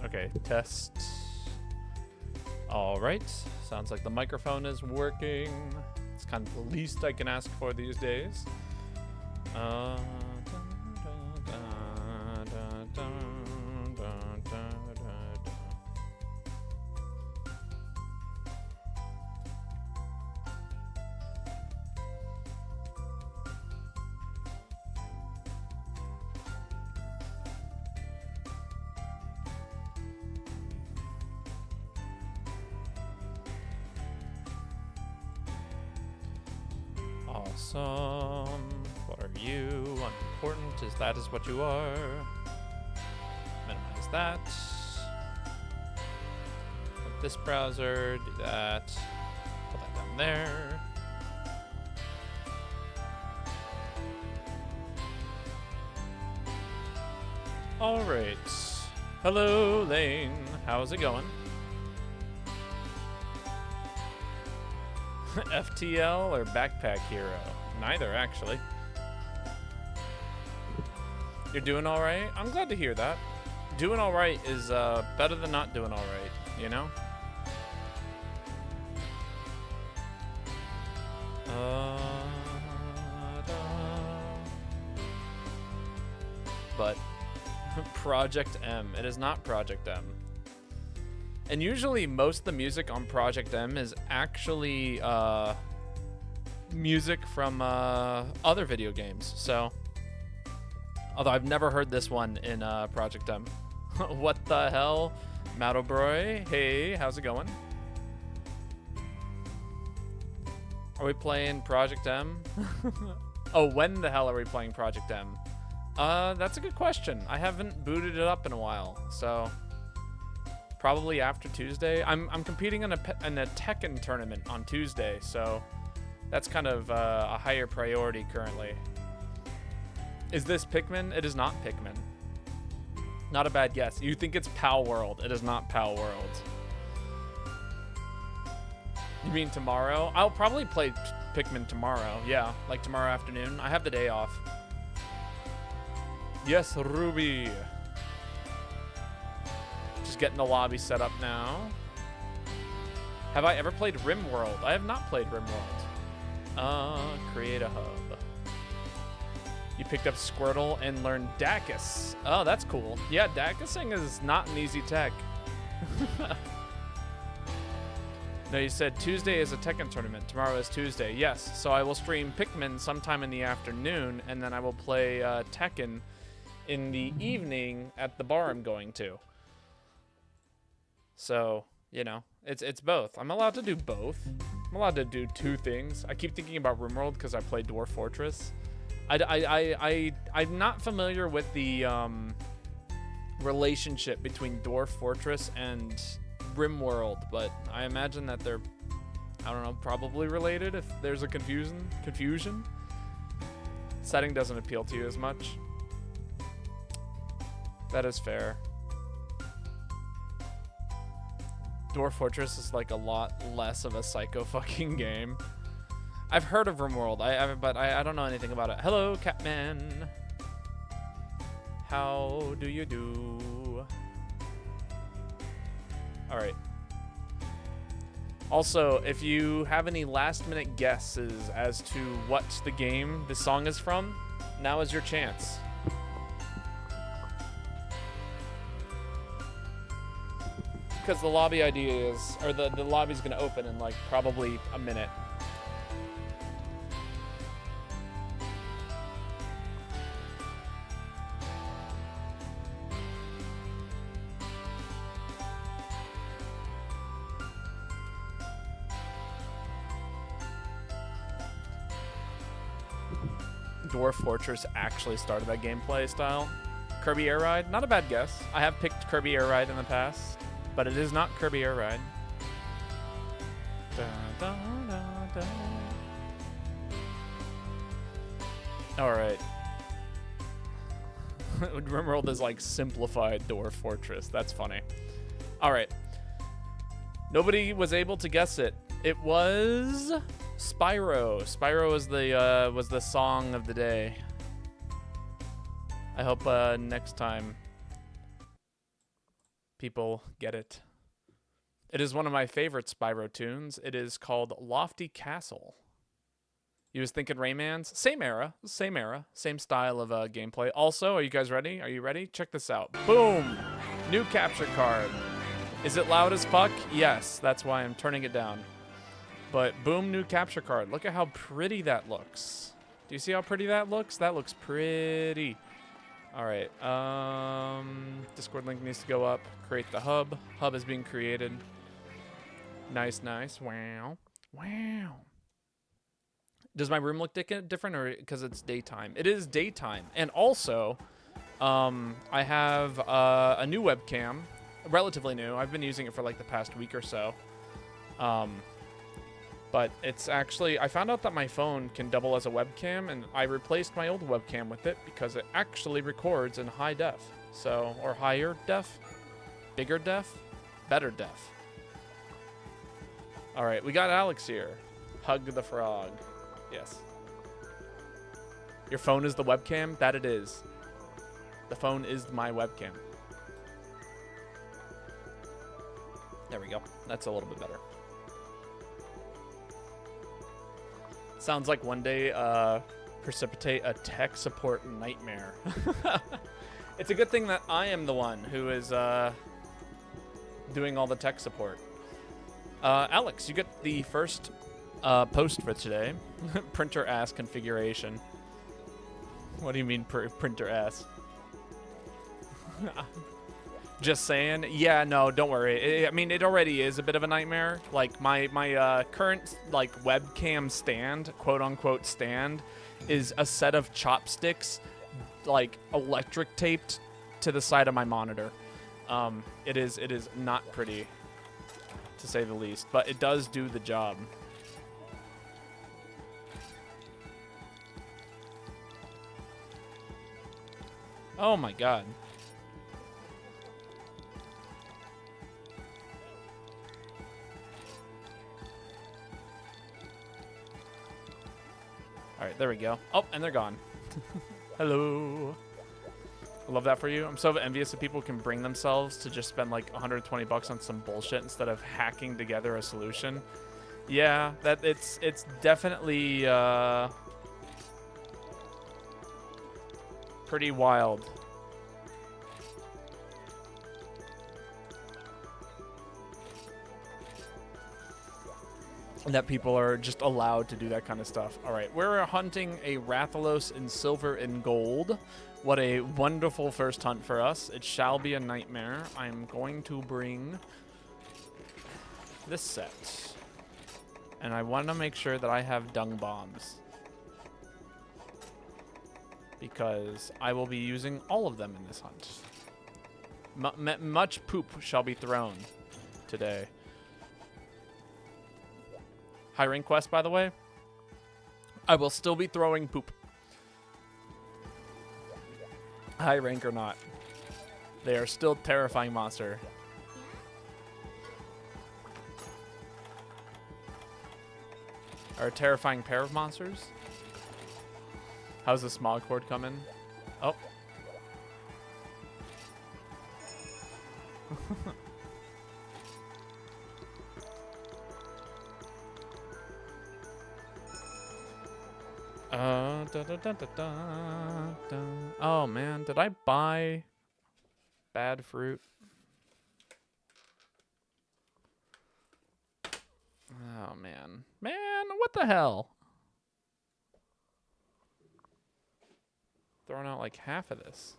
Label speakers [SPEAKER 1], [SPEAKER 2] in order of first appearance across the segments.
[SPEAKER 1] Okay, test. All right. Sounds like the microphone is working. It's kind of the least I can ask for these days. Awesome. What are you? Unimportant. That is what you are. Minimize that. Put this browser. Do that. Put that down there. All right. Hello, Lane. How's it going? FTL or Backpack Hero? Neither, actually. You're doing all right? I'm glad to hear that. Doing all right is better than not doing all right, you know? But Project M. It is not Project M. And usually most of the music on Project M is actually music from other video games. So, although I've never heard this one in Project M. What the hell? Matobroy, hey, how's it going? Are we playing Project M? Oh, when the hell are we playing Project M? That's a good question. I haven't booted it up in a while, so... Probably after Tuesday. I'm competing in a Tekken tournament on Tuesday, so that's kind of a higher priority currently. Is this Pikmin? It is not Pikmin. Not a bad guess. You think it's Pal World. It is not Pal World. You mean tomorrow? I'll probably play Pikmin tomorrow. Yeah, like tomorrow afternoon. I have the day off. Yes, Ruby. Just getting the lobby set up now. Have I ever played RimWorld? I have not played RimWorld. Create a hub. You picked up Squirtle and learned Dacus. Oh, that's cool. Yeah, Dacusing is not an easy tech. No, you said Tuesday is a Tekken tournament. Tomorrow is Tuesday. Yes, so I will stream Pikmin sometime in the afternoon, and then I will play Tekken in the evening at the bar I'm going to. So, you know, it's both. I'm allowed to do both. I'm allowed to do two things. I keep thinking about RimWorld because I play Dwarf Fortress. I'm not familiar with the relationship between Dwarf Fortress and RimWorld, but I imagine that they're, I don't know, probably related if there's a confusion. Setting doesn't appeal to you as much. That is fair. Dwarf Fortress is like a lot less of a psycho fucking game. I've heard of RimWorld, but I don't know anything about it. Hello, Catman. How do you do? All right. Also, if you have any last-minute guesses as to what the game the song is from, now is your chance. Because the lobby idea is, or the lobby's gonna open in like probably a minute. Dwarf Fortress actually started that gameplay style. Kirby Air Ride, not a bad guess. I have picked Kirby Air Ride in the past, but it is not Kirby Air Ride. All right. RimWorld is like simplified Dwarf Fortress. That's funny. All right. Nobody was able to guess it. It was Spyro. Spyro was the song of the day. I hope next time people get it. It is one of my favorite Spyro tunes. It is called Lofty Castle. You was thinking Rayman's? Same era, same style of gameplay. Also, are you guys ready? Are you ready? Check this out. Boom! New capture card. Is it loud as fuck? Yes, that's why I'm turning it down. But boom, new capture card. Look at how pretty that looks. Do you see how pretty that looks? That looks pretty. All right. Discord link needs to go up. Create the hub. Hub is being created. Nice, nice. Wow. Wow. Does my room look different or because it's daytime? It is daytime. And also, I have a new webcam. Relatively new. I've been using it for like the past week or so. But it's actually, I found out that my phone can double as a webcam, and I replaced my old webcam with it because it actually records in high def. So, or higher def, bigger def, better def. All right, we got Alex here. Hug the frog. Yes. Your phone is the webcam? That it is. The phone is my webcam. There we go. That's a little bit better. Sounds like one day precipitate a tech support nightmare. It's a good thing that I am the one who is doing all the tech support. Alex, you get the first post for today. Printer ass configuration. What do you mean printer ass? Just saying. Yeah, no, don't worry. I mean, it already is a bit of a nightmare. Like, my current, like, webcam stand, quote-unquote stand, is a set of chopsticks, like, electric taped to the side of my monitor. It is not pretty, to say the least, but it does do the job. Oh, my God. All right, there we go. Oh, and they're gone. Hello. I love that for you. I'm so envious that people can bring themselves to just spend like 120 bucks on some bullshit instead of hacking together a solution. Yeah, that it's definitely pretty wild. That people are just allowed to do that kind of stuff. All right, we're hunting a Rathalos in silver and gold. What a wonderful first hunt for us. It shall be a nightmare. I'm going to bring this set. And I want to make sure that I have dung bombs. Because I will be using all of them in this hunt. Much poop shall be thrown today. High rank quest, by the way. I will still be throwing poop. High rank or not. They are still terrifying monster. Or a terrifying pair of monsters. How's the smog horde coming? Oh. Oh man, did I buy bad fruit? Oh man. Man, what the hell? Throwing out like half of this.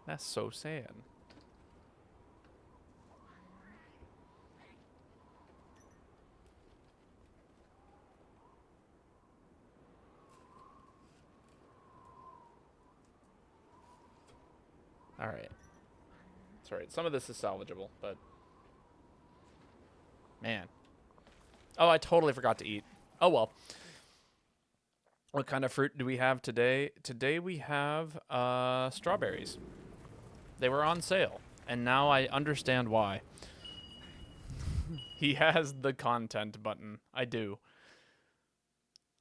[SPEAKER 1] That's so sad. All right. Sorry, some of this is salvageable, but man. Oh, I totally forgot to eat. Oh well. What kind of fruit do we have today? Today we have strawberries. They were on sale, and now I understand why. He has the content button. I do.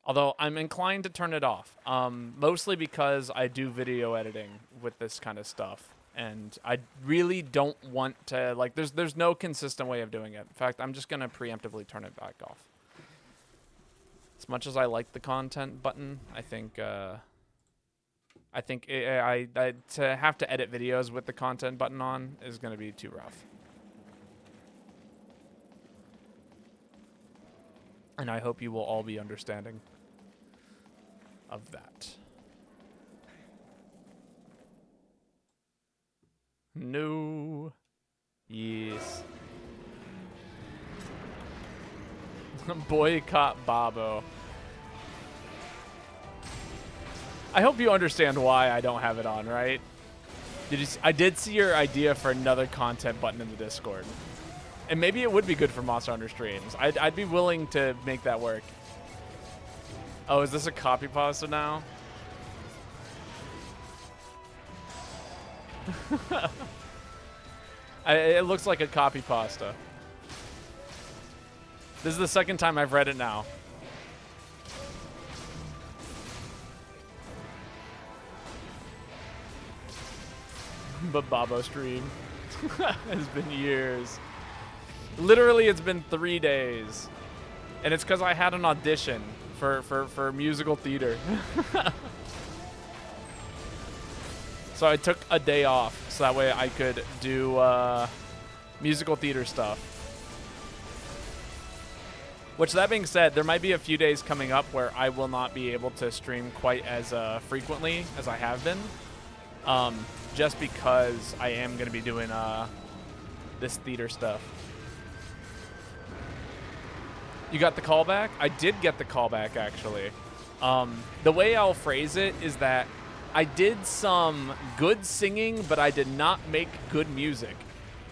[SPEAKER 1] Although I'm inclined to turn it off. Mostly because I do video editing with this kind of stuff. And I really don't want to, like, there's no consistent way of doing it. In fact, I'm just going to preemptively turn it back off. As much as I like the content button, I think to have to edit videos with the content button on is going to be too rough. And I hope you will all be understanding of that. No. Yes. Boycott Babo. I hope you understand why I don't have it on, right? I did see your idea for another content button in the Discord. And maybe it would be good for Monster Hunter streams. I'd be willing to make that work. Oh, is this a copy pasta now? It looks like a copy pasta. This is the second time I've read it now. But Babo stream. It's been years. Literally, it's been 3 days. And it's because I had an audition for musical theater. So I took a day off so that way I could do musical theater stuff. Which, that being said, there might be a few days coming up where I will not be able to stream quite as frequently as I have been. Just because I am going to be doing this theater stuff. You got the callback? I did get the callback, actually. The way I'll phrase it is that I did some good singing, but I did not make good music.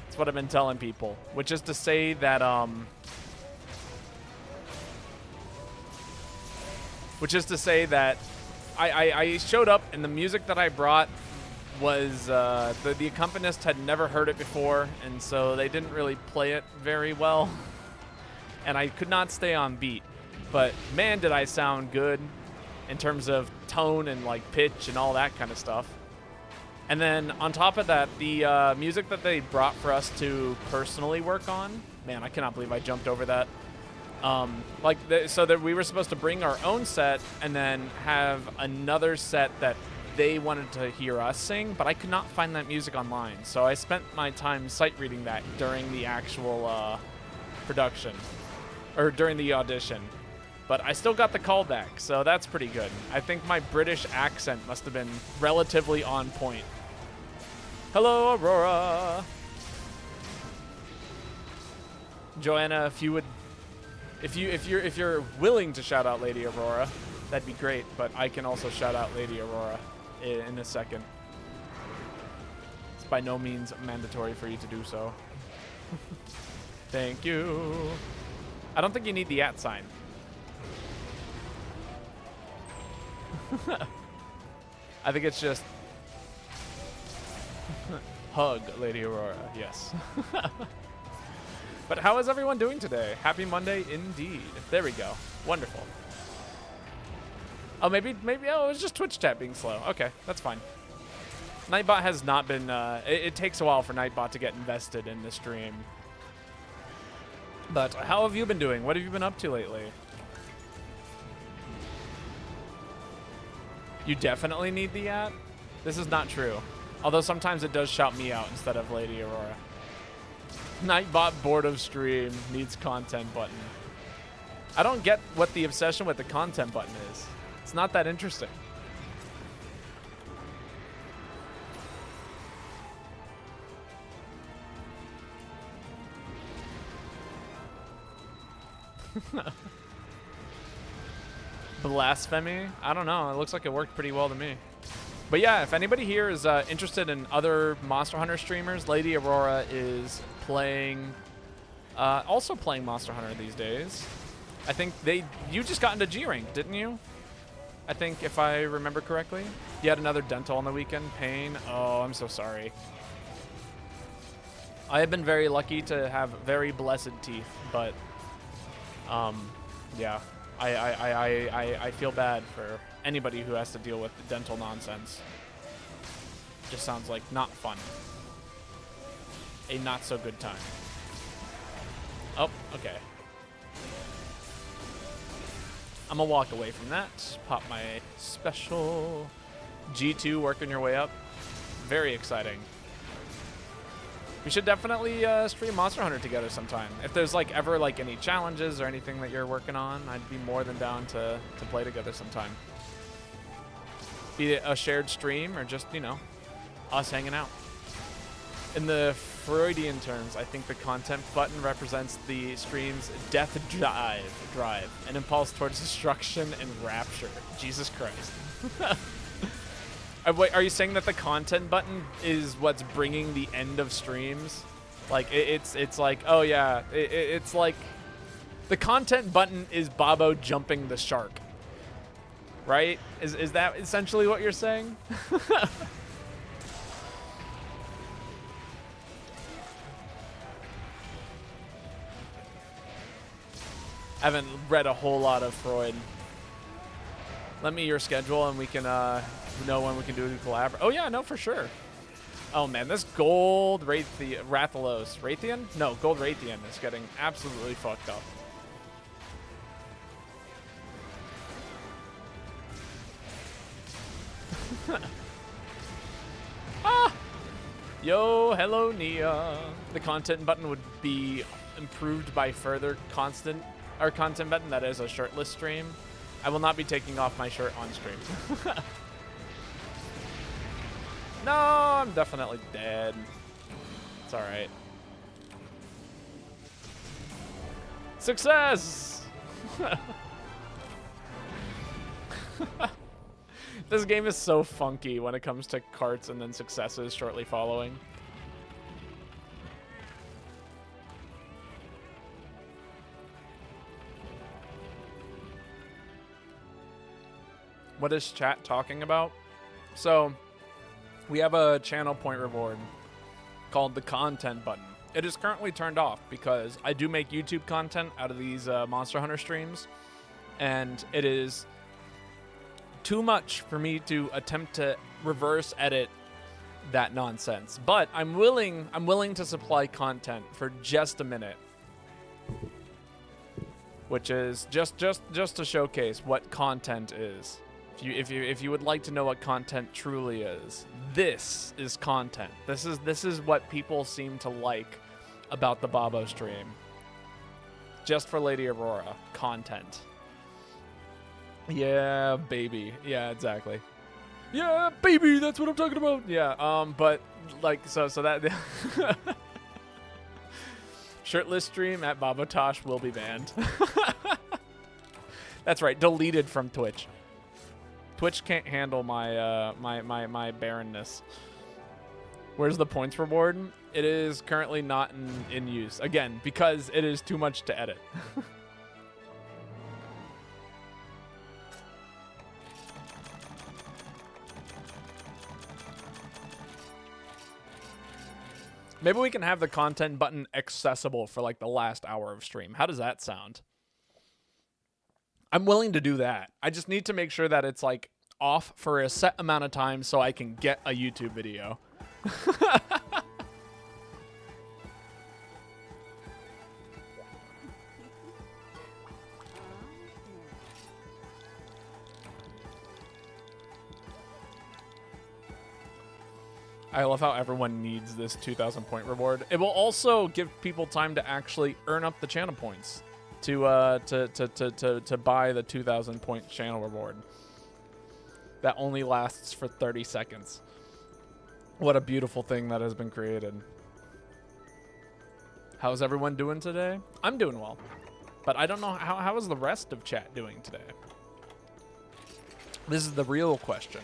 [SPEAKER 1] That's what I've been telling people. Which is to say that, I showed up and the music that I brought was, the accompanist had never heard it before, and so they didn't really play it very well. And I could not stay on beat. But man, did I sound good in terms of tone and like pitch and all that kind of stuff. And then on top of that, the music that they brought for us to personally work on, man, I cannot believe I jumped over that. So that we were supposed to bring our own set and then have another set that they wanted to hear us sing, but I could not find that music online. So I spent my time sight reading that during the actual production, or during the audition. But I still got the callback, so that's pretty good. I think my British accent must have been relatively on point. Hello, Aurora. Joanna, if you're willing to shout out Lady Aurora, that'd be great. But I can also shout out Lady Aurora in a second. It's by no means mandatory for you to do so. Thank you. I don't think you need the @ sign. I think it's just hug Lady Aurora, yes. But how is everyone doing today? Happy Monday indeed. There we go. Wonderful. Oh, maybe, oh, it was just Twitch chat being slow. Okay, that's fine. Nightbot has not been, it takes a while for Nightbot to get invested in the stream. But how have you been doing? What have you been up to lately? You definitely need the @ This is not true. Although sometimes it does shout me out instead of Lady Aurora. Nightbot bored of stream, needs content button. I don't get what the obsession with the content button is. It's not that interesting. Blasphemy? I don't know. It looks like it worked pretty well to me. But yeah, if anybody here is interested in other Monster Hunter streamers, Lady Aurora is playing, also playing Monster Hunter these days. I think you just got into G rank, didn't you? I think if I remember correctly. You had another dental on the weekend. Pain. Oh, I'm so sorry. I have been very lucky to have very blessed teeth, but yeah. I feel bad for anybody who has to deal with the dental nonsense. just sounds like not fun. A not so good time. Oh, okay. I'm gonna walk away from that. Pop my special. G2 working your way up. Very exciting. We should definitely stream Monster Hunter together sometime. If there's like ever like any challenges or anything that you're working on, I'd be more than down to play together sometime. Be it a shared stream or just, you know, us hanging out. In the Freudian terms, I think the content button represents the stream's death drive, an impulse towards destruction and rapture. Jesus Christ. Wait, are you saying that the content button is what's bringing the end of streams? Like, it's like, oh yeah, it's like, the content button is Bobo jumping the shark. Right? Is that essentially what you're saying? I haven't read a whole lot of Freud. Let me your schedule and we can know when we can do a collab. Oh yeah, no, for sure. Oh man, this gold Rathalos. Raytheon? No, gold Raytheon is getting absolutely fucked up. Ah! Yo, hello Nia. The content button would be improved by further content button, that is a shirtless stream. I will not be taking off my shirt on stream. No, I'm definitely dead. It's alright. Success! This game is so funky when it comes to carts and then successes shortly following. What is chat talking about? So, we have a channel point reward called the content button. It is currently turned off because I do make YouTube content out of these Monster Hunter streams, and it is too much for me to attempt to reverse edit that nonsense. But I'm willing to supply content for just a minute, which is just to showcase what content is. If you would like to know what content truly is, this is content. This is what people seem to like about the Babo stream. Just for Lady Aurora, content. Yeah, baby. Yeah, exactly. Yeah, baby, that's what I'm talking about. Yeah, but like so that shirtless stream at Babotosh will be banned. That's right, deleted from Twitch. Twitch can't handle my my barrenness. Where's the points reward? It is currently not in use. Again, because it is too much to edit. Maybe we can have the content button accessible for like the last hour of stream. How does that sound? I'm willing to do that. I just need to make sure that it's like off for a set amount of time so I can get a YouTube video. I love how everyone needs this 2,000 point reward. It will also give people time to actually earn up the channel points to buy the 2,000 point channel reward. That only lasts for 30 seconds. What a beautiful thing that has been created. How's everyone doing today? I'm doing well. But I don't know, how is the rest of chat doing today? This is the real question.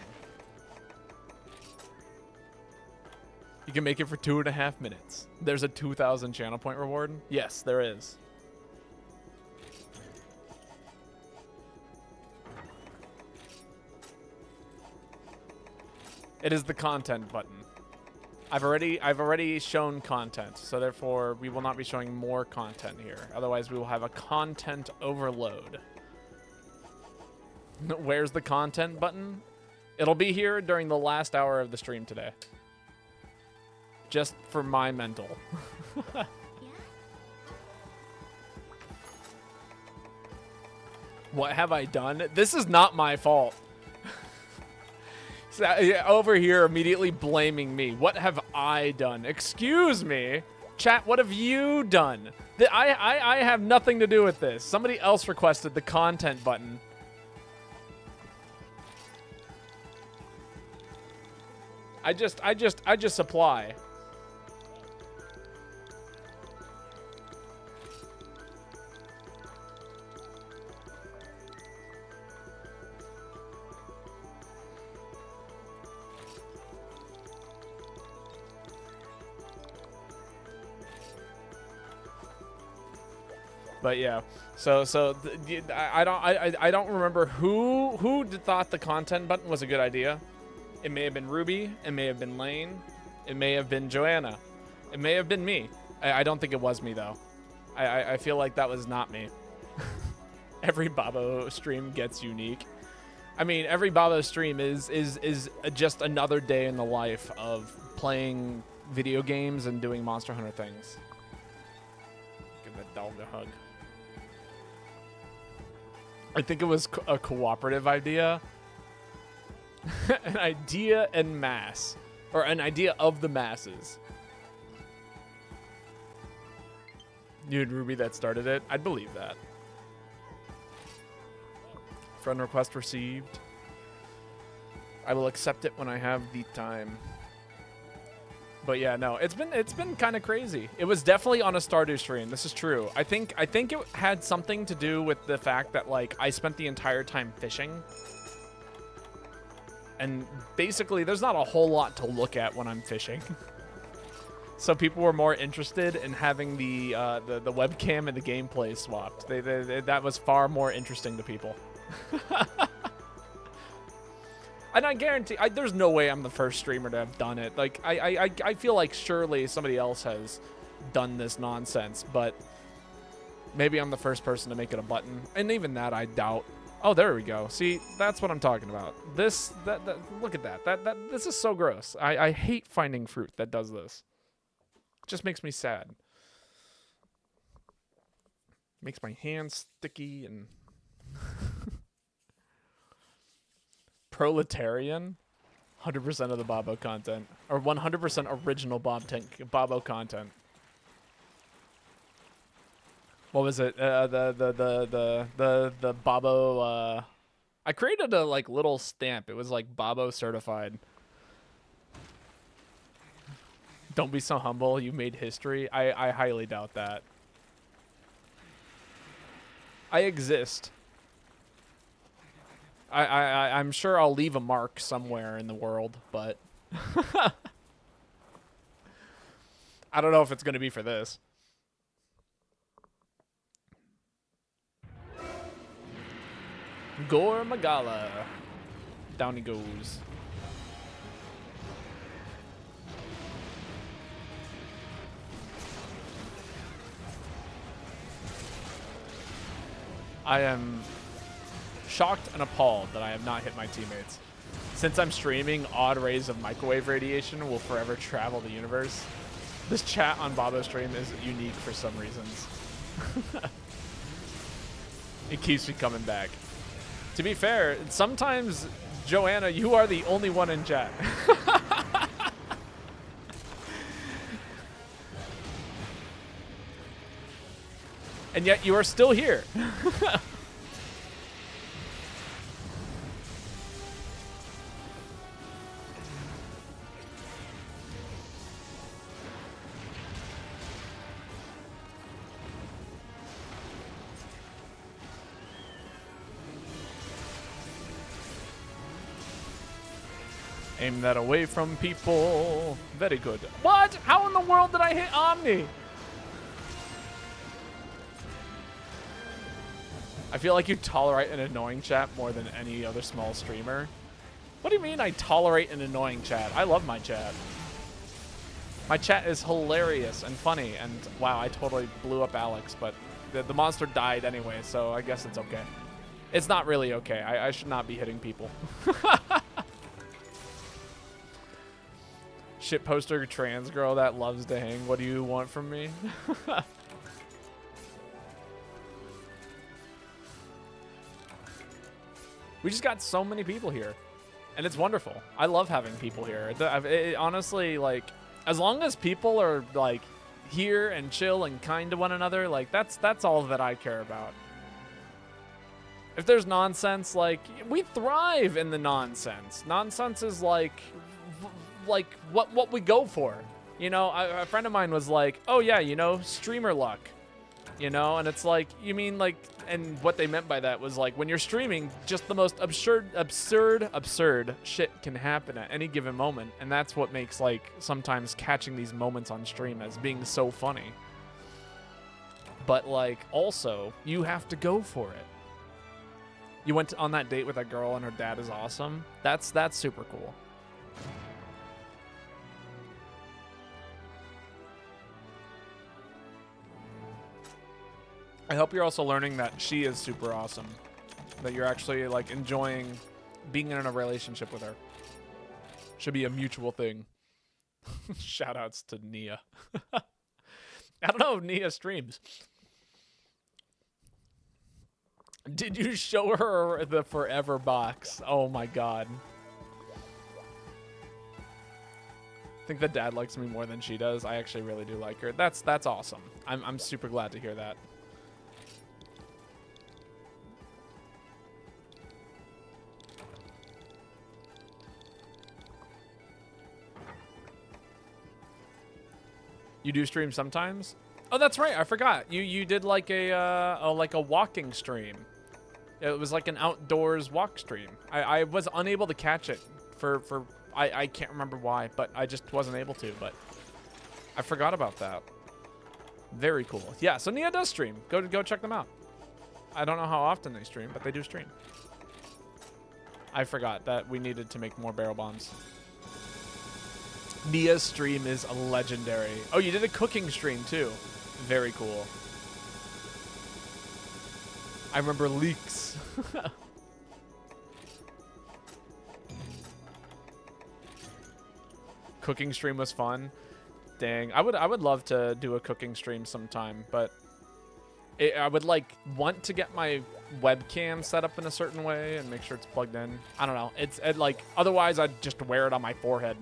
[SPEAKER 1] You can make it for 2.5 minutes. There's a 2,000 channel point reward? Yes, there is. It is the content button. I've already shown content, so therefore we will not be showing more content here. Otherwise, we will have a content overload. Where's the content button? It'll be here during the last hour of the stream today. Just for my mental. What have I done? This is not my fault. So, over here immediately blaming me. What have I done? Excuse me. Chat, what have you done? I have nothing to do with this. Somebody else requested the content button. I just supply. But yeah, so I don't remember who thought the content button was a good idea. It may have been Ruby, it may have been Lane, it may have been Joanna, it may have been me. I don't think it was me though. I feel like that was not me. Every Babo stream gets unique. I mean, every Babo stream is just another day in the life of playing video games and doing Monster Hunter things. Give that dog a hug. I think it was a cooperative idea. An idea en masse. Or an idea of the masses. You and Ruby that started it? I'd believe that. Friend request received. I will accept it when I have the time. But yeah, no, it's been kind of crazy. It was definitely on a Stardew stream. This is true. I think it had something to do with the fact that like I spent the entire time fishing, and basically there's not a whole lot to look at when I'm fishing. So people were more interested in having the webcam and the gameplay swapped. That was far more interesting to people. And I guarantee, there's no way I'm the first streamer to have done it. Like, I feel like surely somebody else has done this nonsense, but maybe I'm the first person to make it a button. And even that, I doubt. Oh, there we go. See, that's what I'm talking about. Look at that. This is so gross. I hate finding fruit that does this. It just makes me sad. Makes my hands sticky and... Proletarian, 100% of the Babo content, or 100% original Babo content. What was it? The Babo. I created a like little stamp. It was like Babo certified. Don't be so humble. You made history. I highly doubt that. I exist. I'm sure I'll leave a mark somewhere in the world, but I don't know if it's going to be for this. Gore Magala. Down he goes. I am shocked and appalled that I have not hit my teammates. Since I'm streaming, odd rays of microwave radiation will forever travel the universe. This chat on Babo stream is unique for some reasons. It keeps me coming back. To be fair, sometimes, Joanna, you are the only one in chat. And yet you are still here. Aim that away from people. Very good. What? How in the world did I hit Omni? I feel like you tolerate an annoying chat more than any other small streamer. What do you mean I tolerate an annoying chat? I love my chat. My chat is hilarious and funny, and wow, I totally blew up Alex, but the monster died anyway, so I guess it's okay. It's not really okay. I should not be hitting people. Shitposter trans girl that loves to hang. What do you want from me? We just got so many people here. And it's wonderful. I love having people here. It honestly, like, as long as people are, like, here and chill and kind to one another, like, that's all that I care about. If there's nonsense, like, we thrive in the nonsense. Nonsense is, like what we go for. You know, a friend of mine was like, oh, yeah, you know, streamer luck. You know, and it's like, you mean, like, and what they meant by that was, like, when you're streaming, just the most absurd shit can happen at any given moment. And that's what makes, like, sometimes catching these moments on stream as being so funny. But, like, also, you have to go for it. You went on that date with that girl and her dad is awesome. That's super cool. I hope you're also learning that she is super awesome. That you're actually, like, enjoying being in a relationship with her. Should be a mutual thing. Shoutouts to Nia. I don't know if Nia streams. Did you show her the forever box? Oh my god. I think the dad likes me more than she does. I actually really do like her. That's awesome. I'm super glad to hear that. You do stream sometimes? Oh, that's right. I forgot. You did like a walking stream. It was like an outdoors walk stream. I was unable to catch it I can't remember why, but I just wasn't able to, but I forgot about that. Very cool. Yeah, so Nia does stream. Go check them out. I don't know how often they stream, but they do stream. I forgot that we needed to make more barrel bombs. Nia's stream is legendary. Oh, you did a cooking stream too. Very cool. I remember leaks. Cooking stream was fun. Dang, I would love to do a cooking stream sometime, but I would like want to get my webcam set up in a certain way and make sure it's plugged in. I don't know. It's like otherwise I'd just wear it on my forehead.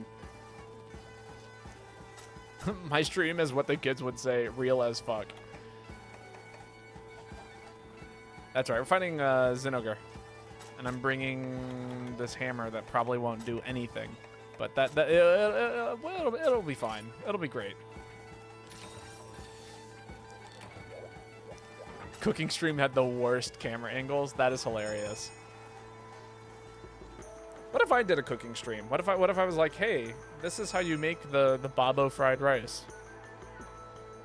[SPEAKER 1] My stream is what the kids would say, real as fuck. That's right, we're fighting Zinogre. And I'm bringing this hammer that probably won't do anything. But it'll be fine. It'll be great. Cooking stream had the worst camera angles. That is hilarious. What if I did a cooking stream? What if I was like, hey, this is how you make the Babo fried rice,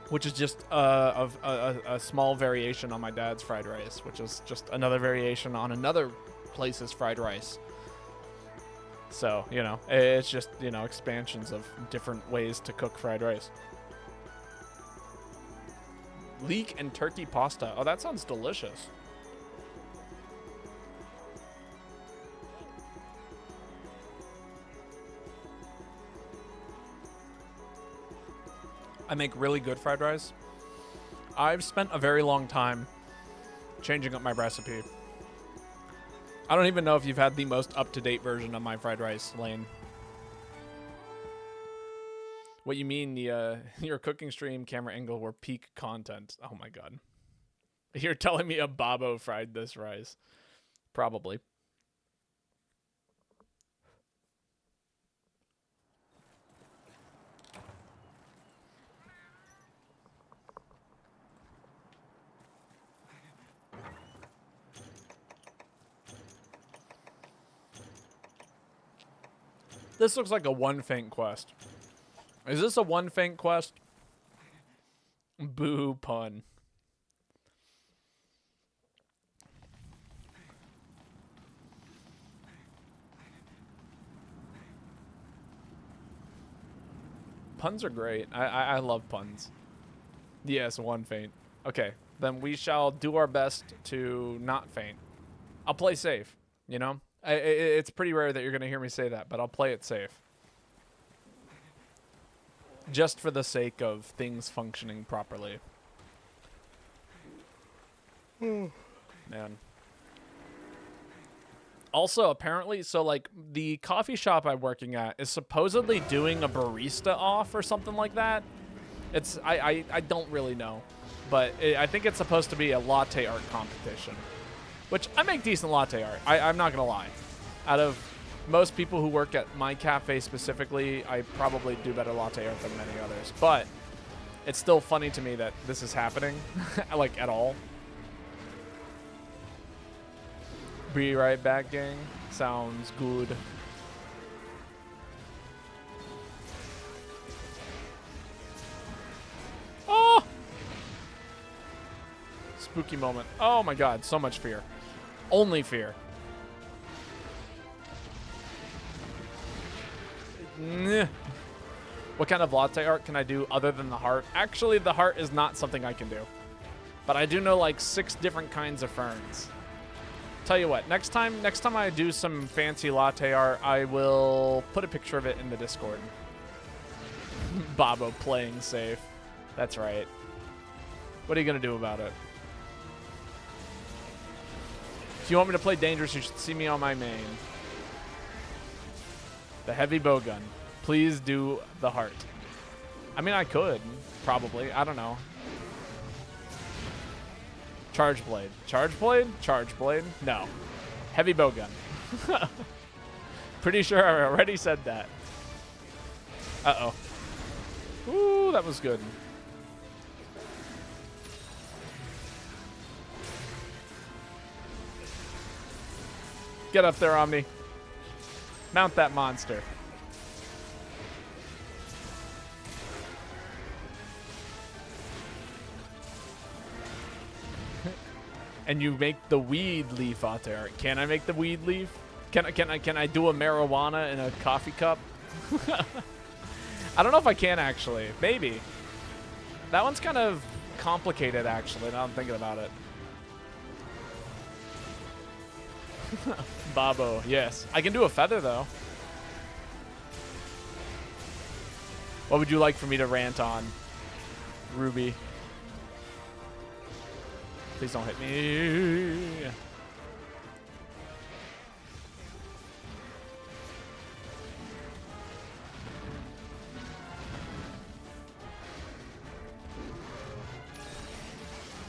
[SPEAKER 1] which is just a small variation on my dad's fried rice, which is just another variation on another place's fried rice. So, you know, it's just, you know, expansions of different ways to cook fried rice. Leek and turkey pasta. Oh, that sounds delicious. I make really good fried rice. I've spent a very long time changing up my recipe. I don't even know if you've had the most up-to-date version of my fried rice, Lane. What you mean, your cooking stream camera angle were peak content. Oh my god. You're telling me a Babo fried this rice. Probably. This looks like a one feint quest. Is this a one feint quest? Boo pun. Puns are great. I love puns. Yes, one feint. Okay, then we shall do our best to not feint. I'll play safe, you know? It's pretty rare that you're going to hear me say that, but I'll play it safe. just for the sake of things functioning properly. Man. Also, apparently, so like the coffee shop I'm working at is supposedly doing a barista off or something like that. It's I don't really know, but I think it's supposed to be a latte art competition, which I make decent latte art. I'm not gonna lie. Out of most people who work at my cafe specifically, I probably do better latte art than many others. But it's still funny to me that this is happening, like at all. Be right back, gang. Sounds good. Oh! Spooky moment. Oh my god, so much fear. Only fear. What kind of latte art can I do other than the heart? Actually, the heart is not something I can do. But I do know like 6 different kinds of ferns. Tell you what, next time I do some fancy latte art, I will put a picture of it in the Discord. Babo playing safe. That's right. What are you gonna do about it? If you want me to play dangerous, you should see me on my main. The heavy bowgun. Please do the heart. I mean, I could, probably. I don't know. Charge blade. Charge blade? Charge blade? No. Heavy bowgun. Pretty sure I already said that. Uh-oh. Ooh, that was good. Get up there, Omni. Mount that monster. And you make the weed leaf out there. Can I make the weed leaf? Can I do a marijuana in a coffee cup? I don't know if I can actually. Maybe. That one's kind of complicated actually, now I'm thinking about it. Babo, yes. I can do a feather though. What would you like for me to rant on, Ruby? Please don't hit me.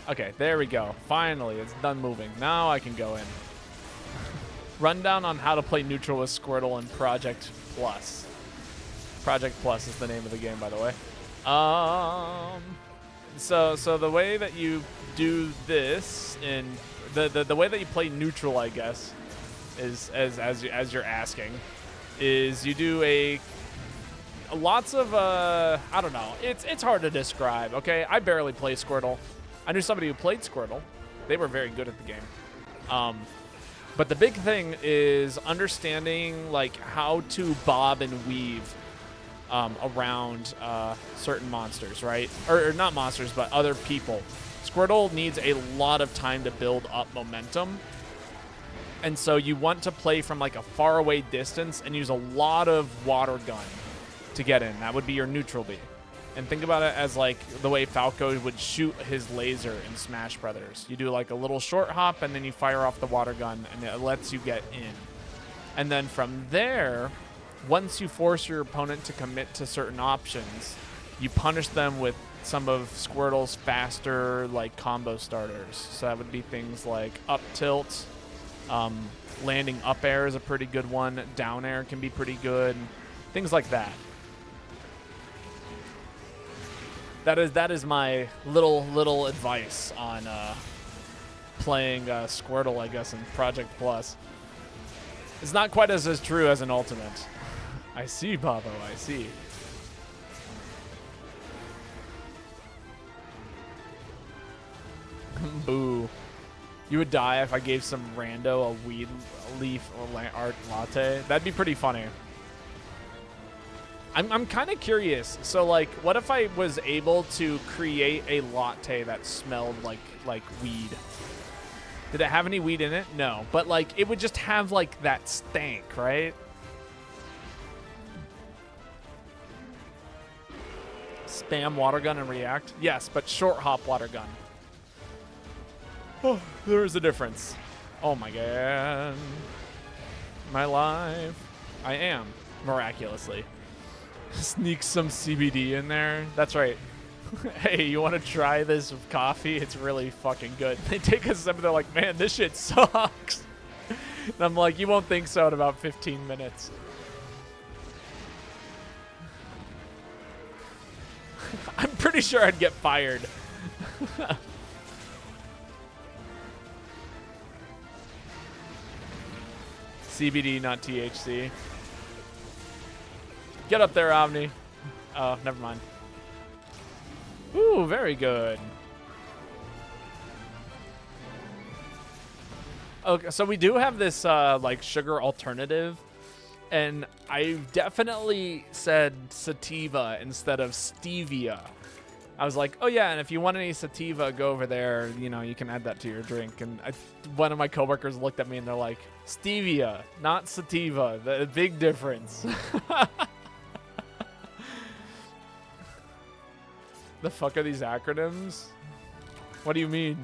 [SPEAKER 1] Okay, there we go. Finally, it's done moving. Now I can go in. Rundown on how to play neutral with Squirtle in Project Plus. Project Plus is the name of the game, by the way. So the way that you do this in the way that you play neutral, I guess, is as you're asking, is you do lots of I don't know. It's hard to describe. Okay, I barely play Squirtle. I knew somebody who played Squirtle. They were very good at the game. But the big thing is understanding like how to bob and weave around certain monsters, right? Or not monsters, but other people. Squirtle needs a lot of time to build up momentum. And so you want to play from like a faraway distance and use a lot of water gun to get in. That would be your neutral B. And think about it as like the way Falco would shoot his laser in Smash Brothers. You do like a little short hop and then you fire off the water gun and it lets you get in. And then from there, once you force your opponent to commit to certain options, you punish them with some of Squirtle's faster like combo starters. So that would be things like up tilt, landing up air is a pretty good one, down air can be pretty good, things like that. That is my little advice on playing Squirtle, I guess, in Project Plus. It's not quite as true as an Ultimate. I see, Babo, I see. Boo. You would die if I gave some rando a weed leaf or art latte. That'd be pretty funny. I'm kind of curious. So, like, what if I was able to create a latte that smelled like weed? Did it have any weed in it? No. But, like, it would just have, like, that stank, right? Spam water gun and react? Yes, but short hop water gun. Oh, there is a difference. Oh my god. Am I alive? I am, miraculously. Sneak some CBD in there. That's right. Hey, you want to try this with coffee? It's really fucking good. They take a sip and they're like, man, this shit sucks. And I'm like, you won't think so in about 15 minutes. I'm pretty sure I'd get fired. CBD, not THC. Get up there, Omni. Oh, never mind. Ooh, very good. Okay, so we do have this like sugar alternative, and I definitely said sativa instead of stevia. I was like, oh yeah, and if you want any sativa, go over there. You know, you can add that to your drink. And one of my coworkers looked at me and they're like, stevia, not sativa. The big difference. The fuck are these acronyms? What do you mean?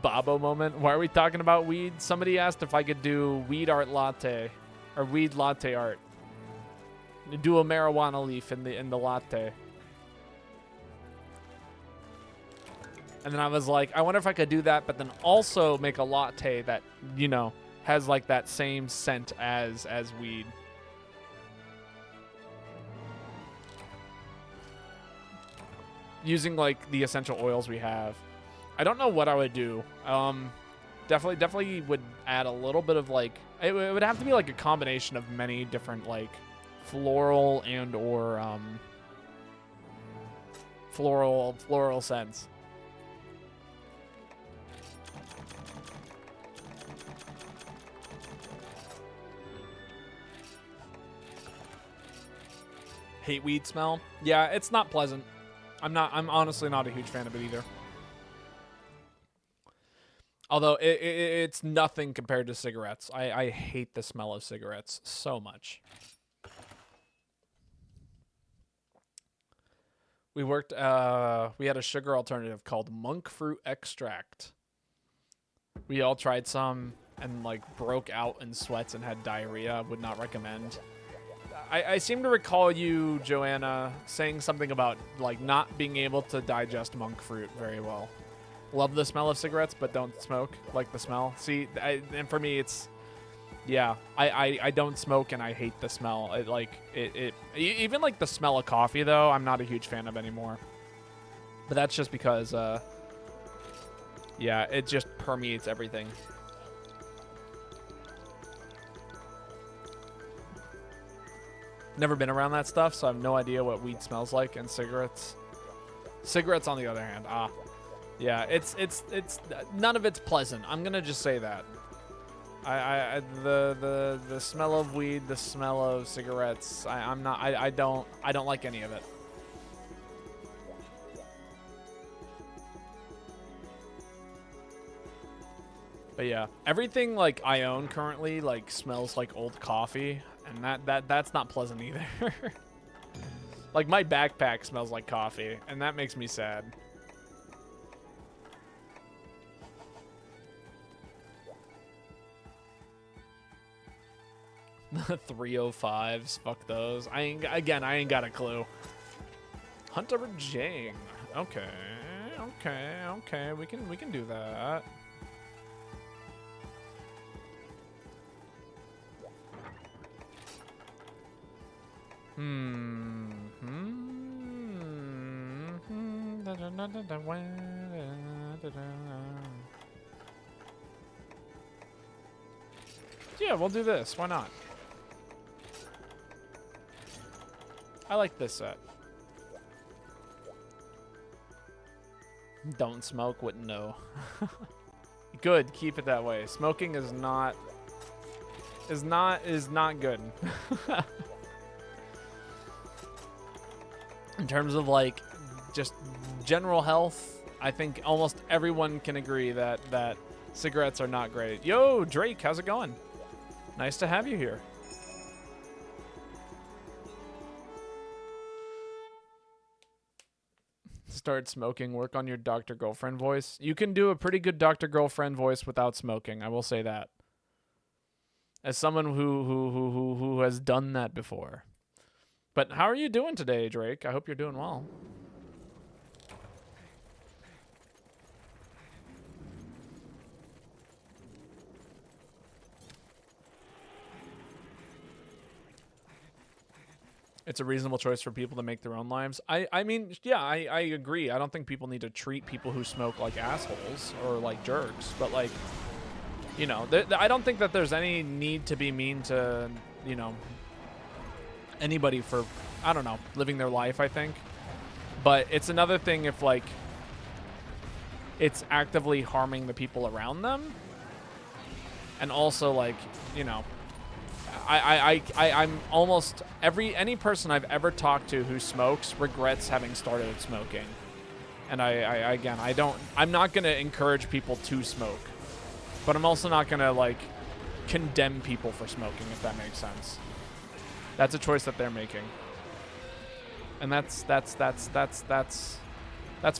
[SPEAKER 1] Babo moment. Why are we talking about weed? Somebody asked if I could do weed art latte or weed latte art. Do a marijuana leaf in the latte. And then I was like, I wonder if I could do that, but then also make a latte that, you know, has like that same scent as weed. Using like the essential oils we have. I don't know what I would do. Definitely would add a little bit of like, it would have to be like a combination of many different like floral and or floral scents. Hate weed smell? Yeah, it's not pleasant. I'm honestly not a huge fan of it either. Although it's nothing compared to cigarettes. I hate the smell of cigarettes so much. We worked, we had a sugar alternative called monk fruit extract. We all tried some and like broke out in sweats and had diarrhea. Would not recommend. I seem to recall you, Joanna, saying something about like not being able to digest monk fruit very well. Love the smell of cigarettes, but don't smoke. Like the smell. See, and for me, it's, yeah, I don't smoke and I hate the smell. Even like the smell of coffee though, I'm not a huge fan of anymore. But that's just because, yeah, it just permeates everything. Never been around that stuff, so I have no idea what weed smells like. And cigarettes, on the other hand, yeah, it's none of it's pleasant. I'm gonna just say that. The smell of weed, the smell of cigarettes, I don't like any of it. But yeah, everything like I own currently like smells like old coffee. And that's not pleasant either. Like my backpack smells like coffee, and that makes me sad. The 305s, fuck those. I ain't got a clue. Hunter Jang. Okay, we can do that. Yeah, we'll do this. Why not? I like this set. Don't smoke, wouldn't know. Good, keep it that way. Smoking is not good. In terms of like just general health, I think almost everyone can agree that cigarettes are not great. Yo, Drake, how's it going? Nice to have you here. Start smoking. Work on your Dr. Girlfriend voice. You can do a pretty good Dr. Girlfriend voice without smoking. I will say that. As someone who has done that before. But how are you doing today, Drake? I hope you're doing well. It's a reasonable choice for people to make their own lives. I mean, yeah, I agree. I don't think people need to treat people who smoke like assholes or like jerks. But like, you know, I don't think that there's any need to be mean to, you know, anybody for, I don't know, living their life, I think. But it's another thing if like it's actively harming the people around them. And also like, you know, I'm almost any person I've ever talked to who smokes regrets having started smoking. And I'm not going to encourage people to smoke, but I'm also not going to like condemn people for smoking, if that makes sense. That's a choice that they're making. And that's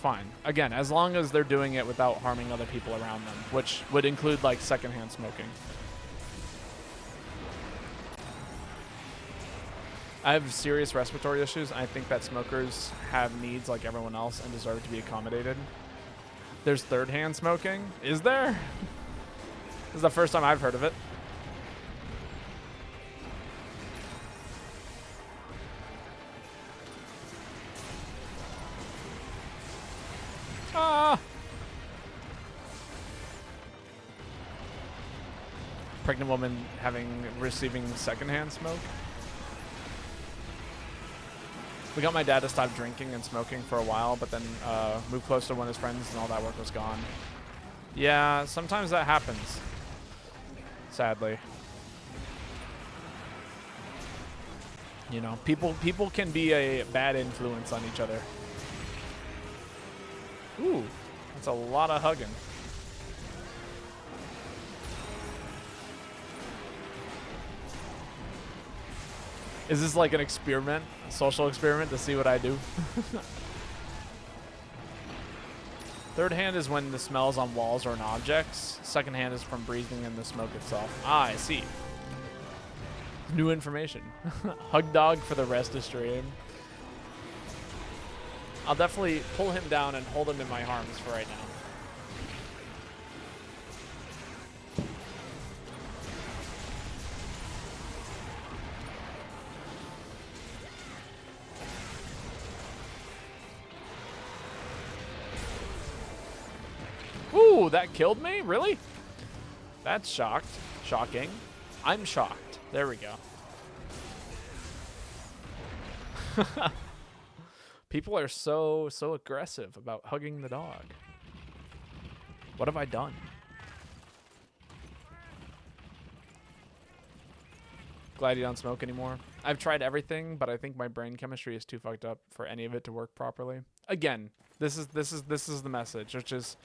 [SPEAKER 1] fine. Again, as long as they're doing it without harming other people around them, which would include like secondhand smoking. I have serious respiratory issues. I think that smokers have needs like everyone else and deserve to be accommodated. There's third-hand smoking? Is there? This is the first time I've heard of it. Ah! Pregnant woman receiving secondhand smoke? We got my dad to stop drinking and smoking for a while, but then moved close to one of his friends and all that work was gone. Yeah, sometimes that happens. Sadly. You know, people can be a bad influence on each other. Ooh, that's a lot of hugging. Is this like an experiment, a social experiment to see what I do? Third hand is when the smells on walls or in objects. Second hand is from breathing in the smoke itself. Ah, I see. New information. Hug dog for the rest of stream. I'll definitely pull him down and hold him in my arms for right now. Ooh, that killed me? Really? That's shocking. I'm shocked. There we go. People are so aggressive about hugging the dog. What have I done? Glad you don't smoke anymore. I've tried everything, but I think my brain chemistry is too fucked up for any of it to work properly. Again, this is the message, which is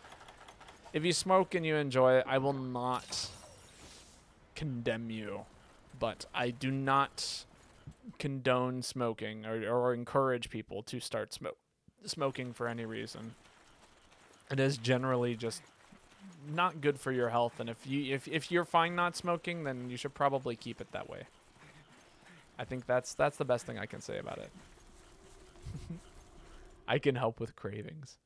[SPEAKER 1] if you smoke and you enjoy it, I will not condemn you, but I do not condone smoking or encourage people to start smoking for any reason. It is generally just not good for your health, and if you're fine not smoking, then you should probably keep it that way. I think that's the best thing I can say about it. I can help with cravings.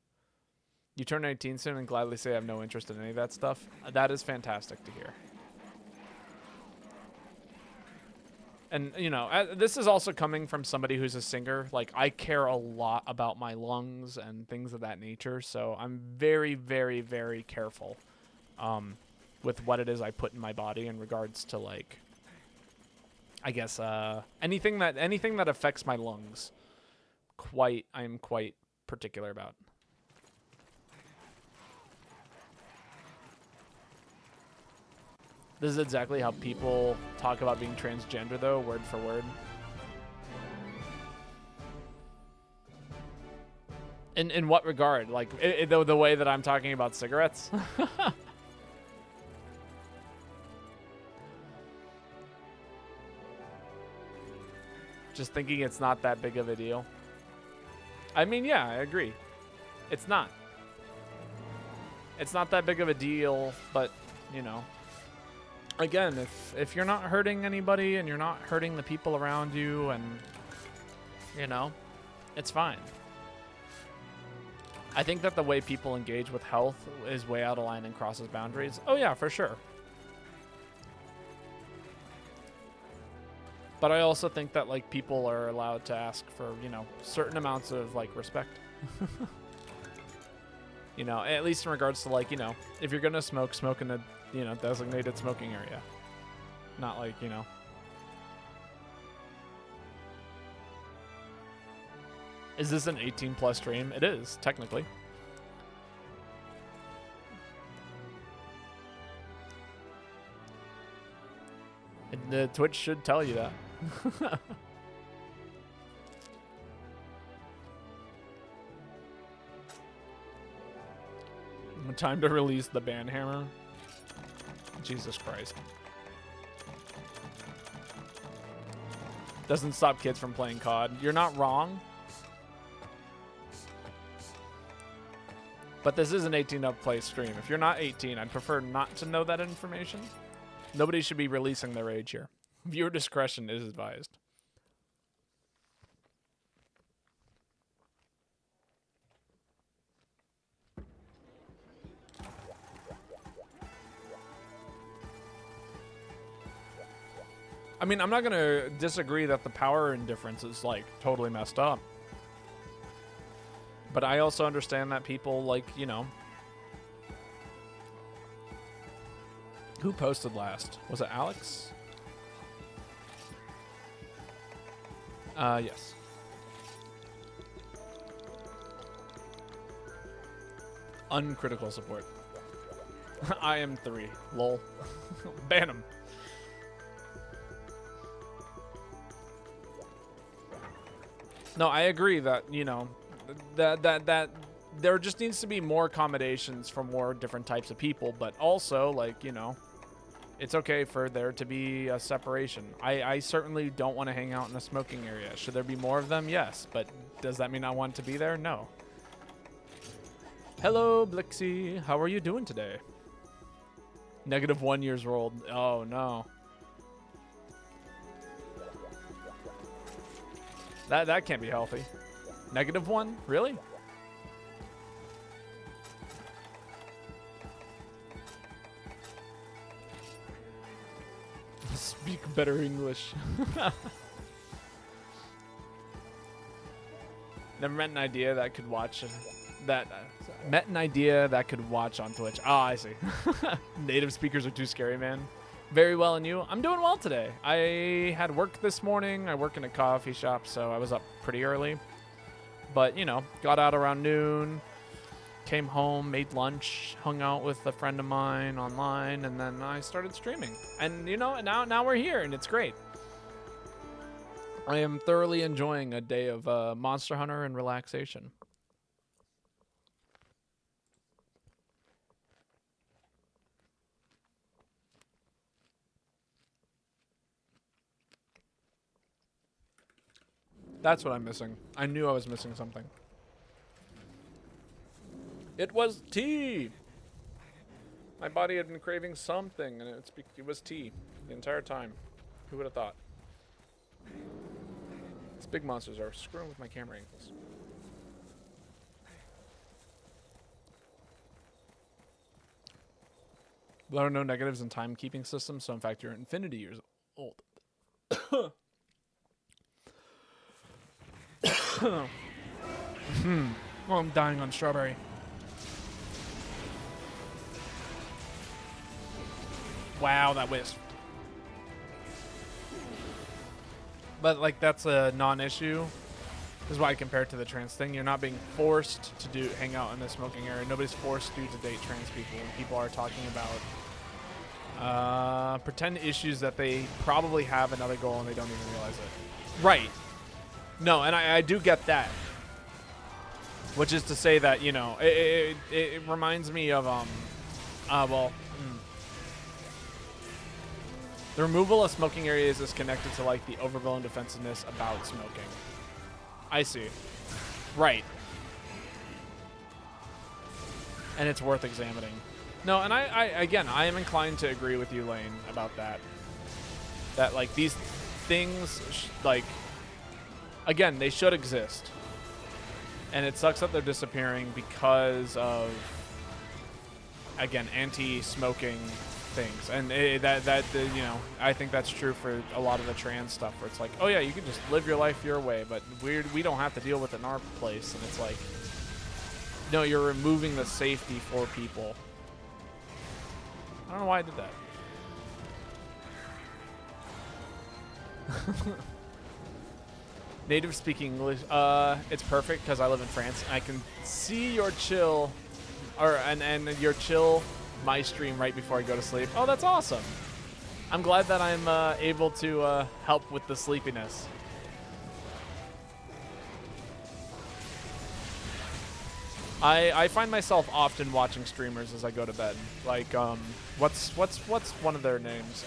[SPEAKER 1] You turn 19 soon and gladly say I have no interest in any of that stuff. That is fantastic to hear. And, you know, this is also coming from somebody who's a singer. Like, I care a lot about my lungs and things of that nature. So I'm very, very, very careful with what it is I put in my body in regards to, like, I guess, anything that affects my lungs. I'm quite particular about. This is exactly how people talk about being transgender, though, word for word. In what regard? Like, the way that I'm talking about cigarettes? Just thinking it's not that big of a deal. I mean, yeah, I agree. It's not. It's not that big of a deal, but, you know. Again, if you're not hurting anybody and you're not hurting the people around you and, you know, it's fine. I think that the way people engage with health is way out of line and crosses boundaries. Oh yeah, for sure. But I also think that, like, people are allowed to ask for, you know, certain amounts of, like, respect. You know, at least in regards to, like, you know, if you're gonna smoke, smoke in a, you know, designated smoking area. Not like, you know. Is this an 18+ stream? It is, technically. And the Twitch should tell you that. Time to release the ban hammer. Jesus Christ. Doesn't stop kids from playing COD. You're not wrong. But this is an 18+ play stream. If you're not 18, I'd prefer not to know that information. Nobody should be releasing their age here. Viewer discretion is advised. I mean, I'm not going to disagree that the power indifference is, like, totally messed up. But I also understand that people, like, you know... Who posted last? Was it Alex? Yes. Uncritical support. I am 3. Lol. Ban him. No, I agree that, you know, that there just needs to be more accommodations for more different types of people, but also, like, you know, it's okay for there to be a separation. I certainly don't want to hang out in a smoking area. Should there be more of them? Yes, but does that mean I want to be there? No. Hello, Blixie. How are you doing today? -1 years old. Oh, no. That can't be healthy. -1? Really? Speak better English. Never met an idea that could watch met an idea that could watch on Twitch. Ah, I see. Native speakers are too scary, man. Very well, and you? I'm doing well today. I had work this morning. I work in a coffee shop, so I was up pretty early. But, you know, got out around noon, came home, made lunch, hung out with a friend of mine online, and then I started streaming. And, you know, now we're here, and it's great. I am thoroughly enjoying a day of Monster Hunter and relaxation. That's what I'm missing. I knew I was missing something. It was tea! My body had been craving something, and it was tea the entire time. Who would have thought? These big monsters are screwing with my camera angles. There are no negatives in timekeeping systems, so in fact you're infinity years old. Oh, I'm dying on strawberry. Wow, that whisked. But, like, that's a non-issue. This is why I compare it to the trans thing. You're not being forced to hang out in the smoking area. Nobody's forced you to date trans people. And people are talking about pretend issues that they probably have another goal and they don't even realize it. Right. No, and I do get that. Which is to say that, you know, it reminds me of, the removal of smoking areas is connected to, like, the overblown defensiveness about smoking. I see. Right. and it's worth examining. No, and again, I am inclined to agree with you, Lane, about that. That, like, these things, like, again, they should exist. And it sucks that they're disappearing because of, again, anti-smoking things. And you know, I think that's true for a lot of the trans stuff, where it's like, oh yeah, you can just live your life your way, but we don't have to deal with it in our place. And it's like, no, you're removing the safety for people. I don't know why I did that. Native speaking English. It's perfect because I live in France. I can see your chill, and your chill my stream right before I go to sleep. Oh, that's awesome. I'm glad that I'm able to help with the sleepiness. I find myself often watching streamers as I go to bed. Like, what's one of their names?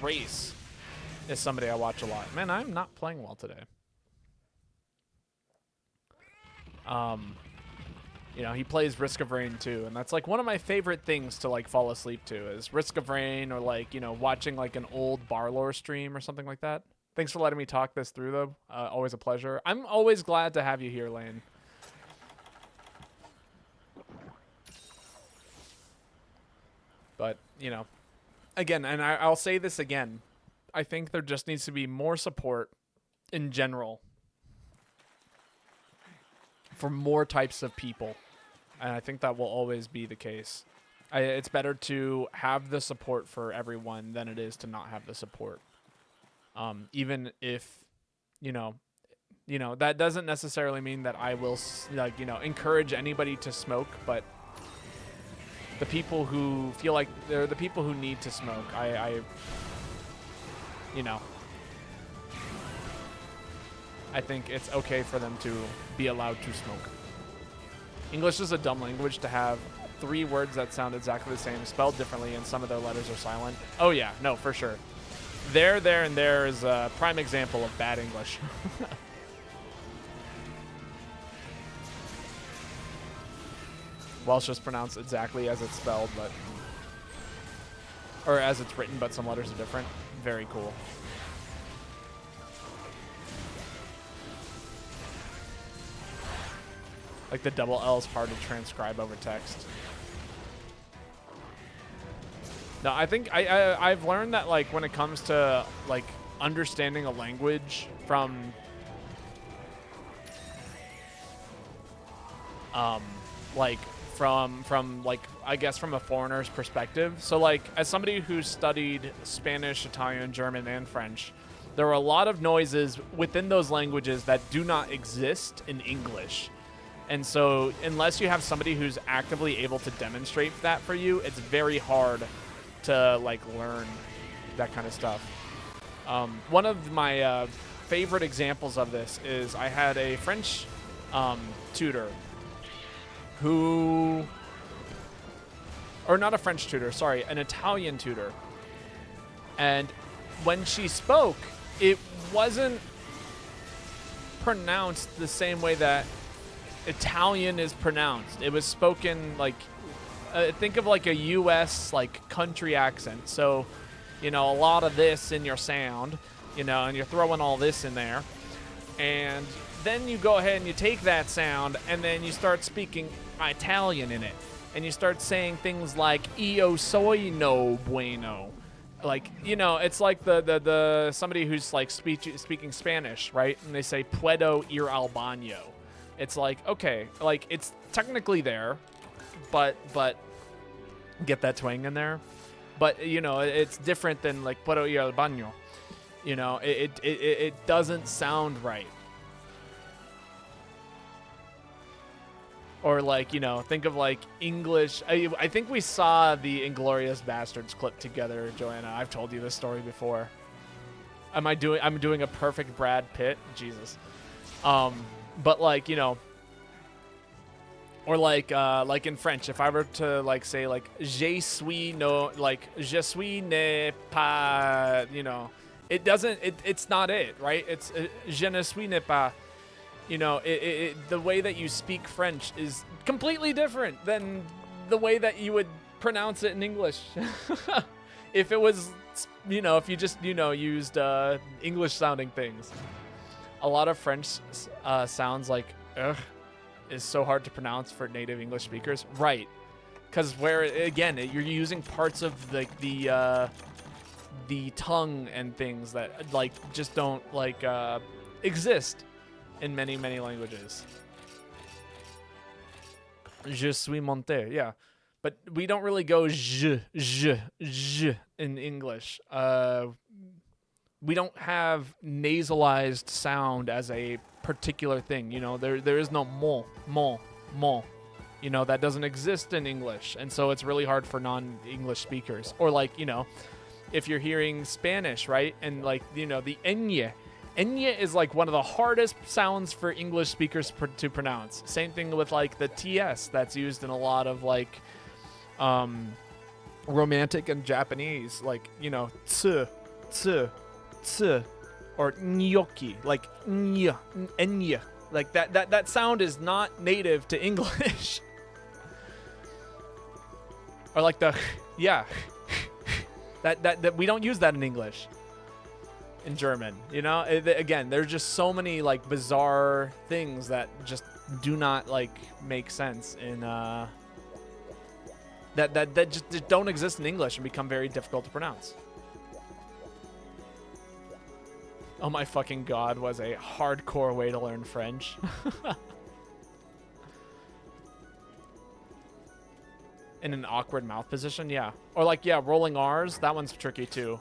[SPEAKER 1] Race is somebody I watch a lot. Man, I'm not playing well today. You know, he plays Risk of Rain too, and that's like one of my favorite things to like fall asleep to is Risk of Rain, or like, you know, watching like an old Barlore stream or something like that. Thanks for letting me talk this through though. Always a pleasure. I'm always glad to have you here, Lane. But, you know, again, and I'll say this again, I think there just needs to be more support in general for more types of people, and I think that will always be the case. It's better to have the support for everyone than it is to not have the support. Even if, you know, that doesn't necessarily mean that I will, like, you know, encourage anybody to smoke, but the people who feel like they're the people who need to smoke, you know, I think it's okay for them to be allowed to smoke. English is a dumb language to have 3 words that sound exactly the same, spelled differently, and some of their letters are silent. Oh yeah, no, for sure. There, and there is a prime example of bad English. Welsh is pronounced exactly as it's spelled, but, or as it's written, but some letters are different. Very cool. Like the double L is hard to transcribe over text. No, I think I've learned that, like, when it comes to like understanding a language from like I guess from a foreigner's perspective. So like, as somebody who studied Spanish, Italian, German, and French, there are a lot of noises within those languages that do not exist in English. And so unless you have somebody who's actively able to demonstrate that for you, it's very hard to like learn that kind of stuff. One of my favorite examples of this is I had a French tutor who, or not a French tutor, sorry, an Italian tutor. And when she spoke, it wasn't pronounced the same way that Italian is pronounced. It was spoken like, think of like a U.S. like country accent. So, you know, a lot of this in your sound, you know, and you're throwing all this in there. And then you go ahead and you take that sound and then you start speaking Italian in it. And you start saying things like, io soy no bueno. Like, you know, it's like the somebody who's like speaking Spanish, right? And they say, puedo ir al baño. It's like, okay, like it's technically there, but get that twang in there. But, you know, it's different than like puedo ir al baño. You know, it doesn't sound right. Or like, you know, think of like English. I think we saw the Inglourious Bastards clip together, Joanna. I've told you this story before. I'm doing a perfect Brad Pitt. Jesus. But like, you know, or like in French, if I were to like say like je suis ne pas, you know, it doesn't, it's not it, right? It's je ne suis ne pas. You know, the way that you speak French is completely different than the way that you would pronounce it in English. If it was, if you just, used English sounding things. A lot of French sounds like ugh is so hard to pronounce for native English speakers. Right. Because again, you're using parts of the tongue and things that like just don't like exist in many languages. Je suis monté, yeah, but we don't really go je in English. We don't have nasalized sound as a particular thing. There is no mon. That doesn't exist in English, and so it's really hard for non-English speakers. Or like, if you're hearing Spanish, right? And like, the ñ. Ñ is like one of the hardest sounds for English speakers to pronounce. Same thing with like the TS that's used in a lot of like romantic and Japanese, like, ts, or gnocchi, like ñ. Like that sound is not native to English. Or like the yeah. That we don't use that in English. In German, again, there's just so many like bizarre things that just do not like make sense in that just don't exist in English and become very difficult to pronounce. Oh my fucking god, was a hardcore way to learn French. In an awkward mouth position, yeah. Or like, yeah, rolling R's, that one's tricky too.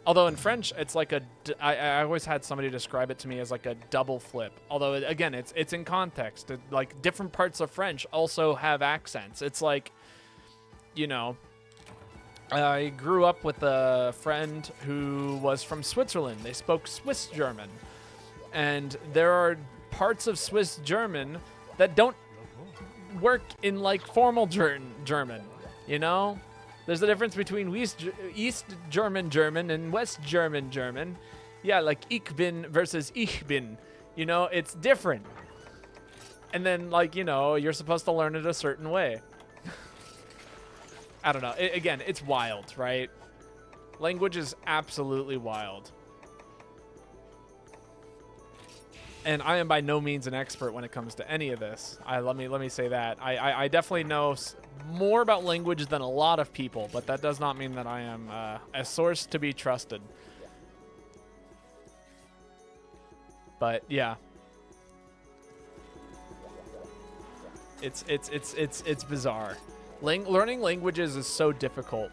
[SPEAKER 1] Although in French, it's like I always had somebody describe it to me as like a double flip. Although, again, it's in context. Like, different parts of French also have accents. It's like, I grew up with a friend who was from Switzerland. They spoke Swiss German. And there are parts of Swiss German that don't work in, like, formal German, There's a difference between East German and West German. Yeah, like ich bin versus ich bin. It's different. And then, like, you're supposed to learn it a certain way. I don't know. Again, it's wild, right? Language is absolutely wild. And I am by no means an expert when it comes to any of this. Let me say that. I definitely know more about language than a lot of people, but that does not mean that I am a source to be trusted. But yeah, it's bizarre. Learning languages is so difficult.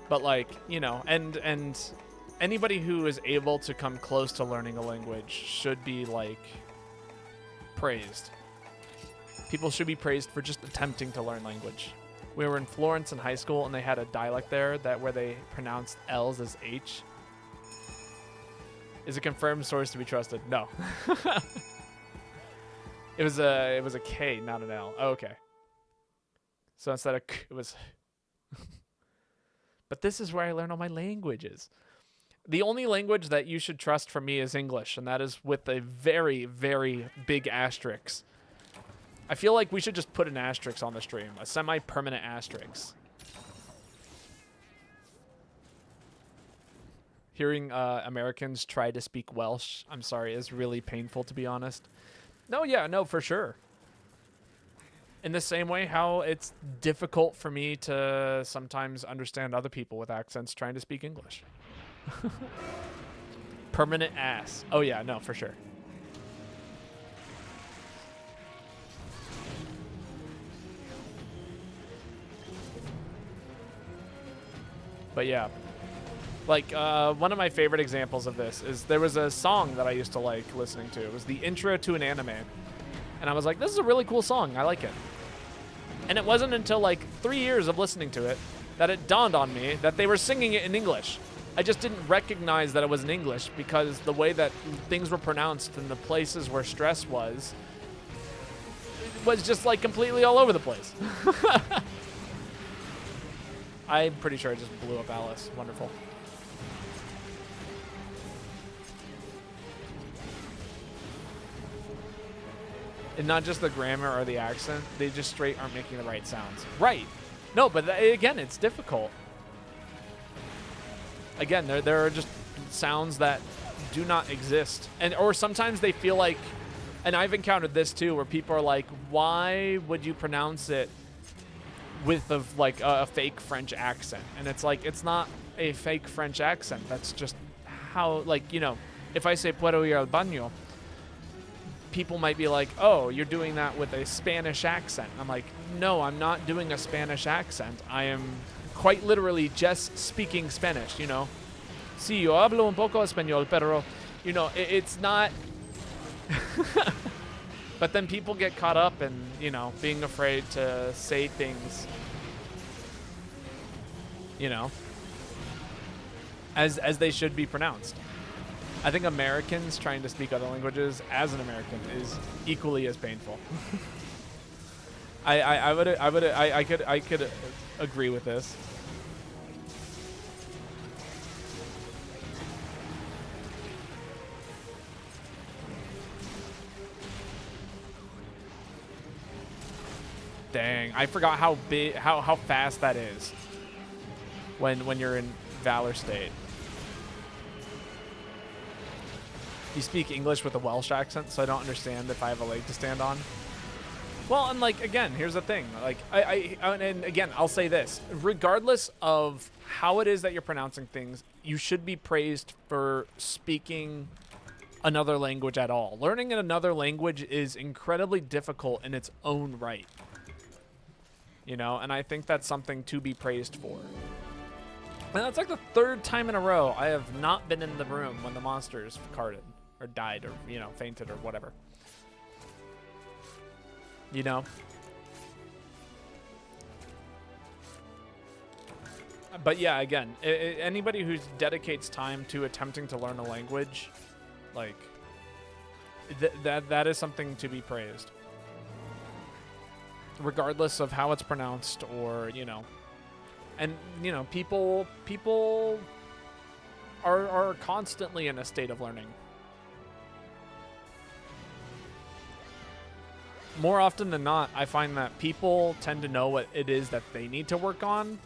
[SPEAKER 1] But like, and anybody who is able to come close to learning a language should be, like, praised. People should be praised for just attempting to learn language. We were in Florence in high school, and they had a dialect there where they pronounced L's as H. Is a confirmed source to be trusted? No. It was a K, not an L. Oh, okay. So instead of K, it was... But this is where I learn all my languages. The only language that you should trust from me is English, and that is with a very, very big asterisk. I feel like we should just put an asterisk on the stream, a semi-permanent asterisk. Hearing Americans try to speak Welsh, I'm sorry, is really painful, to be honest. No, yeah, no, for sure. In the same way how it's difficult for me to sometimes understand other people with accents trying to speak English. Permanent ass. Oh yeah, no, for sure. But yeah, like one of my favorite examples of this is there was a song that I used to like listening to. It was the intro to an anime, and I was like, this is a really cool song, I like it. And it wasn't until like 3 years of listening to it that it dawned on me that they were singing it in English. I just didn't recognize that it was in English because the way that things were pronounced and the places where stress was just like completely all over the place. I'm pretty sure I just blew up Alice. Wonderful. And not just the grammar or the accent. They just straight aren't making the right sounds. Right. No, but again, it's difficult. Again, there are just sounds that do not exist. Or sometimes they feel like, and I've encountered this too, where people are like, why would you pronounce it with like a fake French accent? And it's like, it's not a fake French accent. That's just how, like, you know, if I say puedo ir al baño, people might be like, oh, you're doing that with a Spanish accent. I'm like, no, I'm not doing a Spanish accent. I am quite literally just speaking Spanish, you know. Sí, yo hablo un poco español, pero, you know, it's not. But then people get caught up in, you know, being afraid to say things, you know, as they should be pronounced. I think Americans trying to speak other languages as an American is equally as painful. I could agree with this. Dang, I forgot how big, how fast that is when you're in Valor State. You speak English with a Welsh accent, so I don't understand if I have a leg to stand on. Well, and like, again, here's the thing. Like, and again, I'll say this. Regardless of how it is that you're pronouncing things, you should be praised for speaking another language at all. Learning another language is incredibly difficult in its own right. You know, and I think that's something to be praised for. And that's like the third time in a row I have not been in the room when the monsters carded or died or, you know, fainted or whatever. You know? But yeah, again, anybody who dedicates time to attempting to learn a language, like, that is something to be praised. Regardless of how it's pronounced or, you know. And, you know, people are constantly in a state of learning. More often than not, I find that people tend to know what it is that they need to work on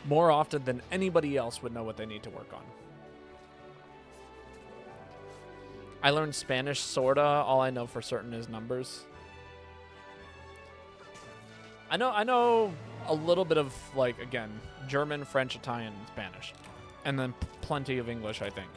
[SPEAKER 1] more often than anybody else would know what they need to work on. I learned Spanish, sorta. All I know for certain is numbers. I know a little bit of, like, again, German, French, Italian, and Spanish. And then plenty of English, I think.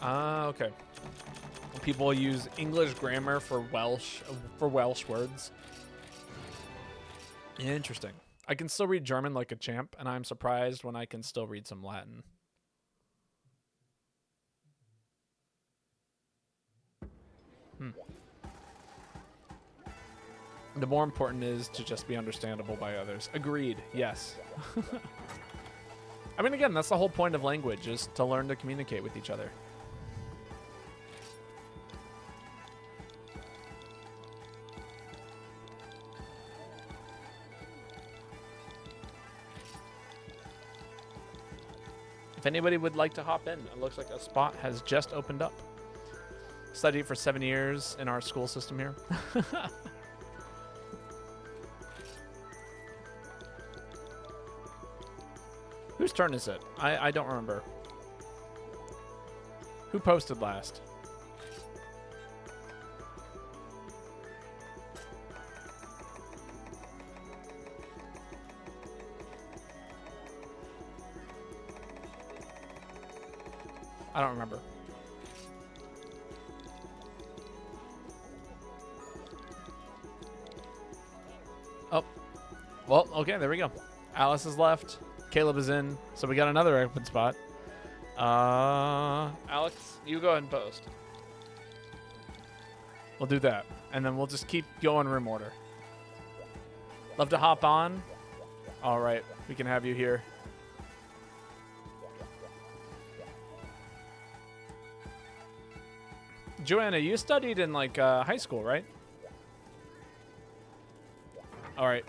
[SPEAKER 1] Okay. People use English grammar for Welsh words. Interesting. I can still read German like a champ, and I'm surprised when I can still read some Latin. The more important is to just be understandable by others. Agreed. Yes. I mean, again, that's the whole point of language, is to learn to communicate with each other. If anybody would like to hop in, it looks like a spot has just opened up. Studied for 7 years in our school system here. Whose turn is it? I don't remember. Who posted last? I don't remember. Oh. Well, okay, there we go. Alice is left. Caleb is in. So we got another open spot. Alex, you go ahead and post. We'll do that. And then we'll just keep going room order. Love to hop on. All right, we can have you here. Joanna, you studied in like high school, right? All right.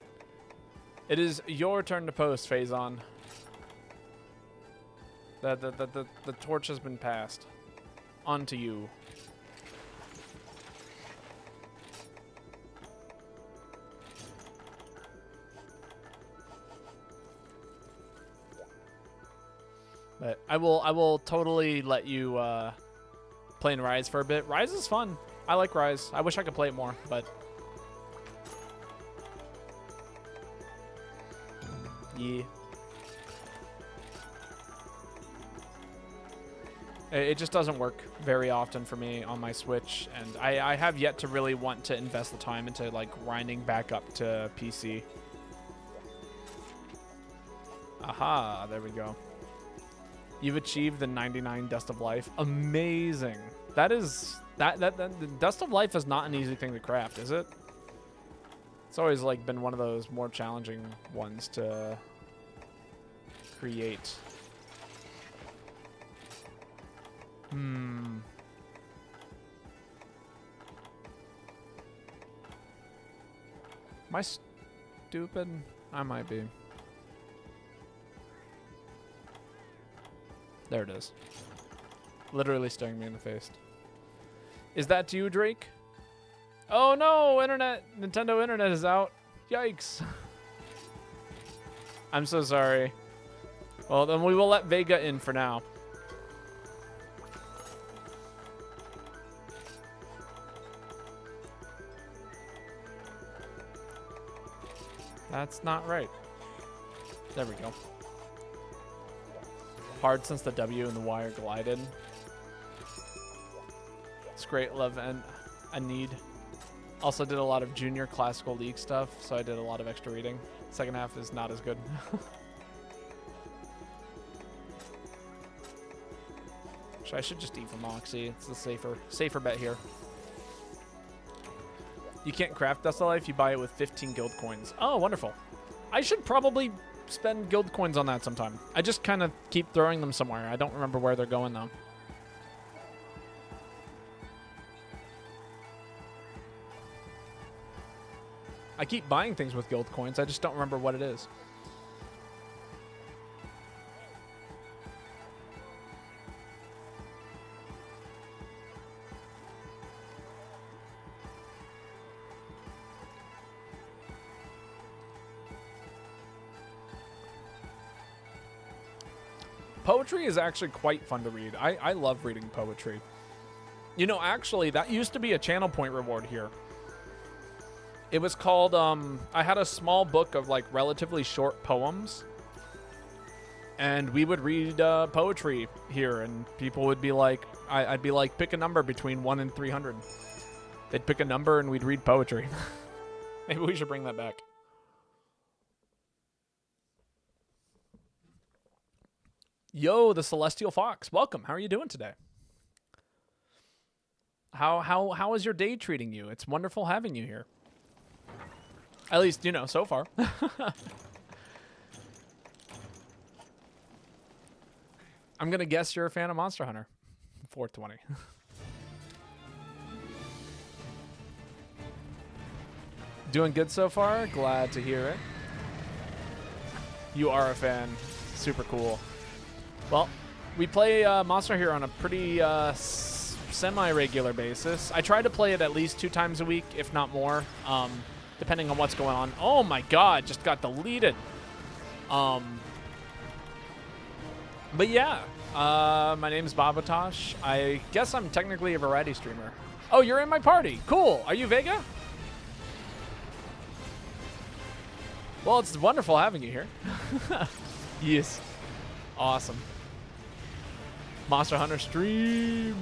[SPEAKER 1] It is your turn to post, Faison. The torch has been passed. On to you. But I will totally let you play in Rise for a bit. Rise is fun. I like Rise. I wish I could play it more, but yeah. It just doesn't work very often for me on my Switch, and I have yet to really want to invest the time into like grinding back up to PC. Aha, there we go. You've achieved the 99 Dust of Life. Amazing. That is the Dust of Life is not an easy thing to craft, is it? It's always like been one of those more challenging ones to create. Am I stupid? I might be. There it is. Literally staring me in the face. Is that you, Drake? Oh no, internet! Nintendo internet is out. Yikes. I'm so sorry. Well, then we will let Vega in for now. That's not right. There we go. Hard since the W and the Y are glided. It's great, love, and I need. Also did a lot of junior classical league stuff, so I did a lot of extra reading. Second half is not as good. I should just eat for Moxie. It's the safer bet here. You can't craft Dust of Life. You buy it with 15 guild coins. Oh, wonderful. I should probably spend guild coins on that sometime. I just kind of keep throwing them somewhere. I don't remember where they're going, though. I keep buying things with guild coins. I just don't remember what it is. Poetry is actually quite fun to read. I love reading poetry. You know, actually, that used to be a channel point reward here. It was called, I had a small book of, like, relatively short poems. And we would read poetry here, and people would be like, I'd be like, pick a number between 1 and 300. They'd pick a number, and we'd read poetry. Maybe we should bring that back. Yo, the Celestial Fox. Welcome. How are you doing today? How is your day treating you? It's wonderful having you here. At least, you know, so far. I'm going to guess you're a fan of Monster Hunter. 420. Doing good so far? Glad to hear it. You are a fan. Super cool. Well, we play Monster here on a pretty semi-regular basis. I try to play it at least 2 times a week, if not more, depending on what's going on. Oh my god, just got deleted. But yeah, my name's Babotosh. I guess I'm technically a variety streamer. Oh, you're in my party. Cool. Are you Vega? Well, it's wonderful having you here. Yes. Awesome. Monster Hunter stream.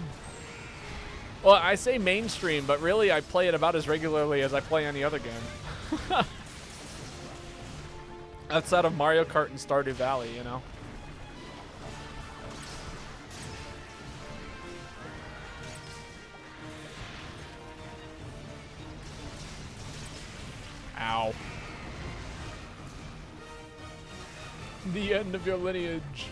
[SPEAKER 1] Well, I say mainstream, but really I play it about as regularly as I play any other game. Outside of Mario Kart and Stardew Valley, you know. Ow. The end of your lineage.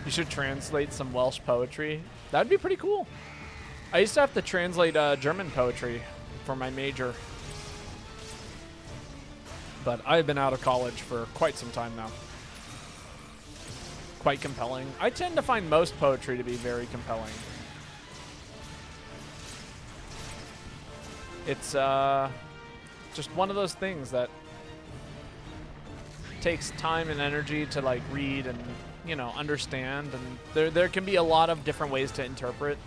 [SPEAKER 1] You should translate some Welsh poetry That'd be pretty cool. I used to have to translate German poetry for my major. But I've been out of college for quite some time now. Quite compelling. I tend to find most poetry to be very compelling. It's just one of those things that takes time and energy to like read and, you know, understand, and there can be a lot of different ways to interpret.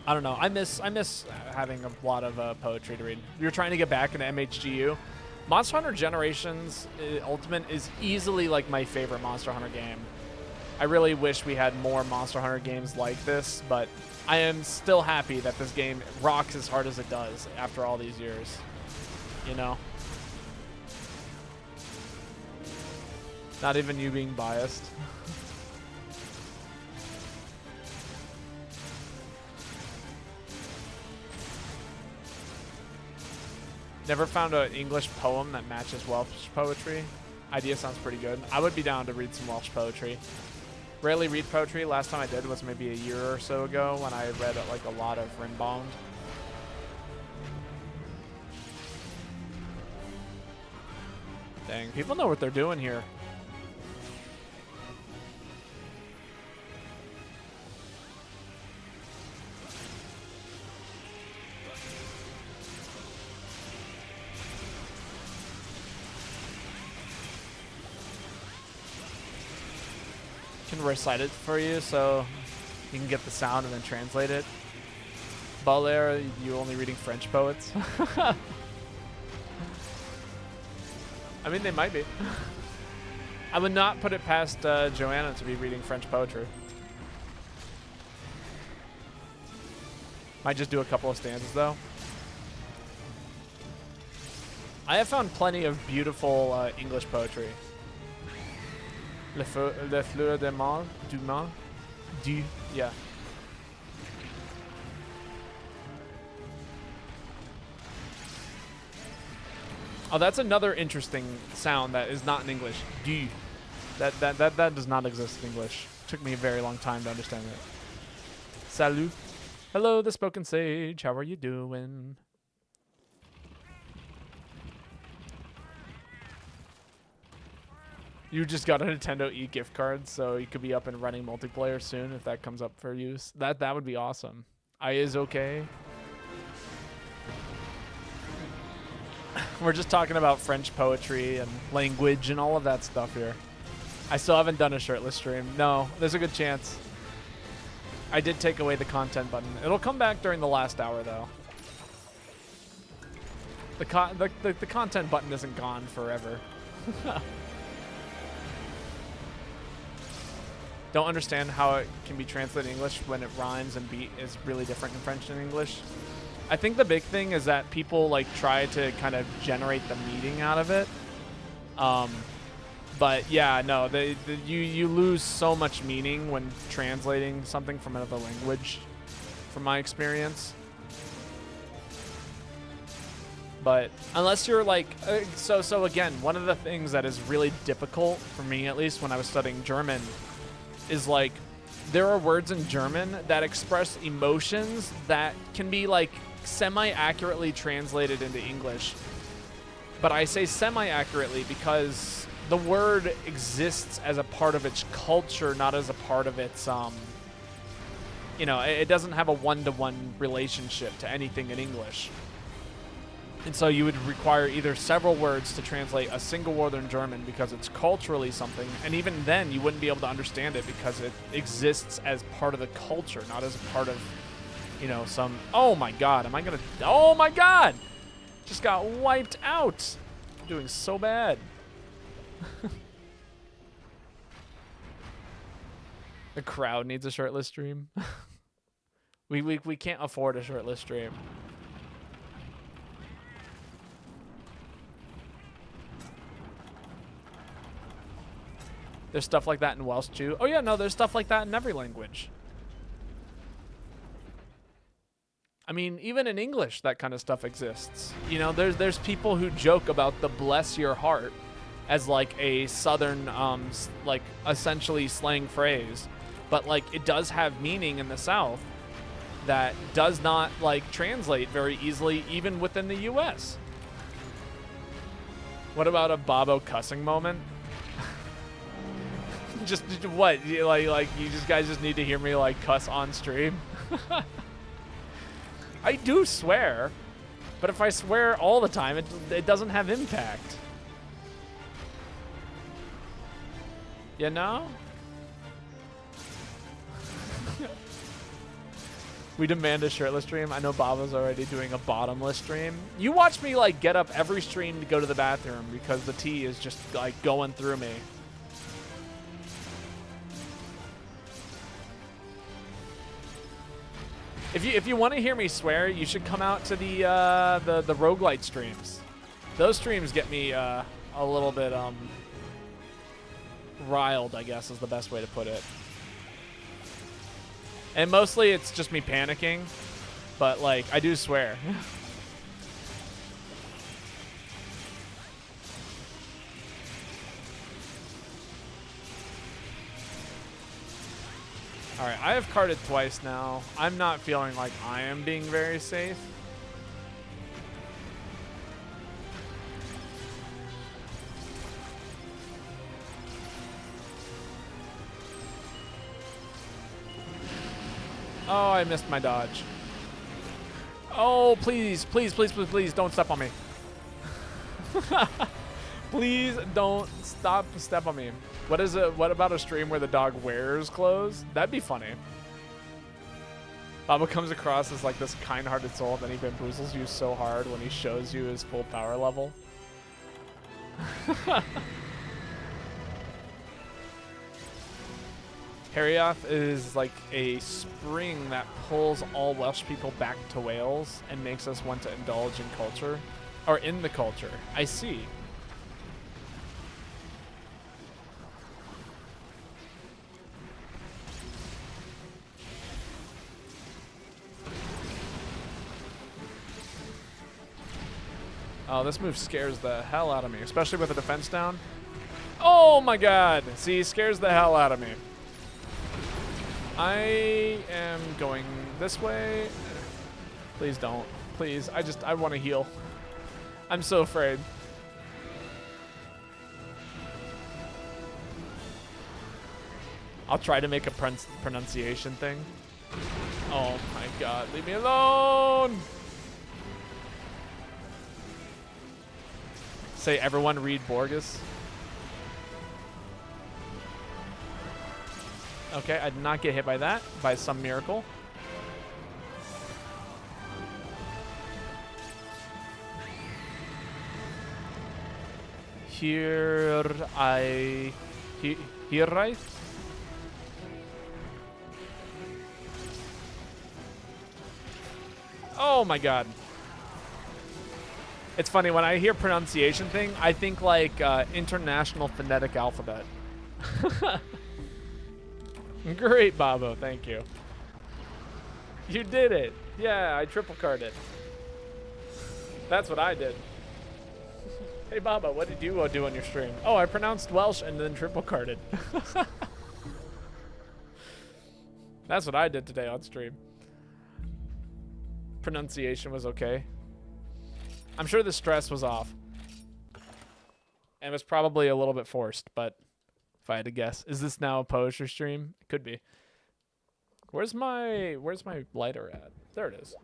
[SPEAKER 1] I don't know. I miss having a lot of poetry to read. You're trying to get back into MHGU. Monster Hunter Generations Ultimate is easily like my favorite Monster Hunter game. I really wish we had more Monster Hunter games like this, but I am still happy that this game rocks as hard as it does after all these years. You know? Not even you being biased. Never found an English poem that matches Welsh poetry. Idea sounds pretty good. I would be down to read some Welsh poetry. Rarely read poetry. Last time I did was maybe a year or so ago when I read like a lot of Rimbound. Dang, people know what they're doing here. Can recite it for you so you can get the sound and then translate it. Baller, you only reading French poets? I mean, they might be. I would not put it past Joanna to be reading French poetry. Might just do a couple of stanzas, though. I have found plenty of beautiful English poetry. Le fleur de mal, du mal, du, yeah. Oh, that's another interesting sound that is not in English. Du. That does not exist in English. Took me a very long time to understand it. Salut. Hello, the spoken sage. How are you doing? You just got a Nintendo E gift card, so you could be up and running multiplayer soon if that comes up for use. That would be awesome. I is okay. We're just talking about French poetry and language and all of that stuff here. I still haven't done a shirtless stream. No, there's a good chance. I did take away the content button. It'll come back during the last hour, though. The content button isn't gone forever. Don't understand how it can be translated in English when it rhymes and beat is really different in French and English. I think the big thing is that people like try to kind of generate the meaning out of it. But yeah, no, you lose so much meaning when translating something from another language, from my experience. But unless you're like, so again, one of the things that is really difficult for me, at least when I was studying German, is like there are words in German that express emotions that can be like semi-accurately translated into English. But I say semi-accurately because the word exists as a part of its culture, not as a part of its, you know, it doesn't have a one-to-one relationship to anything in English. And so you would require either several words to translate a single word in German because it's culturally something, and even then you wouldn't be able to understand it because it exists as part of the culture, not as a part of, you know, some... Oh my god, am I gonna... Oh my god! Just got wiped out! I'm doing so bad. The crowd needs a shirtless stream. We can't afford a shirtless stream. There's stuff like that in Welsh too. Oh yeah, no, there's stuff like that in every language. I mean, even in English, that kind of stuff exists. You know, there's people who joke about the bless your heart as like a southern like essentially slang phrase, but like it does have meaning in the South that does not like translate very easily even within the US. What about a Bobo cussing moment? Just what? Like you guys just need to hear me like cuss on stream? I do swear, but if I swear all the time, it doesn't have impact. You know? We demand a shirtless stream. I know Baba's already doing a bottomless stream. You watch me like get up every stream to go to the bathroom because the tea is just like going through me. If you want to hear me swear, you should come out to the roguelite streams. Those streams get me a little bit riled, I guess is the best way to put it. And mostly it's just me panicking, but like I do swear. All right, I have carded twice now. I'm not feeling like I am being very safe. Oh, I missed my dodge. Oh, please, please, please, please, please don't step on me. Please don't step on me. What is it? What about a stream where the dog wears clothes? That'd be funny. Baba comes across as like this kind-hearted soul, then he bamboozles you so hard when he shows you his full power level. Harrioth is like a spring that pulls all Welsh people back to Wales and makes us want to indulge in culture, or in the culture. I see. Oh, this move scares the hell out of me, especially with the defense down. Oh my god! See, scares the hell out of me. I am going this way. Please don't. Please. I want to heal. I'm so afraid. I'll try to make a pronunciation thing. Oh my god, leave me alone! Say everyone read Borges. Okay, I did not get hit by that, by some miracle. Here right? Oh my god. It's funny, when I hear pronunciation thing, I think like International Phonetic Alphabet. Great, Babo. Thank you. You did it. Yeah, I triple carded. That's what I did. Hey, Baba, what did you do on your stream? Oh, I pronounced Welsh and then triple carded. That's what I did today on stream. Pronunciation was okay. I'm sure the stress was off. And it was probably a little bit forced, but if I had to guess. Is this now a poetry stream? It could be. Where's my lighter at? There it is.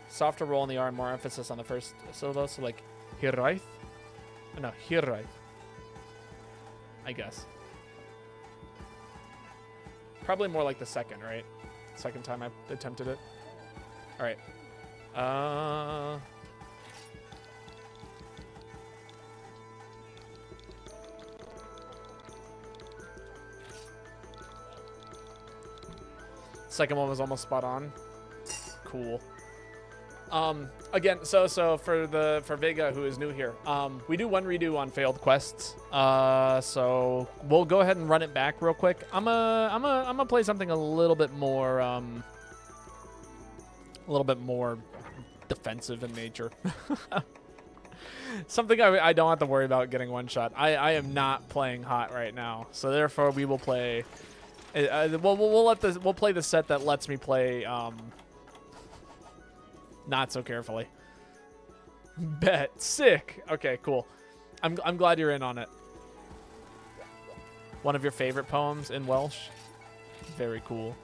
[SPEAKER 1] Softer roll in the R and more emphasis on the first syllable, so like hiraith? No, hiraith. I guess. Probably more like the second, right? Second time I attempted it. All right. Second one was almost spot on. Cool. Again, so for Vega, who is new here, we do one redo on failed quests. So we'll go ahead and run it back real quick. I'm gonna play something a little bit more defensive in nature. Something I don't have to worry about getting one shot. I am not playing hot right now, so therefore we will play. We'll play the set that lets me play not so carefully. Bet. Sick. Okay, cool. I'm glad you're in on it. One of your favorite poems in Welsh. Very cool.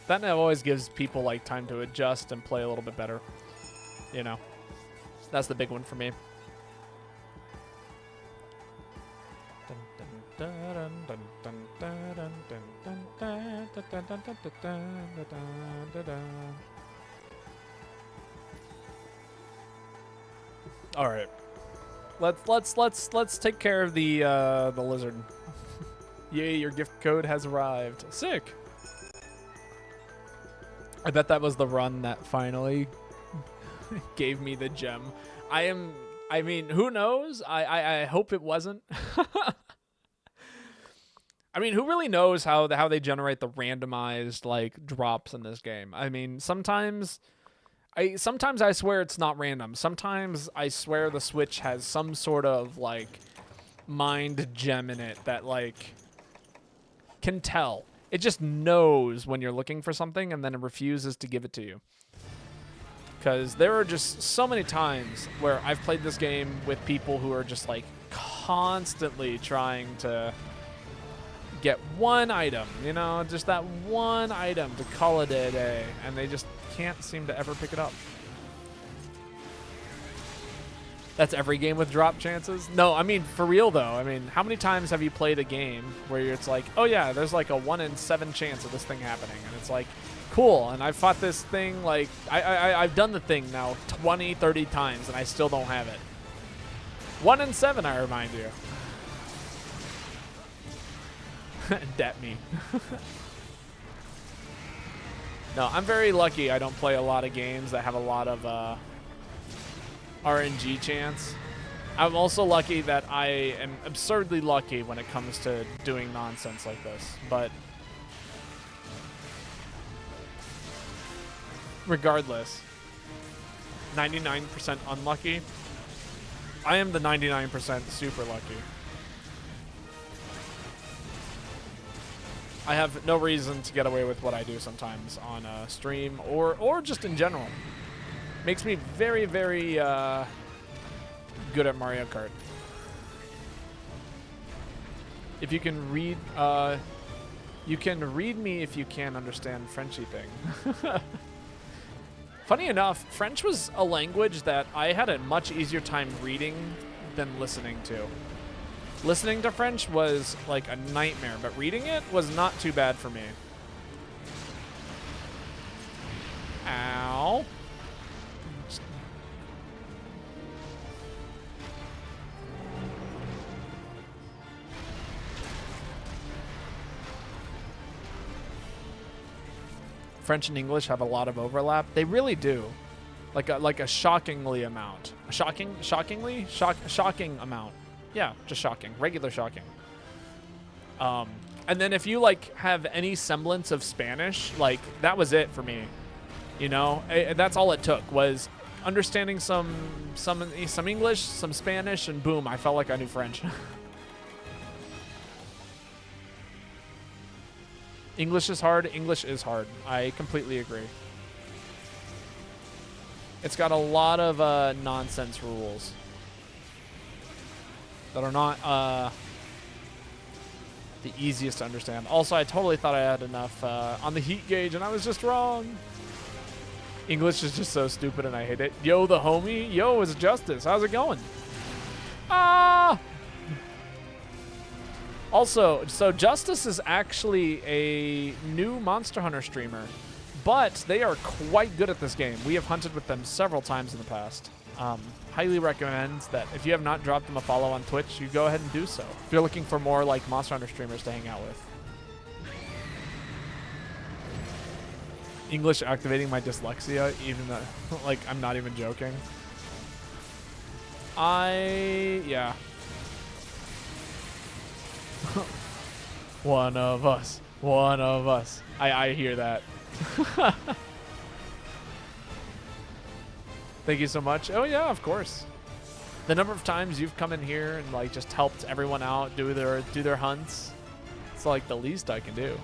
[SPEAKER 1] That always gives people like time to adjust and play a little bit better. You know, that's the big one for me. All right, let's take care of the lizard. Yay, your gift code has arrived. Sick. I bet that was the run that finally gave me the gem. I mean, who knows? I hope it wasn't. I mean, who really knows how they generate the randomized like drops in this game? I mean, sometimes I swear it's not random. Sometimes I swear the Switch has some sort of like mind gem in it that like can tell. It just knows when you're looking for something and then it refuses to give it to you. Because there are just so many times where I've played this game with people who are just like constantly trying to get one item, you know, just that one item to call it a day, and they just can't seem to ever pick it up. That's every game with drop chances? No, I mean, for real though. I mean, how many times have you played a game where it's like, oh yeah, there's like a 1 in 7 chance of this thing happening, and it's like, cool, and I've fought this thing, like, I've done the thing now 20, 30 times, and I still don't have it. 1 in 7, I remind you. Debt me. No, I'm very lucky I don't play a lot of games that have a lot of RNG chance. I'm also lucky that I am absurdly lucky when it comes to doing nonsense like this, but regardless, 99% unlucky. I am the 99% super lucky. I have no reason to get away with what I do sometimes on a stream or just in general. Makes me very, very good at Mario Kart. If you can read me if you can't understand Frenchy thing. Funny enough, French was a language that I had a much easier time reading than listening to. Listening to French was like a nightmare, but reading it was not too bad for me. Ow. French and English have a lot of overlap. They really do. Like a shockingly amount. Shocking amount. Yeah, just shocking. Regular shocking. And then if you like have any semblance of Spanish, like that was it for me. You know, that's all it took was understanding some English, some Spanish, and boom, I felt like I knew French. English is hard. English is hard. I completely agree. It's got a lot of nonsense rules that are not the easiest to understand. Also, I totally thought I had enough on the heat gauge, and I was just wrong. English is just so stupid, and I hate it. Yo, the homie. Yo, it's Justice. How's it going? Ah! Also, so Justice is actually a new Monster Hunter streamer, but they are quite good at this game. We have hunted with them several times in the past. Highly recommend that if you have not dropped them a follow on Twitch, you go ahead and do so. If you're looking for more like Monster Hunter streamers to hang out with. English activating my dyslexia, even though, like, I'm not even joking. Yeah. One of us. One of us. I hear that. Thank you so much. Oh yeah, of course. The number of times you've come in here and like just helped everyone out do their hunts, it's like the least I can do.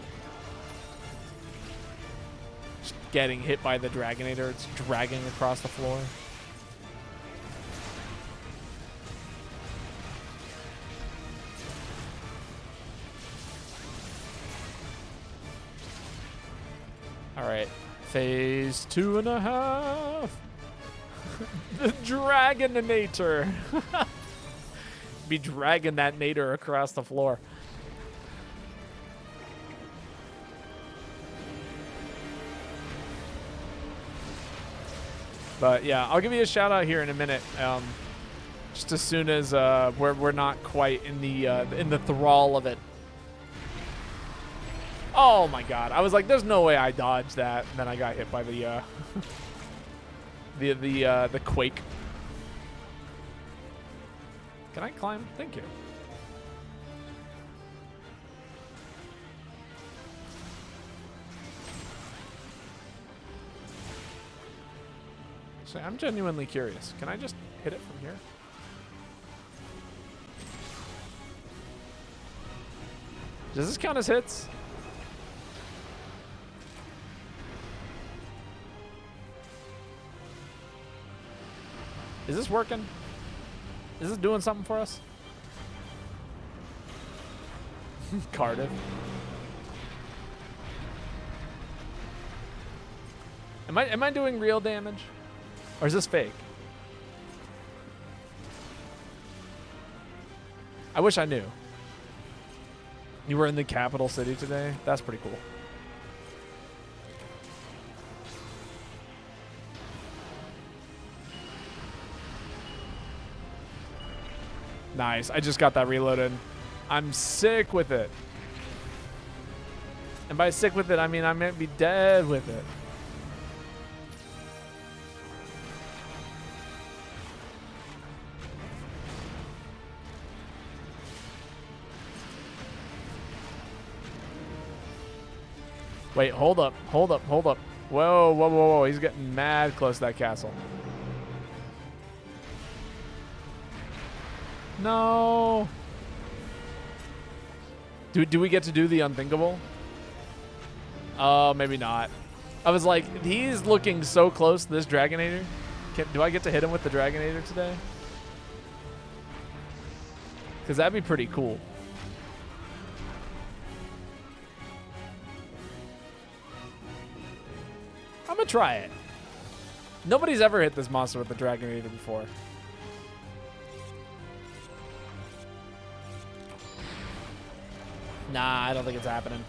[SPEAKER 1] Just getting hit by the Dragonator, it's dragging across the floor. All right, phase 2.5. The Dragonator. Be dragging that nader across the floor. But yeah, I'll give you a shout out here in a minute. Just as soon as we're not quite in the thrall of it. Oh my god! I was like, "There's no way I dodged that," and then I got hit by the the quake. Can I climb? Thank you. So I'm genuinely curious. Can I just hit it from here? Does this count as hits? Is this working? Is this doing something for us? Cardiff. Am I doing real damage? Or is this fake? I wish I knew. You were in the capital city today? That's pretty cool. Nice. I just got that reloaded. I'm sick with it. And by sick with it, I mean I might be dead with it. Wait, hold up. Hold up. Hold up. Whoa, whoa, whoa, whoa. He's getting mad close to that castle. No. Do we get to do the unthinkable? Oh, maybe not. I was like, he's looking so close to this Dragonator. Do I get to hit him with the Dragonator today? Because that'd be pretty cool. I'm going to try it. Nobody's ever hit this monster with the Dragonator before. Nah, I don't think it's happening.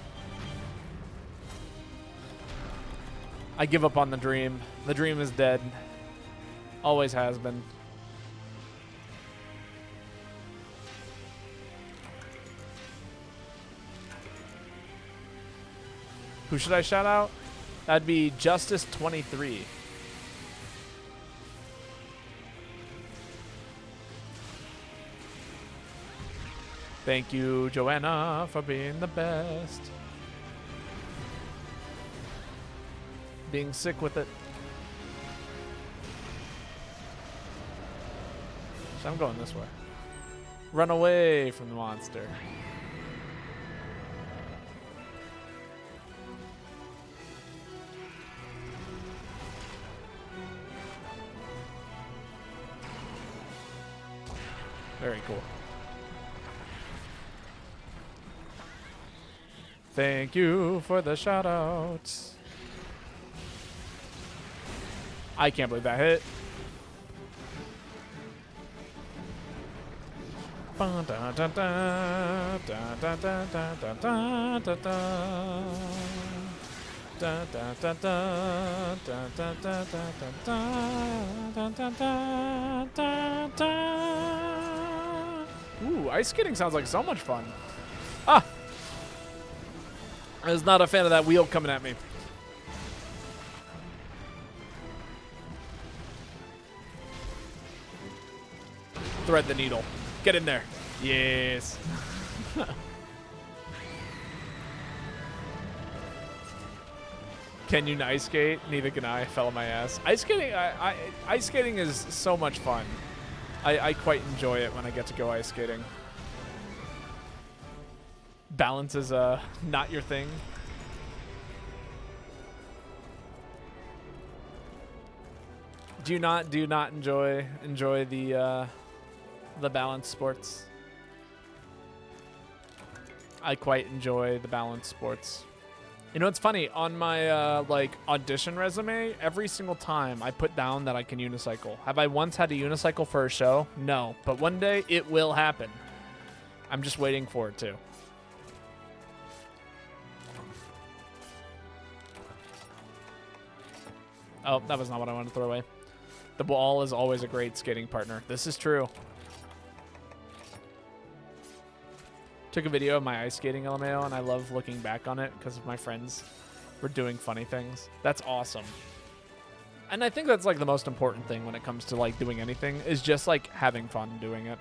[SPEAKER 1] I give up on the dream. The dream is dead. Always has been. Who should I shout out? That'd be Justice23. Thank you, Joanna, for being the best. Being sick with it. So I'm going this way. Run away from the monster. Very cool. Thank you for the shout-outs. I can't believe that hit. Ooh, ice skating sounds like so much fun. Ah! I was not a fan of that wheel coming at me. Thread the needle. Get in there. Yes. Can you ice skate? Neither can I. Fell on my ass. Ice skating. Ice skating is so much fun. I quite enjoy it when I get to go ice skating. Balance is not your thing. Do you not enjoy the balance sports? I quite enjoy the balance sports. You know, it's funny, on my like audition resume, every single time I put down that I can unicycle. Have I once had a unicycle for a show? No, but one day it will happen. I'm just waiting for it to. Oh, that was not what I wanted to throw away. The ball is always a great skating partner. This is true. Took a video of my ice skating LMAO, and I love looking back on it because my friends were doing funny things. That's awesome. And I think that's like the most important thing when it comes to like doing anything, is just like having fun doing it.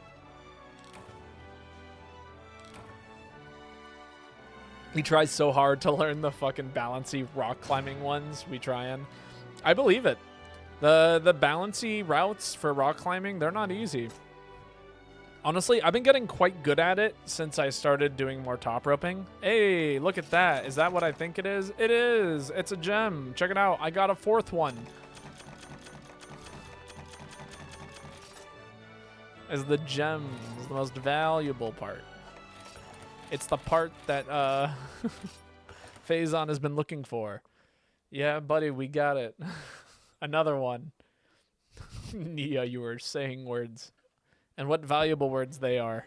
[SPEAKER 1] We try so hard to learn the fucking balancy rock climbing ones. We try and I believe it. The balancy routes for rock climbing, they're not easy. Honestly, I've been getting quite good at it since I started doing more top roping. Hey, look at that. Is that what I think it is? It is. It's a gem. Check it out. I got a 4th one. Is the gem is the most valuable part. It's the part that Phazon has been looking for. Yeah, buddy, we got it. Another one. Nia, you were saying words. And what valuable words they are.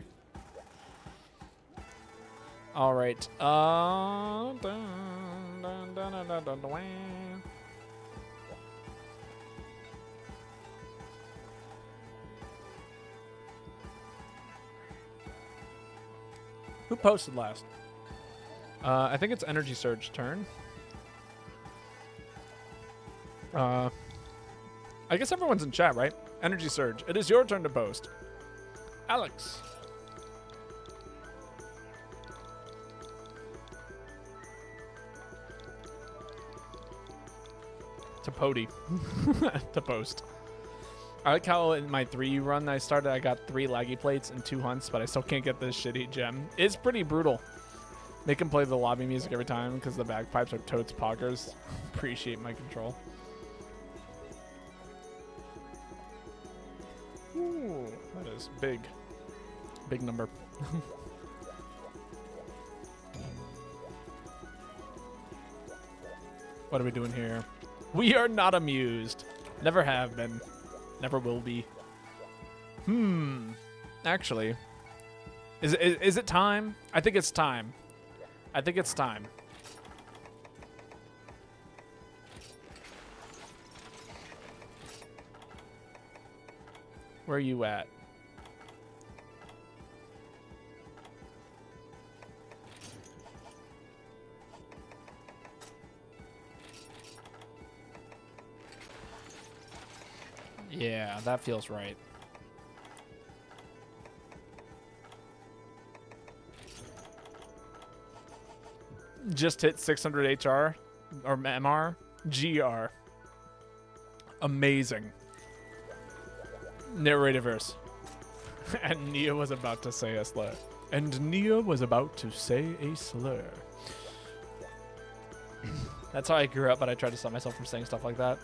[SPEAKER 1] All right. Who posted last? I think it's Energy Surge turn. I guess everyone's in chat, right? Energy Surge. It is your turn to post. Alex. To Pody. To post. I like how in my 3 run I started, I got 3 laggy plates and 2 hunts, but I still can't get this shitty gem. It's pretty brutal. They can play the lobby music every time because the bagpipes are totes poggers. Appreciate my control. Ooh, that is big. Big number. What are we doing here? We are not amused. Never have been. Never will be. Actually. Is it time? I think it's time. I think it's time. Where are you at? Yeah, that feels right. Just hit 600 HR or MR. GR. Amazing. Narrative verse. And Nia was about to say a slur. And Nia was about to say a slur. That's how I grew up, but I tried to stop myself from saying stuff like that.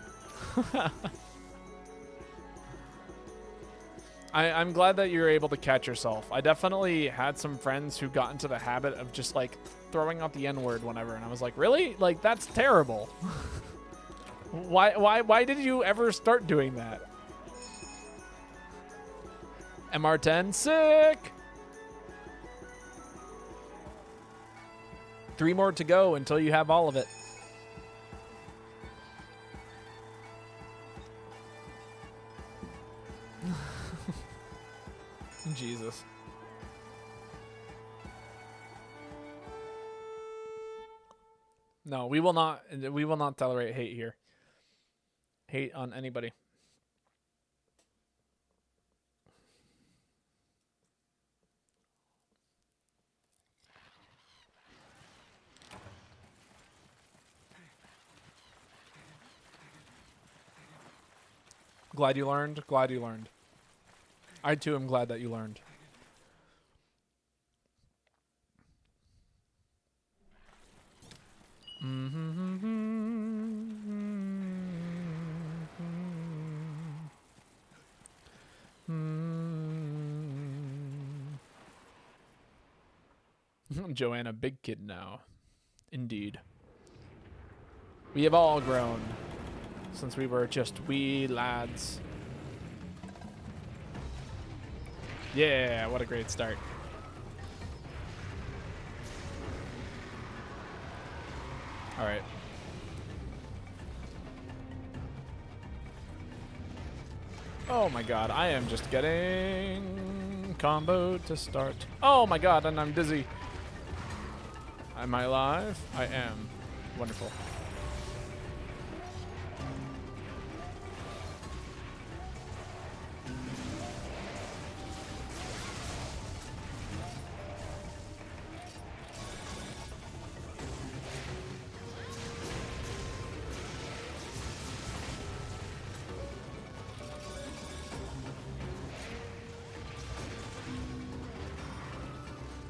[SPEAKER 1] I'm glad that you're able to catch yourself. I definitely had some friends who got into the habit of just like throwing out the N-word whenever, and I was like, really? Like, that's terrible. Why did you ever start doing that? MR10, sick! 3 more to go until you have all of it. Jesus. No, we will not tolerate hate here. Hate on anybody.
[SPEAKER 2] Glad you learned. Glad you learned. I too am glad that you learned. Joanna, big kid now. Indeed. We have all grown since we were just wee lads. Yeah, what a great start. All right. Oh my god, I am just getting combo to start. Oh my god, and I'm dizzy. Am I alive? I am. Wonderful.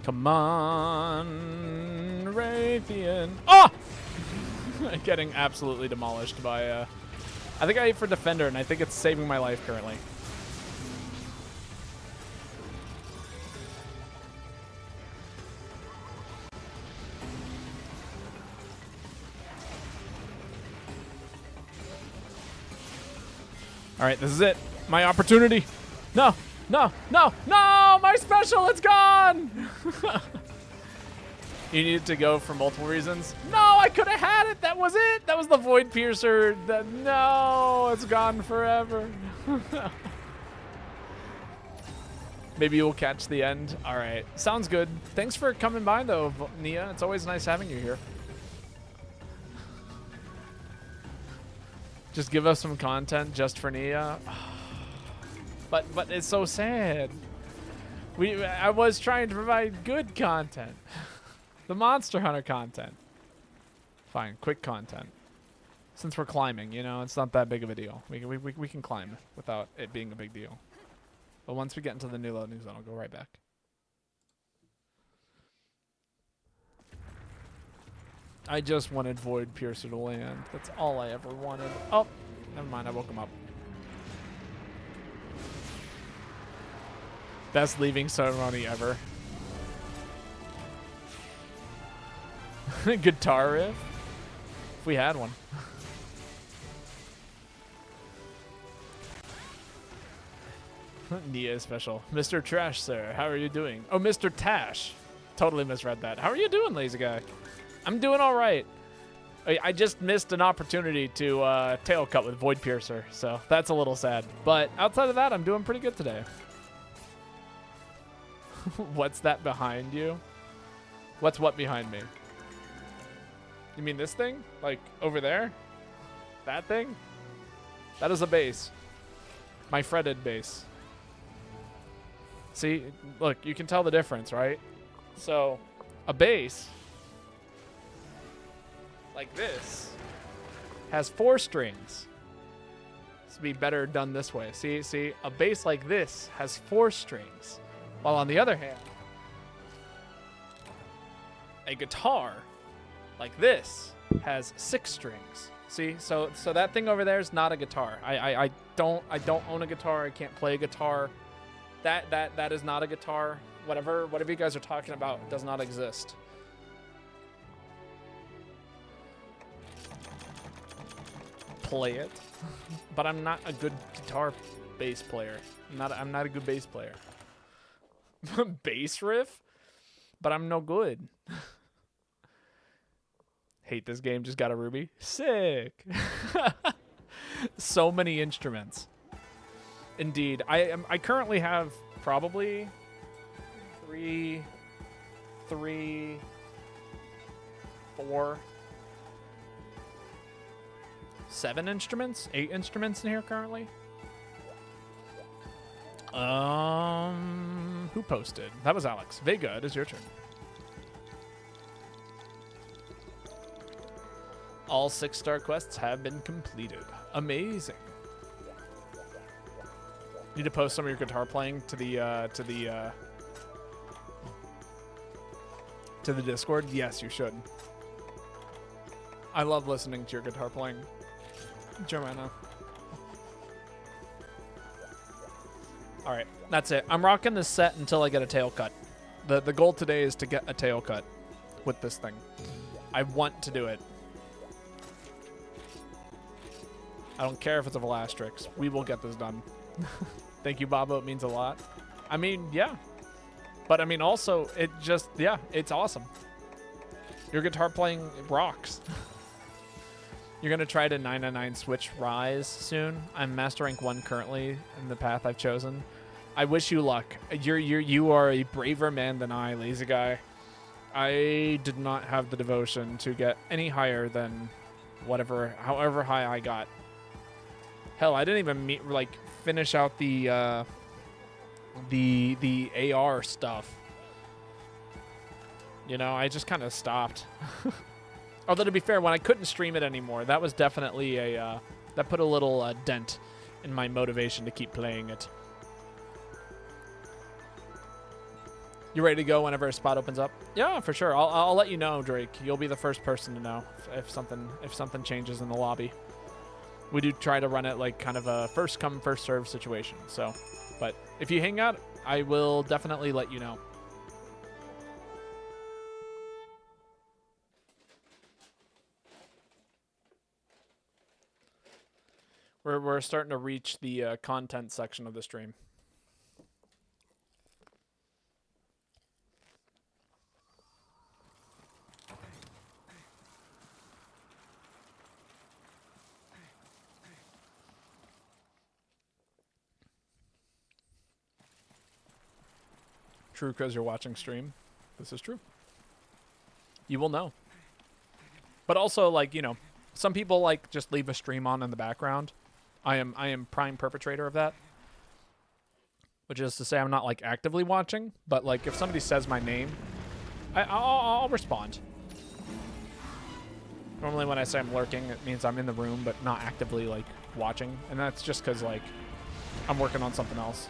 [SPEAKER 2] Come on, Raytheon. Oh! Getting absolutely demolished by, I think I ate for Defender, and I think it's saving my life currently. All right, this is it. My opportunity. No, no, no, no! My special, it's gone! You needed to go for multiple reasons. No, I could have had it. That was it. That was the Void Piercer. No, it's gone forever. Maybe you'll catch the end. All right, sounds good. Thanks for coming by, though, Nia. It's always nice having you here. Just give us some content just for Nia. But it's so sad. I was trying to provide good content. The Monster Hunter content. Fine, quick content. Since we're climbing, you know, it's not that big of a deal. We can climb without it being a big deal. But once we get into the new loading zone, I'll go right back. I just wanted Void Piercer to land. That's all I ever wanted. Oh, never mind. I woke him up. Best leaving ceremony ever. Guitar riff? If we had one. Nia is special. Mr. Trash, sir. How are you doing? Oh, Mr. Tash. Totally misread that. How are you doing, lazy guy? I'm doing all right. I just missed an opportunity to tail cut with Void Piercer, so that's a little sad. But outside of that, I'm doing pretty good today. What's that behind you? What's what behind me? You mean this thing? Like over there? That thing? That is a base. My fretted base. See, look, you can tell the difference, right? So, a base like this has 4 strings. This would be better done this way. See, a base like this has 4 strings, while on the other hand, a guitar like this has 6 strings. See, so that thing over there is not a guitar. I don't own a guitar. I can't play a guitar. That is not a guitar. Whatever you guys are talking about does not exist. Play it, but I'm not a good guitar bass player. I'm not a good bass player. Bass riff, but I'm no good. Hate this game. Just got a ruby. Sick. So many instruments. Indeed. I currently have probably 3, 4, 7 instruments, 8 instruments in here currently. Who posted? That was Alex. Vega, it is your turn. All 6-star quests have been completed. Amazing. Need to post some of your guitar playing to the Discord? Yes, you should. I love listening to your guitar playing, Joanna. All right, that's it. I'm rocking this set until I get a tail cut. The goal today is to get a tail cut with this thing. I want to do it. I don't care if it's a Velastrix. We will get this done. Thank you, Babo. It means a lot. I mean, yeah. But I mean, also, it just, yeah, it's awesome. Your guitar playing rocks. You're going to try to 999 switch Rise soon. I'm Master Rank 1 currently in the path I've chosen. I wish you luck. You are a braver man than I, lazy guy. I did not have the devotion to get any higher than however high I got. Hell, I didn't even finish out the AR stuff. You know, I just kind of stopped. Although to be fair, when I couldn't stream it anymore, that was definitely that put a little dent in my motivation to keep playing it. You ready to go whenever a spot opens up? Yeah, for sure. I'll let you know, Drake. You'll be the first person to know if something changes in the lobby. We do try to run it like kind of a first come, first serve situation. So, but if you hang out, I will definitely let you know. We're starting to reach the content section of the stream. True, because you're watching stream. This is true. You will know. But also, like, you know, some people like just leave a stream on in the background. I am prime perpetrator of that. Which is to say I'm not like actively watching, but like if somebody says my name, I'll respond. Normally when I say I'm lurking, it means I'm in the room but not actively like watching, and that's just because like I'm working on something else.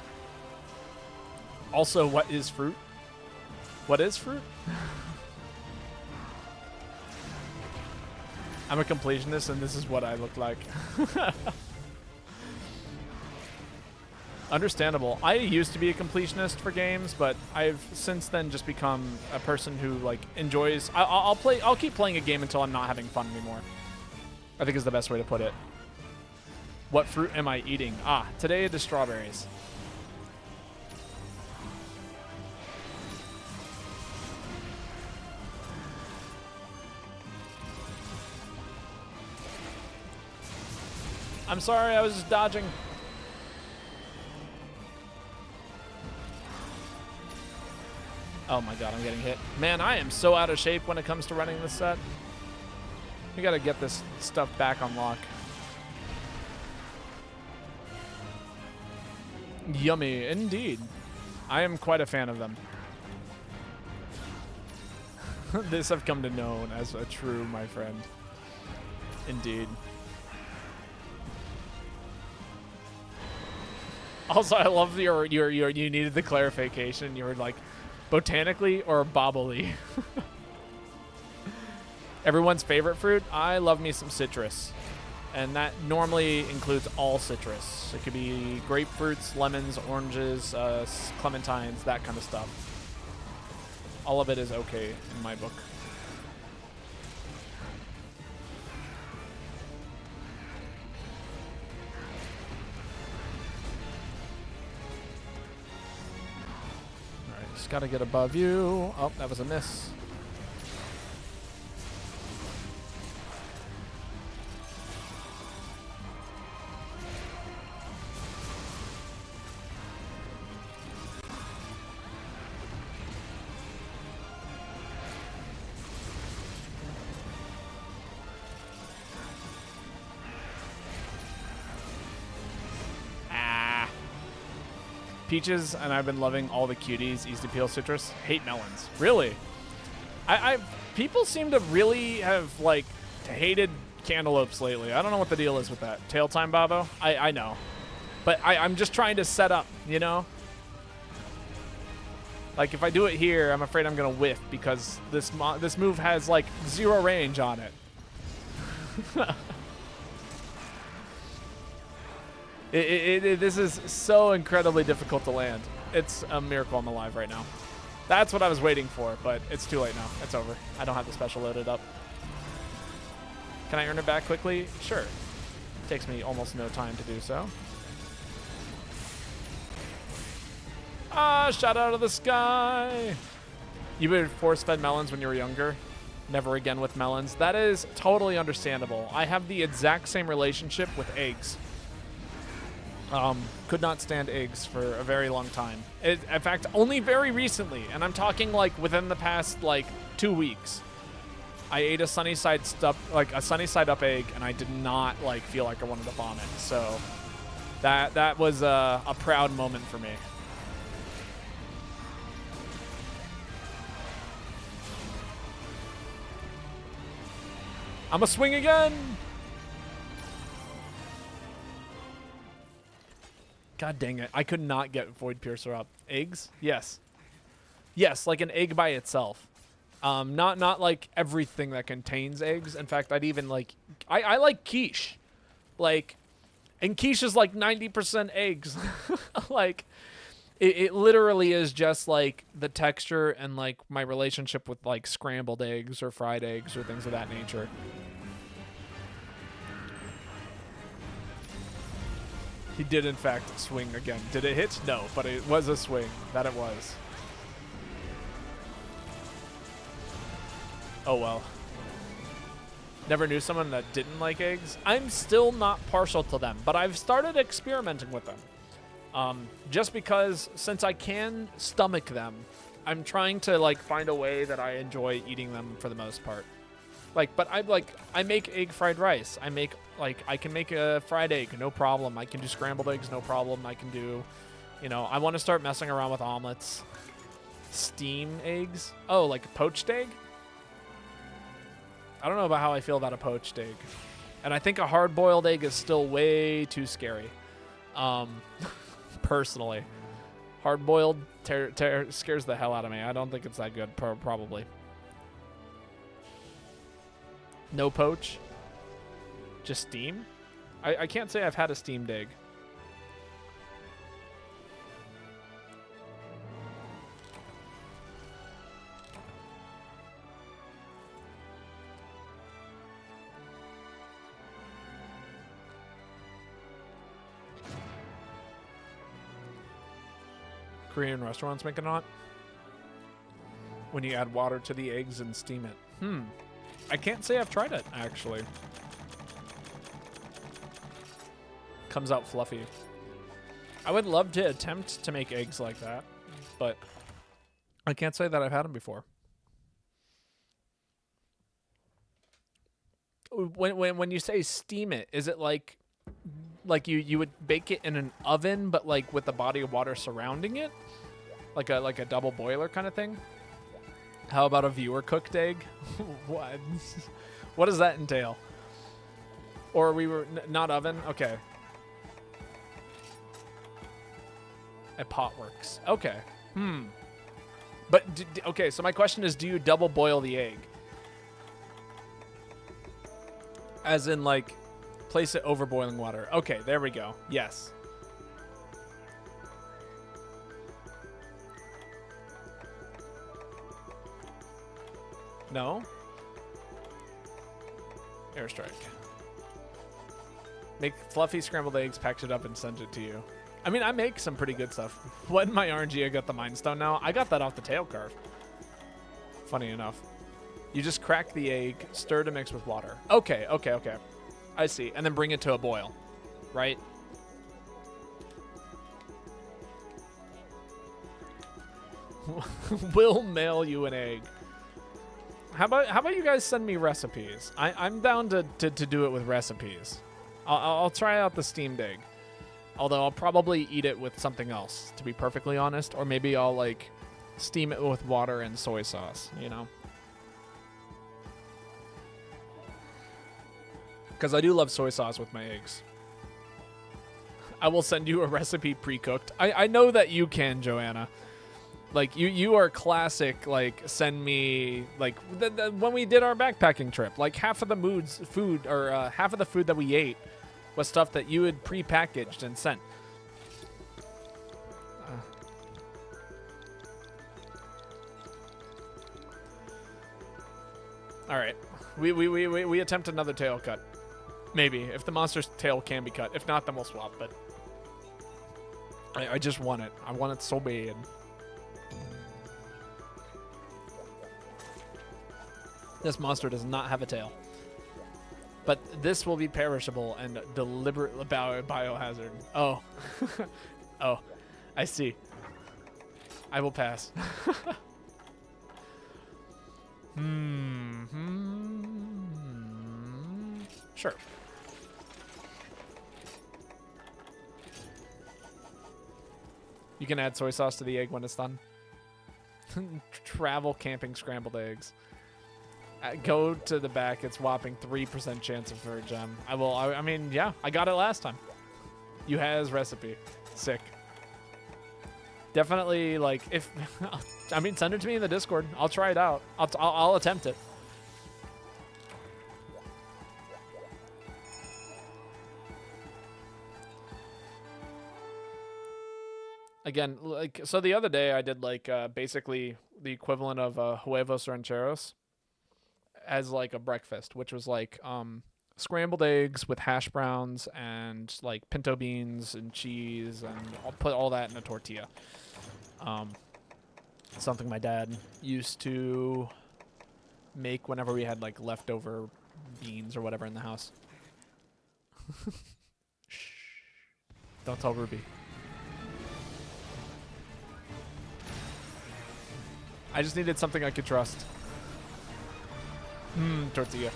[SPEAKER 2] Also, what is fruit? What is fruit? I'm a completionist, and this is what I look like. Understandable. I used to be a completionist for games, but I've since then just become a person who like enjoys. I'll keep playing a game until I'm not having fun anymore. I think is the best way to put it. What fruit am I eating? Ah, today it is strawberries. I'm sorry, I was just dodging. Oh my god, I'm getting hit. Man, I am so out of shape when it comes to running this set. We gotta get this stuff back on lock. Yummy, indeed. I am quite a fan of them. This I've come to know as a true, my friend. Indeed. Also, I love you needed the clarification. You were like, botanically or bobbly? Everyone's favorite fruit? I love me some citrus. And that normally includes all citrus. It could be grapefruits, lemons, oranges, clementines, that kind of stuff. All of it is okay in my book. Just gotta get above you. Oh, that was a miss. Peaches, and I've been loving all the cuties. Easy peel citrus. Hate melons. Really? People seem to really have like hated cantaloupes lately. I don't know what the deal is with that. Tail time, Babo? I know. But I'm just trying to set up, you know? Like, if I do it here, I'm afraid I'm going to whiff because this move has, like, 0 range on it. This is so incredibly difficult to land. It's a miracle I'm alive right now. That's what I was waiting for, but it's too late now. It's over. I don't have the special loaded up. Can I earn it back quickly? Sure. Takes me almost no time to do so. Ah, shot out of the sky. You would force-fed melons when you were younger? Never again with melons. That is totally understandable. I have the exact same relationship with eggs. Could not stand eggs for a very long time. In fact, only very recently, and I'm talking like within the past like 2 weeks, I ate a sunny side up egg, and I did not like feel like I wanted to vomit. So that was a proud moment for me. I'm a swing again. God dang it. I could not get Void Piercer up. Eggs? Yes. Yes, like an egg by itself. Not like everything that contains eggs. In fact, I'd even like... I like quiche. Like... And quiche is like 90% eggs. Like... It literally is just like the texture and like my relationship with like scrambled eggs or fried eggs or things of that nature. He did in fact swing again. Did it hit? No, but it was a swing. That it was. Oh well. Never knew someone that didn't like eggs. I'm still not partial to them, but I've started experimenting with them. Just because since I can stomach them, I'm trying to like find a way that I enjoy eating them for the most part. Like, but I make egg fried rice. I can make a fried egg, no problem. I can do scrambled eggs, no problem. I can do, you know, I want to start messing around with omelets. Steam eggs. Oh, like a poached egg? I don't know about how I feel about a poached egg. And I think a hard-boiled egg is still way too scary. Personally. Hard-boiled scares the hell out of me. I don't think it's that good, probably. No poach? Just steam? I can't say I've had a steamed egg. Korean restaurants make it not? When you add water to the eggs and steam it. I can't say I've tried it, actually. Comes out fluffy. I would love to attempt to make eggs like that, but I can't say that I've had them before. When you say steam it, is it like you would bake it in an oven, but like with a body of water surrounding it? Like a double boiler kind of thing? How about a viewer cooked egg? What? What does that entail? Or we were not oven? Okay. At Potworks. Okay. But okay, so my question is, do you double boil the egg? As in like place it over boiling water. Okay, there we go. Yes. No? Airstrike. Make fluffy scrambled eggs, package it up, and send it to you. I mean, I make some pretty good stuff. What in my RNG I got the Mind Stone now? I got that off the tail carve. Funny enough. You just crack the egg, stir to mix with water. Okay. I see. And then bring it to a boil, right? We'll mail you an egg. How about you guys send me recipes? I'm down to do it with recipes. I'll try out the steamed egg. Although I'll probably eat it with something else, to be perfectly honest. Or maybe I'll like steam it with water and soy sauce, you know? Because I do love soy sauce with my eggs. I will send you a recipe pre-cooked. I know that you can, Joanna. Like, you are classic, like, send me, like, when we did our backpacking trip, like, half of the half of the food that we ate was stuff that you had pre-packaged and sent. All right, we attempt another tail cut. Maybe, if the monster's tail can be cut. If not, then we'll swap, but I just want it. I want it so bad. This monster does not have a tail. But this will be perishable and deliberate biohazard. Oh. Oh, I see. I will pass. Sure. You can add soy sauce to the egg when it's done. Travel camping scrambled eggs. Go to the back. It's whopping 3% chance of for a gem. I mean, yeah, I got it last time. You has recipe. Sick. Definitely, like, if I mean, send it to me in the Discord. I'll try it out. I'll attempt it. Again, like, so the other day I did like basically the equivalent of huevos rancheros as like a breakfast, which was like scrambled eggs with hash browns and like pinto beans and cheese, and I'll put all that in a tortilla. Something my dad used to make whenever we had like leftover beans or whatever in the house. Shh. Don't tell Ruby. I just needed something I could trust. Tortilla.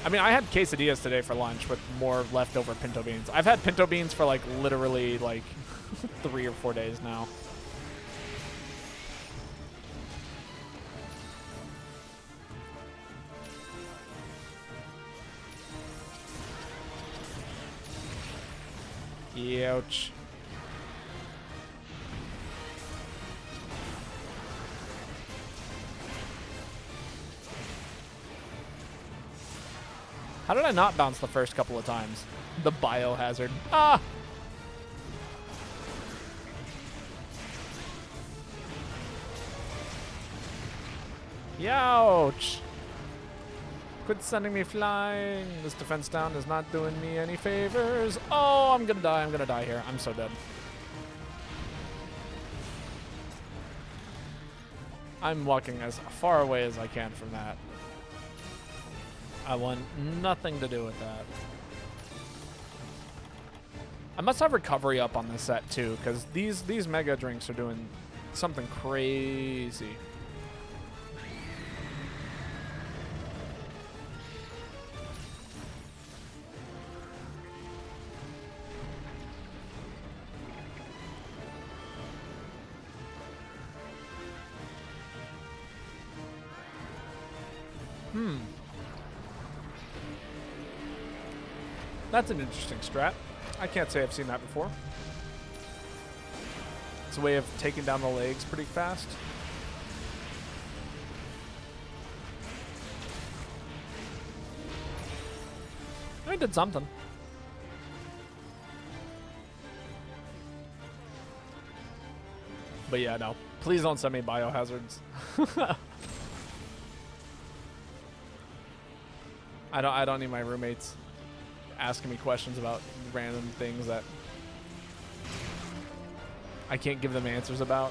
[SPEAKER 2] I mean, I had quesadillas today for lunch with more leftover pinto beans. I've had pinto beans for like literally like 3 or 4 days now. Ouch. How did I not bounce the first couple of times? The biohazard. Ah! Youch! Quit sending me flying. This defense down is not doing me any favors. Oh, I'm gonna die. I'm gonna die here. I'm so dead. I'm walking as far away as I can from that. I want nothing to do with that. I must have recovery up on this set too, because these mega drinks are doing something crazy. That's an interesting strat. I can't say I've seen that before. It's a way of taking down the legs pretty fast. I did something. But yeah, no. Please don't send me biohazards. I don't need my roommates asking me questions about random things that I can't give them answers about.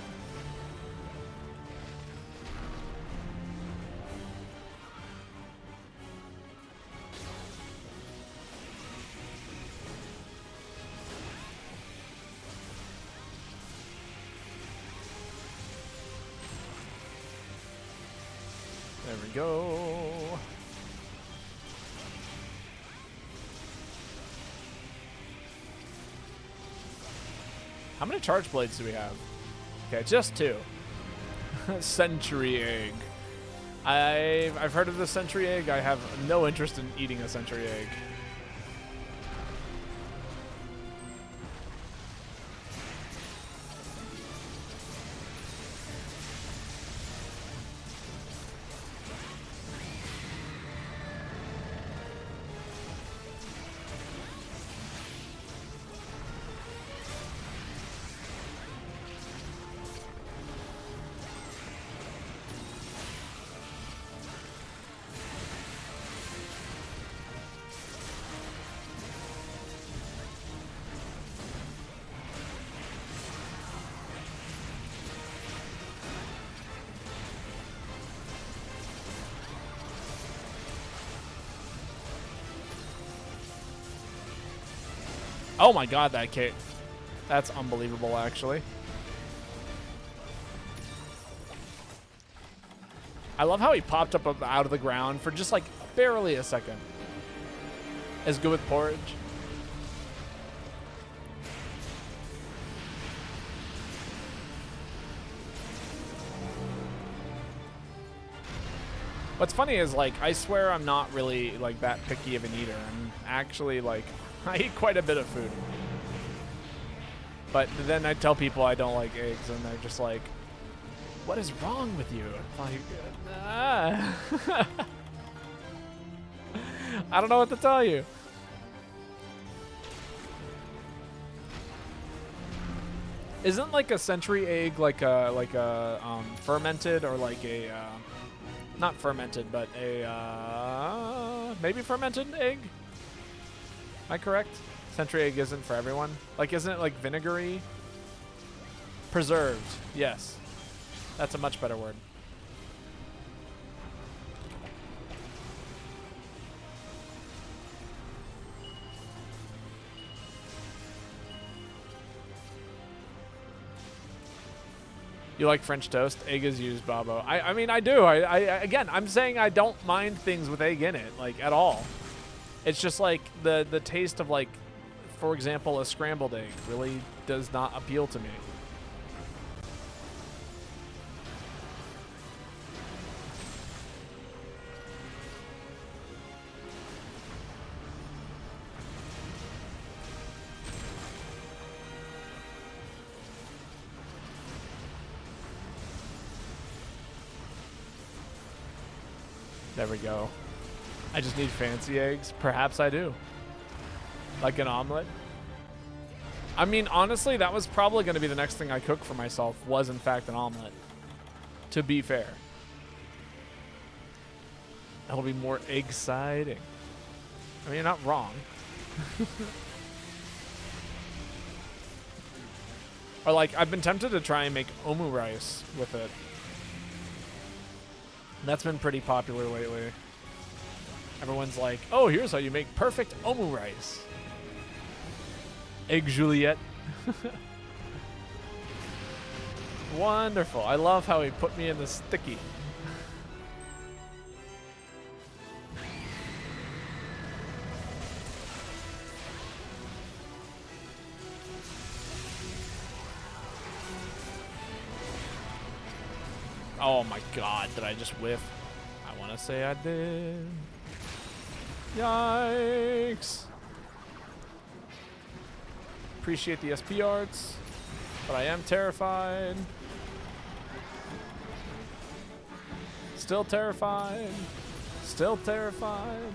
[SPEAKER 2] There we go. How many charge blades do we have? Okay, just 2. Century egg. I've heard of the century egg. I have no interest in eating a century egg. Oh my god, that kick. That's unbelievable, actually. I love how he popped up out of the ground for just like barely a second. As good with porridge. What's funny is, like, I swear I'm not really, like, that picky of an eater. I'm actually, like, I eat quite a bit of food. But then I tell people I don't like eggs, and they're just like, what is wrong with you? I'm like, ah. I don't know what to tell you. Isn't, like, a century egg like a fermented, or like a, not fermented, but a, maybe fermented egg? Am I correct? Century egg isn't for everyone. Like, isn't it like vinegary? Preserved, yes. That's a much better word. You like French toast? Egg is used, Babo. I mean, I do. Again, I'm saying I don't mind things with egg in it, like, at all. It's just like the taste of, like, for example, a scrambled egg really does not appeal to me. There we go. I just need fancy eggs. Perhaps I do. Like an omelet. I mean, honestly, that was probably going to be the next thing I cooked for myself, was in fact an omelet. To be fair. That'll be more exciting. I mean, you're not wrong. Or, like, I've been tempted to try and make omu rice with it. That's been pretty popular lately. Everyone's like, oh, here's how you make perfect omu rice. Egg Juliette. Wonderful. I love how he put me in the sticky. Oh my god, did I just whiff? I want to say I did. Yikes. Appreciate the SP arts, but I am terrified. Still terrified. Still terrified.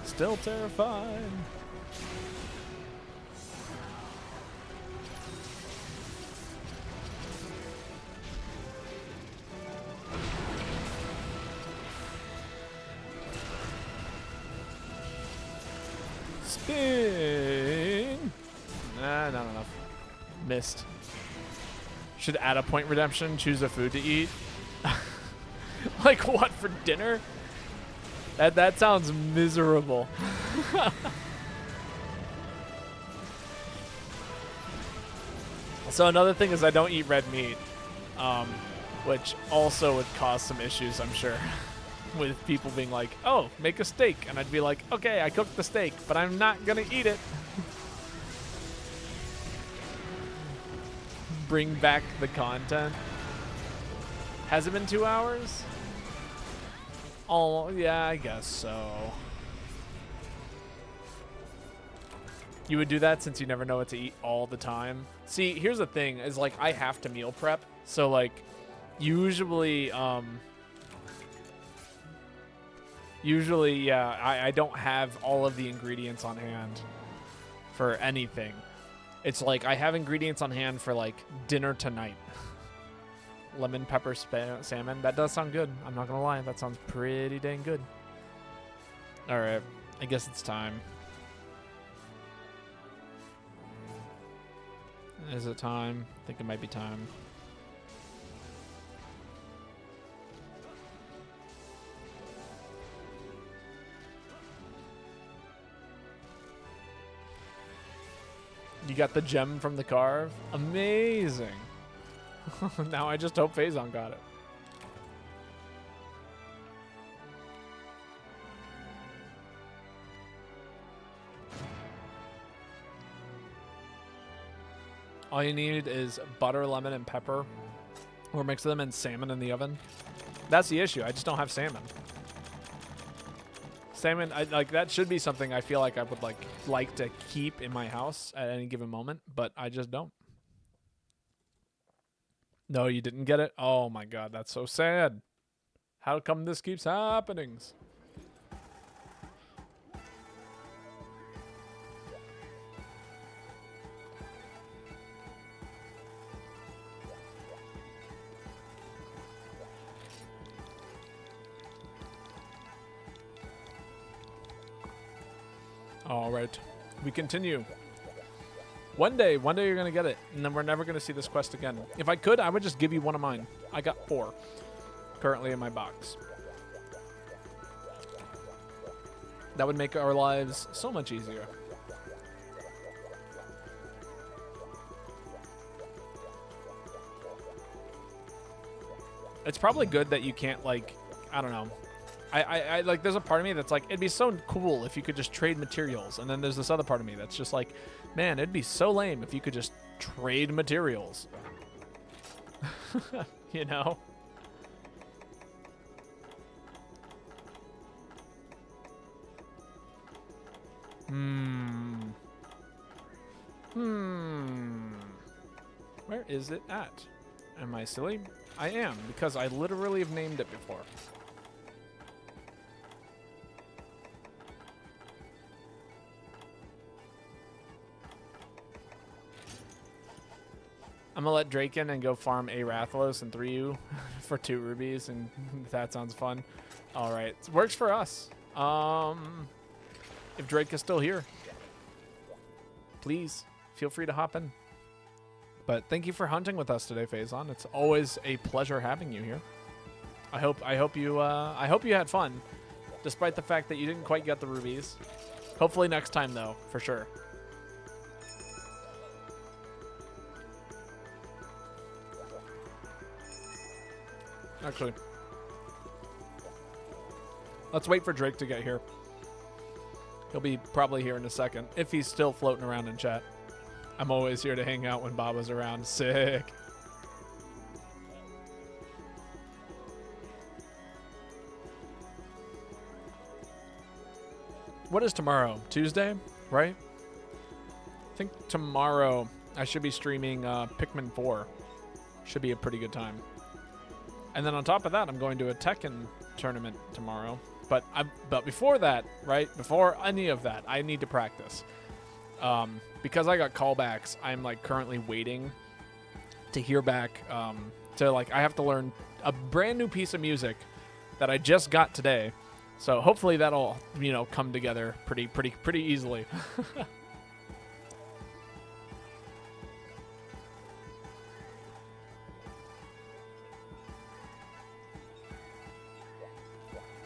[SPEAKER 2] Still terrified. Spin. Nah, not enough. Missed. Should add a point redemption, choose a food to eat. Like what, for dinner? That sounds miserable. So another thing is I don't eat red meat, which also would cause some issues, I'm sure. With people being like, oh, make a steak. And I'd be like, okay, I cooked the steak, but I'm not going to eat it. Bring back the content. Has it been 2 hours? Oh, yeah, I guess so. You would do that since you never know what to eat all the time? See, here's the thing, is like, I have to meal prep. So, like, usually, yeah, I don't have all of the ingredients on hand for anything. It's like I have ingredients on hand for, like, dinner tonight. Lemon pepper salmon. That does sound good. I'm not going to lie. That sounds pretty dang good. All right. I guess it's time. Is it time? I think it might be time. You got the gem from the carve? Amazing. Now I just hope Phazon got it. All you need is butter, lemon, and pepper. Or mix them and salmon in the oven. That's the issue. I just don't have salmon. Salmon, like that should be something I feel like I would like to keep in my house at any given moment, but I just don't. No, you didn't get it? Oh my god, that's so sad. How come this keeps happening? All right, we continue. One day you're gonna get it, and then we're never gonna see this quest again. If I could, I would just give you one of mine. I got 4 currently in my box. That would make our lives so much easier. It's probably good that you can't, like, I don't know. I like, there's a part of me that's like, it'd be so cool if you could just trade materials. And then there's this other part of me that's just like, man, it'd be so lame if you could just trade materials. You know? Where is it at? Am I silly? I am, because I literally have named it before. I'm gonna let Drake in and go farm a Rathalos and 3U for 2 rubies, and that sounds fun. All right, it works for us. If Drake is still here, please feel free to hop in. But thank you for hunting with us today, Phazon. It's always a pleasure having you here. I hope you had fun, despite the fact that you didn't quite get the rubies. Hopefully next time, though, for sure. Actually, let's wait for Drake to get here. He'll be probably here in a second, if he's still floating around in chat. I'm always here to hang out when Baba's around. Sick. What is tomorrow? Tuesday, right? I think tomorrow I should be streaming Pikmin 4. Should be a pretty good time. And then on top of that, I'm going to a Tekken tournament tomorrow. But before that, right? Before any of that, I need to practice. Because I got callbacks, I'm like currently waiting to hear back. I have to learn a brand new piece of music that I just got today. So hopefully that'll, come together pretty easily.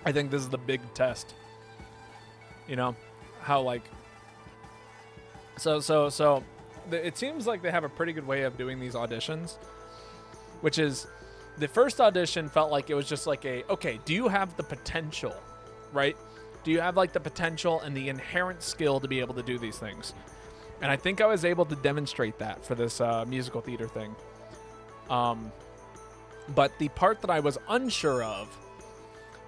[SPEAKER 2] I think this is the big test. How like so it seems like they have a pretty good way of doing these auditions, which is the first audition felt like it was just like okay, do you have the potential, right? Do you have like the potential and the inherent skill to be able to do these things? And I think I was able to demonstrate that for this musical theater thing. But the part that I was unsure of,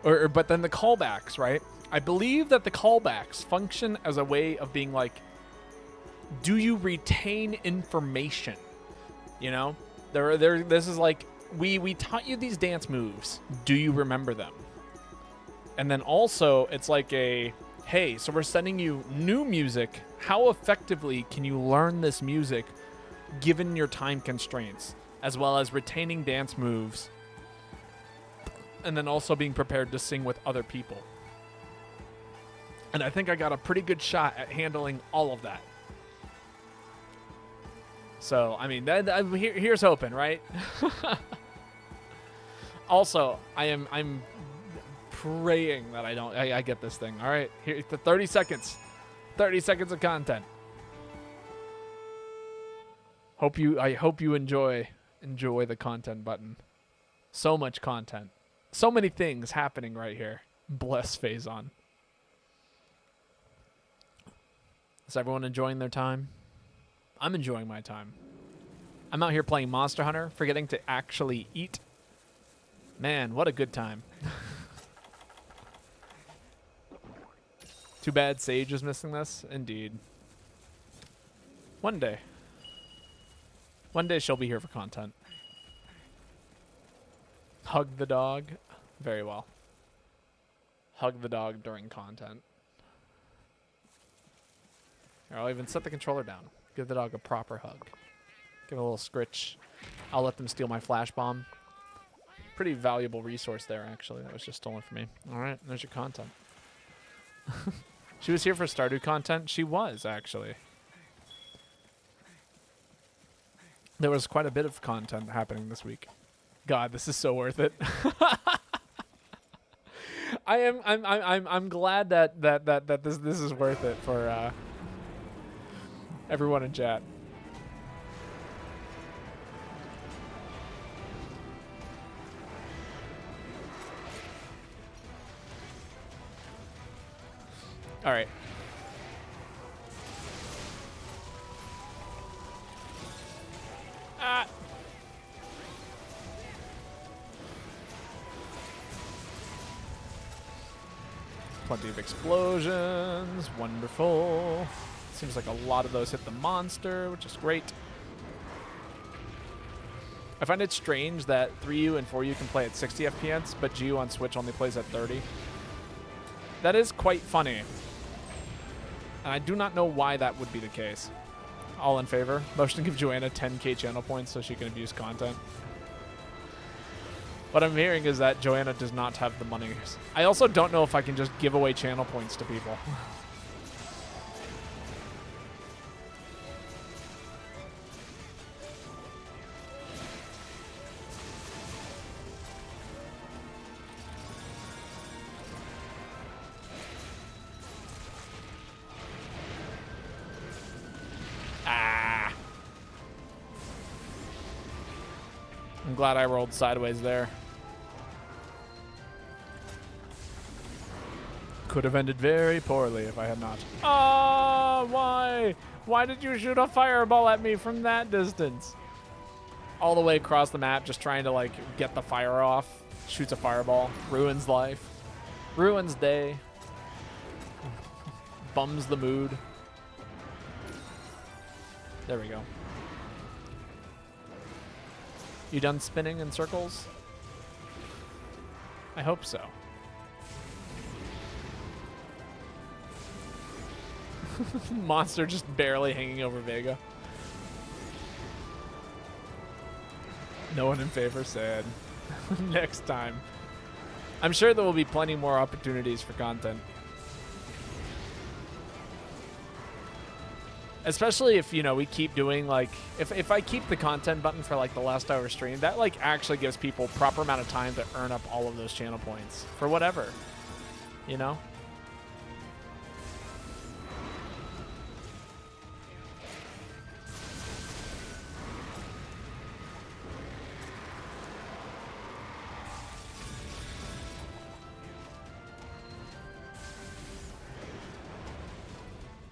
[SPEAKER 2] but then the callbacks, right? I believe that the callbacks function as a way of being like, do you retain information? This is like, we taught you these dance moves. Do you remember them? And then also it's like hey, so we're sending you new music. How effectively can you learn this music given your time constraints, as well as retaining dance moves, and then also being prepared to sing with other people? And I think I got a pretty good shot at handling all of that. So, I mean, here's hoping, right? Also, I'm praying that I get this thing. All right, here, the 30 seconds. 30 seconds of content. I hope you enjoy the content button. So much content. So many things happening right here. Bless Phazon. Is everyone enjoying their time? I'm enjoying my time. I'm out here playing Monster Hunter, forgetting to actually eat. Man, what a good time. Too bad Sage is missing this. Indeed. One day. One day she'll be here for content. Hug the dog. Very well. Hug the dog during content. Here, I'll even set the controller down. Give the dog a proper hug. Give it a little scritch. I'll let them steal my flash bomb. Pretty valuable resource there, actually. That was just stolen from me. All right, there's your content. She was here for Stardew content. She was, actually. There was quite a bit of content happening this week. God, this is so worth it. I'm glad that this is worth it for everyone in chat. All right. Ah. Plenty of explosions. Wonderful. Seems like a lot of those hit the monster, which is great. I find it strange that 3U and 4U can play at 60 FPS, but GU on Switch only plays at 30. That is quite funny. And I do not know why that would be the case. All in favor? Motion to give Joanna 10k channel points so she can abuse content. What I'm hearing is that Joanna does not have the money. I also don't know if I can just give away channel points to people. I'm glad I rolled sideways there. Could have ended very poorly if I had not. Oh, why? Why did you shoot a fireball at me from that distance? All the way across the map, just trying to, like, get the fire off. Shoots a fireball. Ruins life. Ruins day. Bums the mood. There we go. You done spinning in circles? I hope so. Monster just barely hanging over Vega. No one in favor, sad. Next time. I'm sure there will be plenty more opportunities for content. Especially if, you know, we keep doing, like, if I keep the content button for, like, the last hour stream, that, like, actually gives people proper amount of time to earn up all of those channel points for whatever, you know?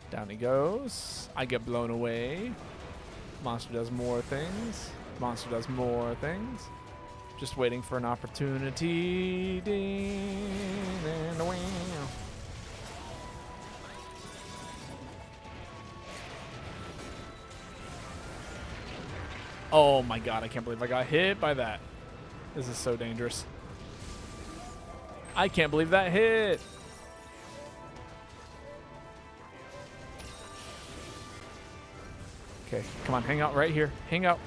[SPEAKER 2] Down he goes. I get blown away. Monster does more things. Monster does more things. Just waiting for an opportunity. Oh my god, I can't believe I got hit by that. This is so dangerous. I can't believe that hit. Okay, come on, hang out right here. Hang out.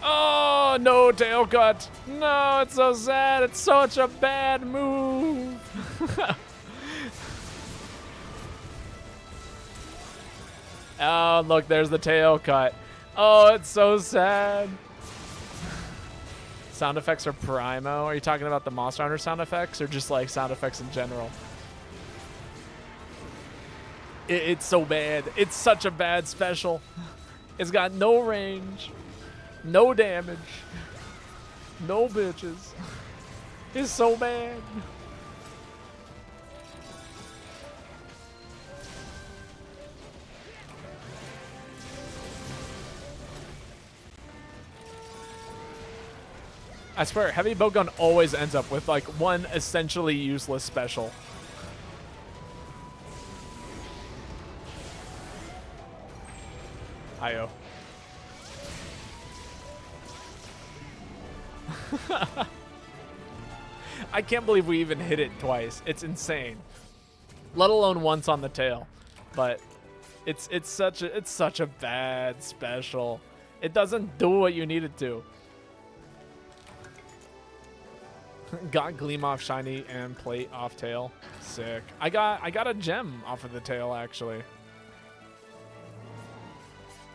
[SPEAKER 2] Oh, no, tail cut. No, it's so sad. It's such a bad move. Oh, look, there's the tail cut. Oh, it's so sad. Sound effects are primo. Are you talking about the Monster Hunter sound effects or just like sound effects in general? It's so bad. It's such a bad special. It's got no range, no damage, no bitches. It's so bad. I swear, heavy bowgun always ends up with like one essentially useless special. Io. I can't believe we even hit it twice. It's insane. Let alone once on the tail. But it's such a bad special. It doesn't do what you need it to. Got gleam off shiny and plate off tail. Sick. I got a gem off of the tail actually.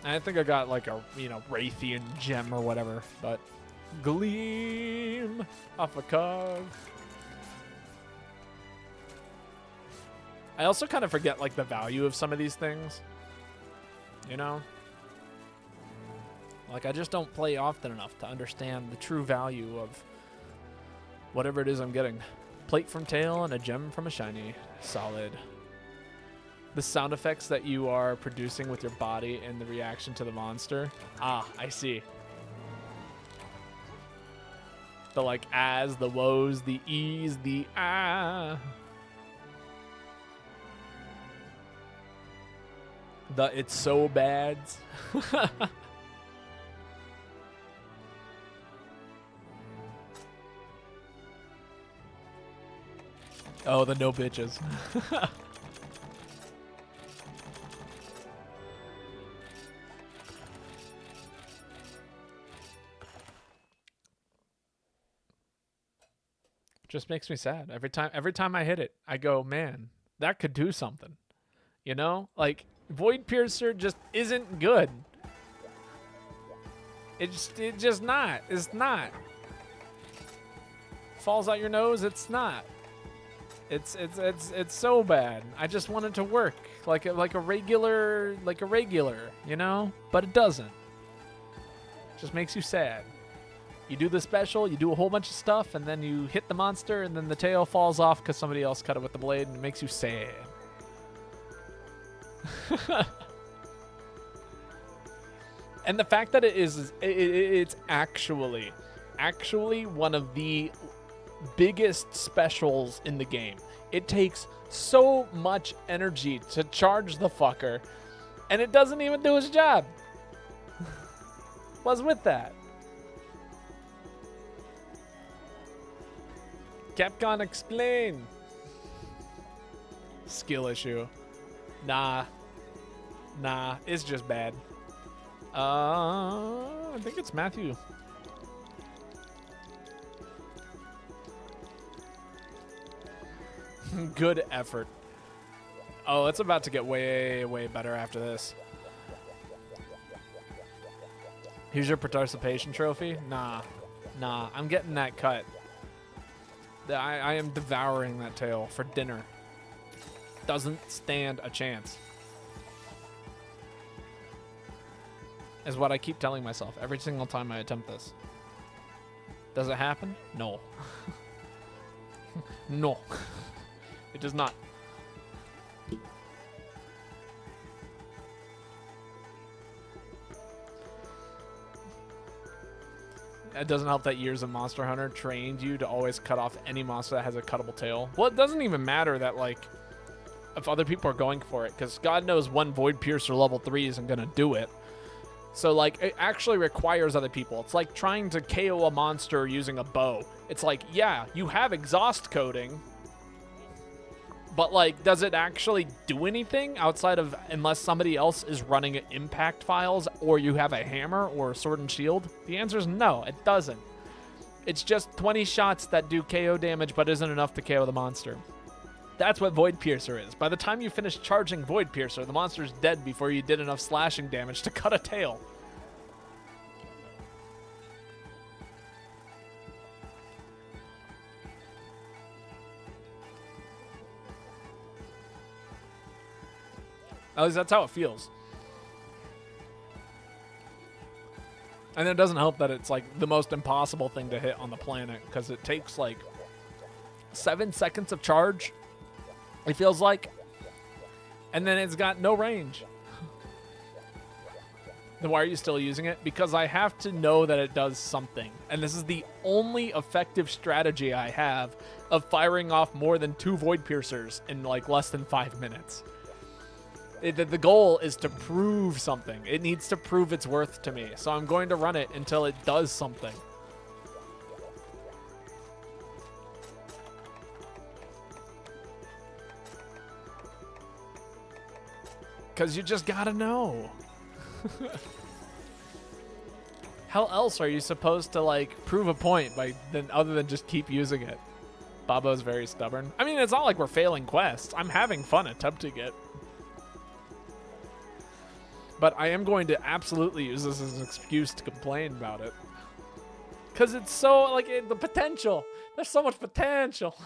[SPEAKER 2] I think I got like a, you know, Raytheon gem or whatever, but gleam off a cog. I also kind of forget like the value of some of these things, you know? Like I just don't play often enough to understand the true value of whatever it is I'm getting. Plate from tail and a gem from a shiny. Solid. The sound effects that you are producing with your body and the reaction to the monster. Ah, I see. The like ahs, the woes, the e's, the ah. The it's so bad. Oh, the no bitches. Just makes me sad. Every time I hit it, I go, man, that could do something. You know? Like, Void Piercer just isn't good. It's just not. It's not. Falls out your nose, it's not. It's so bad. I just want it to work like a regular, you know? But it doesn't. It just makes you sad. You do the special, you do a whole bunch of stuff, and then you hit the monster, and then the tail falls off because somebody else cut it with the blade, and it makes you sad. And the fact that it's actually one of the biggest specials in the game. It takes so much energy to charge the fucker, and it doesn't even do its job. What's with that? Capcom, explain. Skill issue. Nah, it's just bad. I think it's Matthew. Good effort. Oh, it's about to get way, way better after this. Here's your participation trophy. Nah, I'm getting that cut. I am devouring that tail for dinner. Doesn't stand a chance. Is what I keep telling myself every single time I attempt this. Does it happen? No. No. It does not. It doesn't help that years of Monster Hunter trained you to always cut off any monster that has a cuttable tail. Well, it doesn't even matter that, like, if other people are going for it, because God knows one Void Piercer level 3 isn't going to do it. So, like, it actually requires other people. It's like trying to KO a monster using a bow. It's like, yeah, you have exhaust coating, but, like, does it actually do anything outside of, unless somebody else is running impact files or you have a hammer or a sword and shield? The answer is no, it doesn't. It's just 20 shots that do KO damage but isn't enough to KO the monster. That's what Void Piercer is. By the time you finish charging Void Piercer, the monster's dead before you did enough slashing damage to cut a tail. At least that's how it feels. And it doesn't help that it's like the most impossible thing to hit on the planet because it takes like 7 seconds of charge, it feels like. And then it's got no range. Then why are you still using it? Because I have to know that it does something. And this is the only effective strategy I have of firing off more than 2 Void Piercers in like less than 5 minutes. The goal is to prove something. It needs to prove its worth to me. So I'm going to run it until it does something. Because you just gotta know. How else are you supposed to like prove a point by other than just keep using it? Babo's very stubborn. I mean, it's not like we're failing quests. I'm having fun attempting it. But I am going to absolutely use this as an excuse to complain about it. Because it's so, like, the potential. There's so much potential.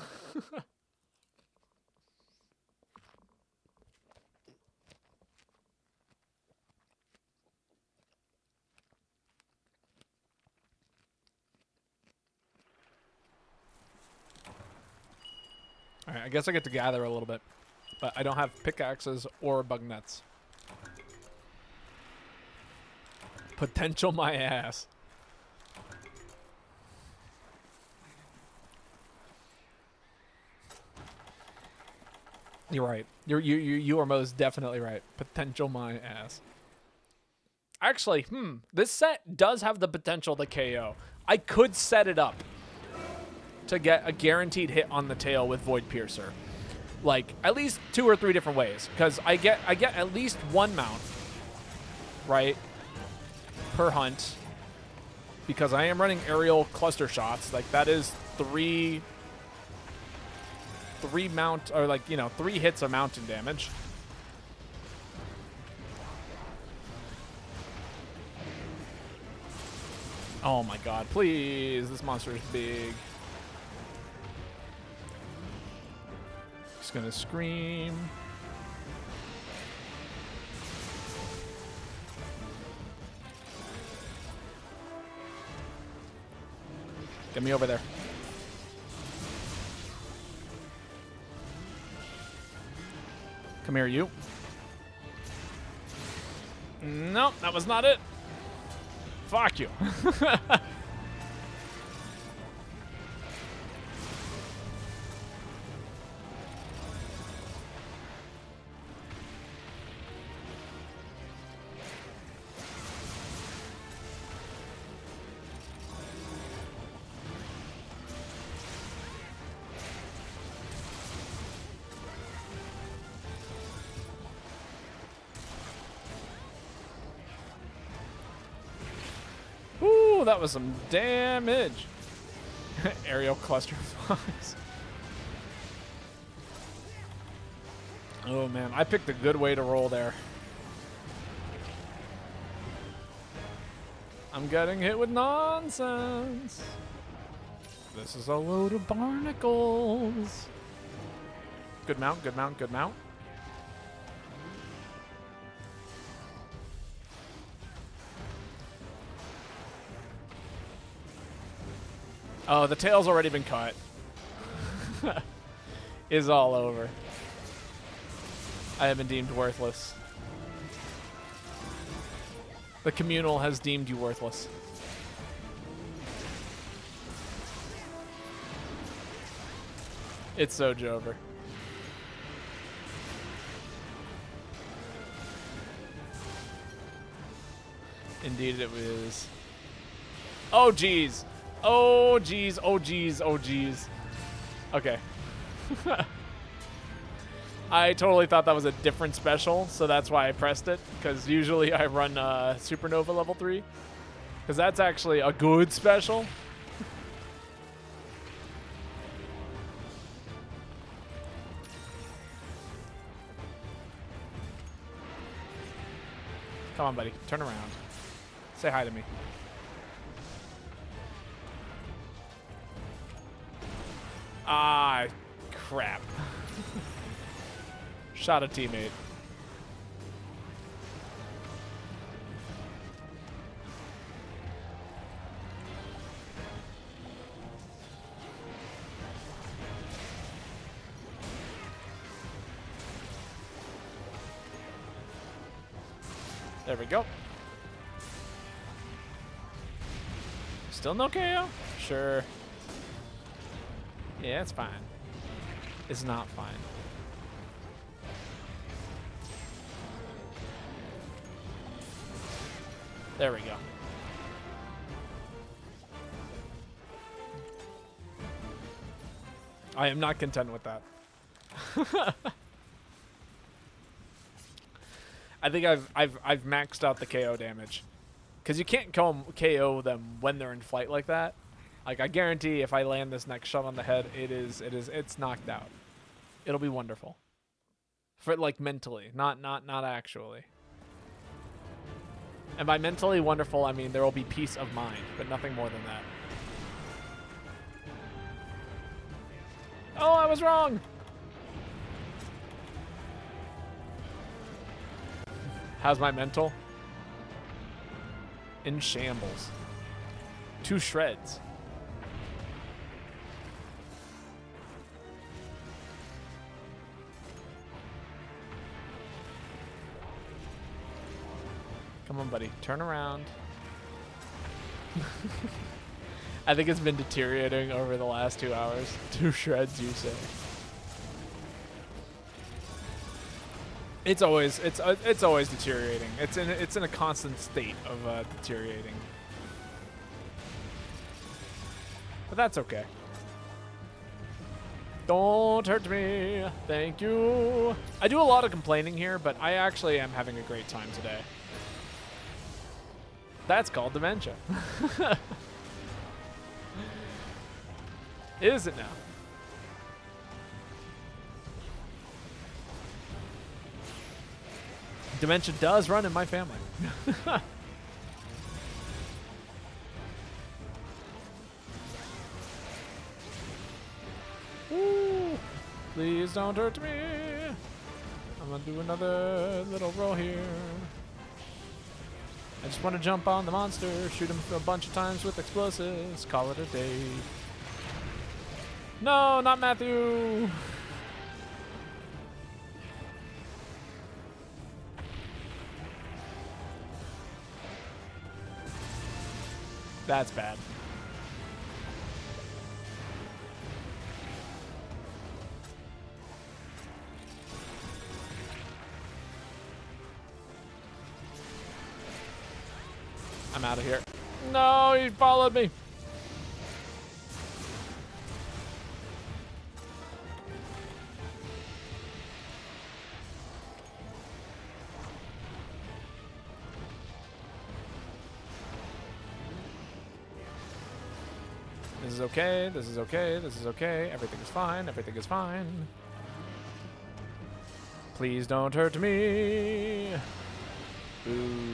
[SPEAKER 2] All right, I guess I get to gather a little bit. But I don't have pickaxes or bug nets. Potential my ass. You're right. You are most definitely right. Potential my ass. Actually, this set does have the potential to KO. I could set it up to get a guaranteed hit on the tail with Void Piercer. Like at least 2 or 3 different ways, because I get at least 1 mount, right, per hunt, because I am running aerial cluster shots. Like that is 3 mount, or like, you know, 3 hits of mountain damage. Oh my god, please, this monster is big. Just gonna scream. Get me over there. Come here, you. Nope, that was not it. Fuck you. Ooh, that was some damage. Aerial cluster flies. Oh man, I picked a good way to roll there. I'm getting hit with nonsense. This is a load of barnacles. Good mount, good mount, good mount. Oh, the tail's already been cut. Is all over. I have been deemed worthless. The communal has deemed you worthless. It's so Jover. Indeed it is. Oh, jeez. Oh, jeez. Oh, jeez. Oh, jeez. Okay. I totally thought that was a different special, so that's why I pressed it, because usually I run Supernova level 3, because that's actually a good special. Come on, buddy. Turn around. Say hi to me. Ah, crap. Shot a teammate. There we go. Still no KO? Sure. Yeah, it's fine. It's not fine. There we go. I am not content with that. I think I've maxed out the KO damage. Cause you can't KO them when they're in flight like that. Like I guarantee if I land this next shot on the head, it's knocked out. It'll be wonderful. For like mentally, not actually. And by mentally wonderful, I mean there will be peace of mind, but nothing more than that. Oh, I was wrong. How's my mental? In shambles. 2 shreds. Come on, buddy. Turn around. I think it's been deteriorating over the last 2 hours. 2 shreds, you say? It's always deteriorating. It's in a constant state of deteriorating. But that's okay. Don't hurt me. Thank you. I do a lot of complaining here, but I actually am having a great time today. That's called dementia. Is it now? Dementia does run in my family. Ooh, please don't hurt me. I'm gonna do another little roll here. I just want to jump on the monster, shoot him a bunch of times with explosives, call it a day. No, not Matthew. That's bad. I'm out of here. No, he followed me. This is okay, this is okay, this is okay. Everything is fine, everything is fine. Please don't hurt me. Boo.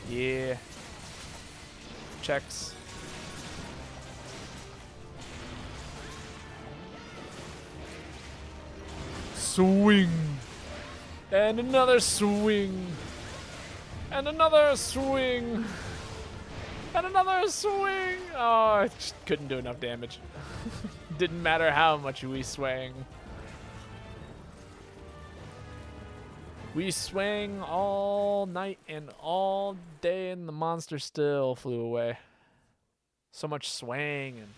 [SPEAKER 2] Yeah. Checks. Swing. And another swing. And another swing. And another swing. Oh, I just couldn't do enough damage. Didn't matter how much we swang. We swang all night and all day, and the monster still flew away. So much swanging.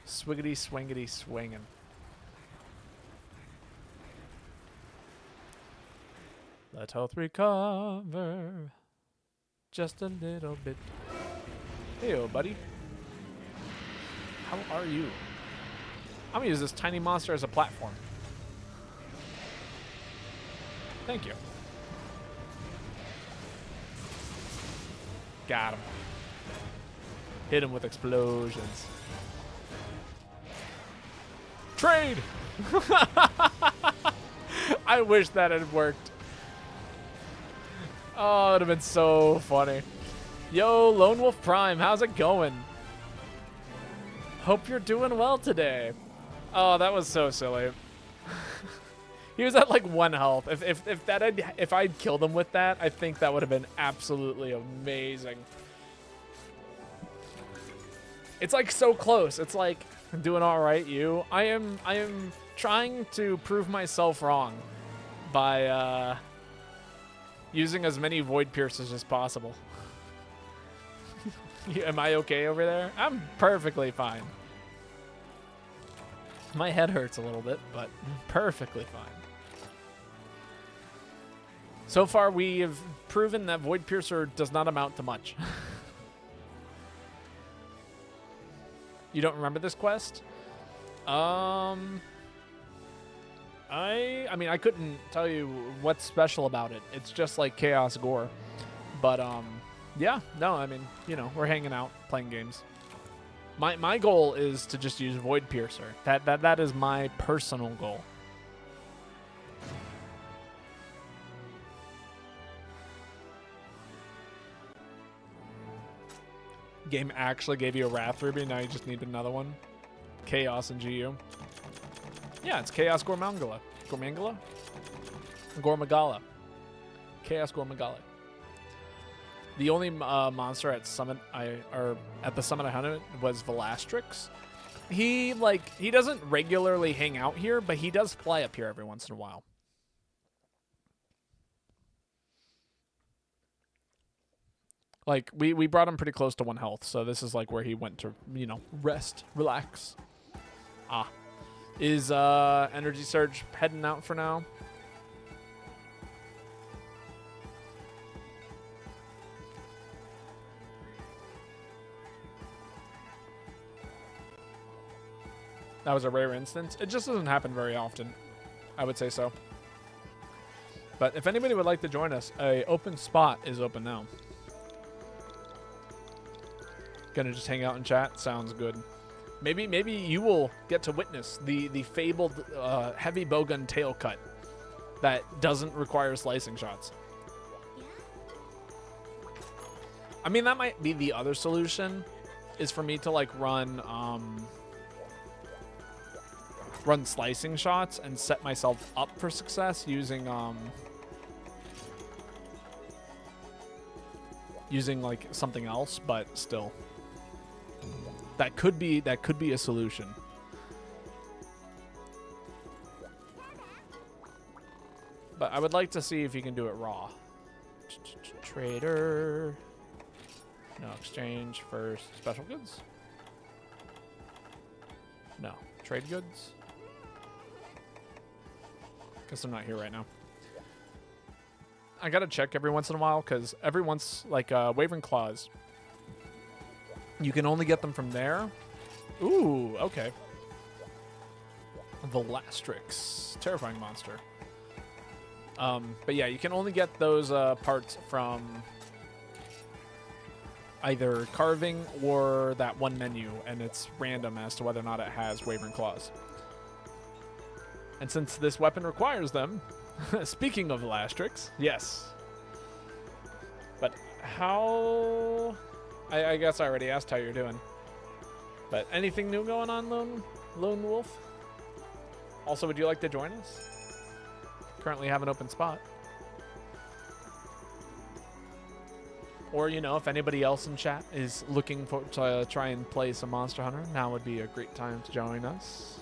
[SPEAKER 2] Swiggity, swangity, swinging. Let health recover just a little bit. Heyo, buddy. How are you? I'm gonna use this tiny monster as a platform. Thank you. Got him. Hit him with explosions. Trade! I wish that had worked. Oh, it would have been so funny. Yo, Lone Wolf Prime, how's it going? Hope you're doing well today. Oh, that was so silly. He was at like 1 health. If I'd killed him with that, I think that would have been absolutely amazing. It's like so close. It's like doing all right, you. I am trying to prove myself wrong by using as many void piercers as possible. Am I okay over there? I'm perfectly fine. My head hurts a little bit, but perfectly fine. So far, we have proven that Void Piercer does not amount to much. You don't remember this quest? I mean, I couldn't tell you what's special about it. It's just like Chaos Gore. But, yeah, no, I mean, you know, we're hanging out, playing games. My goal is to just use Void Piercer. That is my personal goal. Game actually gave you a Wrath Ruby, now you just need another one. Chaos and GU. Yeah, it's Chaos Gormangala. Gormangala? Gormagala. Chaos Gormagala. The only monster at Summit at the Summit I hunted was Velastrix. He doesn't regularly hang out here, but he does fly up here every once in a while. Like, we brought him pretty close to 1 health, so this is like where he went to, you know, rest, relax. Ah. Is Energy Surge heading out for now? That was a rare instance. It just doesn't happen very often. I would say so. But if anybody would like to join us, a open spot is open now. Gonna just hang out and chat? Sounds good. Maybe you will get to witness the fabled heavy bowgun tail cut that doesn't require slicing shots. I mean, that might be the other solution, is for me to like run slicing shots and set myself up for success using like something else, but still. That could be a solution. But I would like to see if you can do it raw. Trader. No exchange first. Special goods? No. Trade goods? Guess I'm not here right now. I gotta check every once in a while, because every once, like Wavering Claws, you can only get them from there. Ooh, okay. Velastrix. Terrifying monster. But yeah, you can only get those parts from either carving or that one menu, and it's random as to whether or not it has Wavering Claws. And since this weapon requires them, speaking of Velastrix, yes. But how... I guess I already asked how you're doing. But anything new going on, Lone Wolf? Also, would you like to join us? Currently have an open spot. Or, you know, if anybody else in chat is looking to try and play some Monster Hunter, now would be a great time to join us.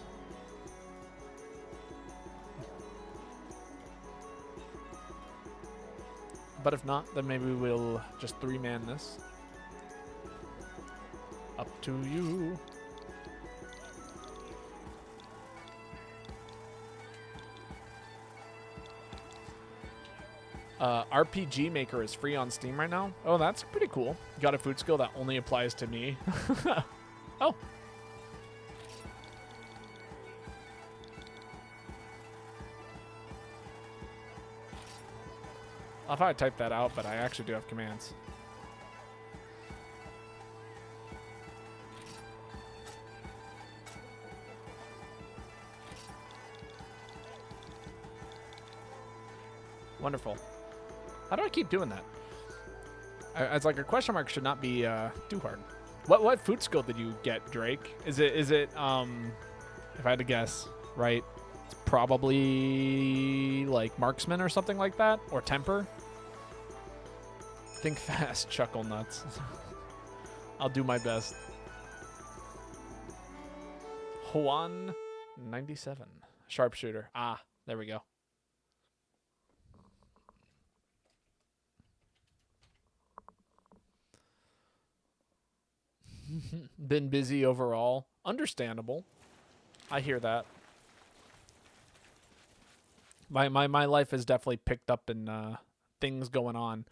[SPEAKER 2] But if not, then maybe we'll just 3-man this. Up to you. RPG Maker is free on Steam right now. Oh, that's pretty cool. Got a food skill that only applies to me. Oh. I'll probably type that out, but I actually do have commands. Wonderful. How do I keep doing that? It's like a question mark should not be too hard. What food skill did you get, Drake? Is it if I had to guess, right? It's probably like marksman or something like that, or temper. Think fast, chuckle nuts. I'll do my best. Juan 97. Sharpshooter. Ah, there we go. Been busy overall. Understandable. I hear that. My life has definitely picked up in things going on.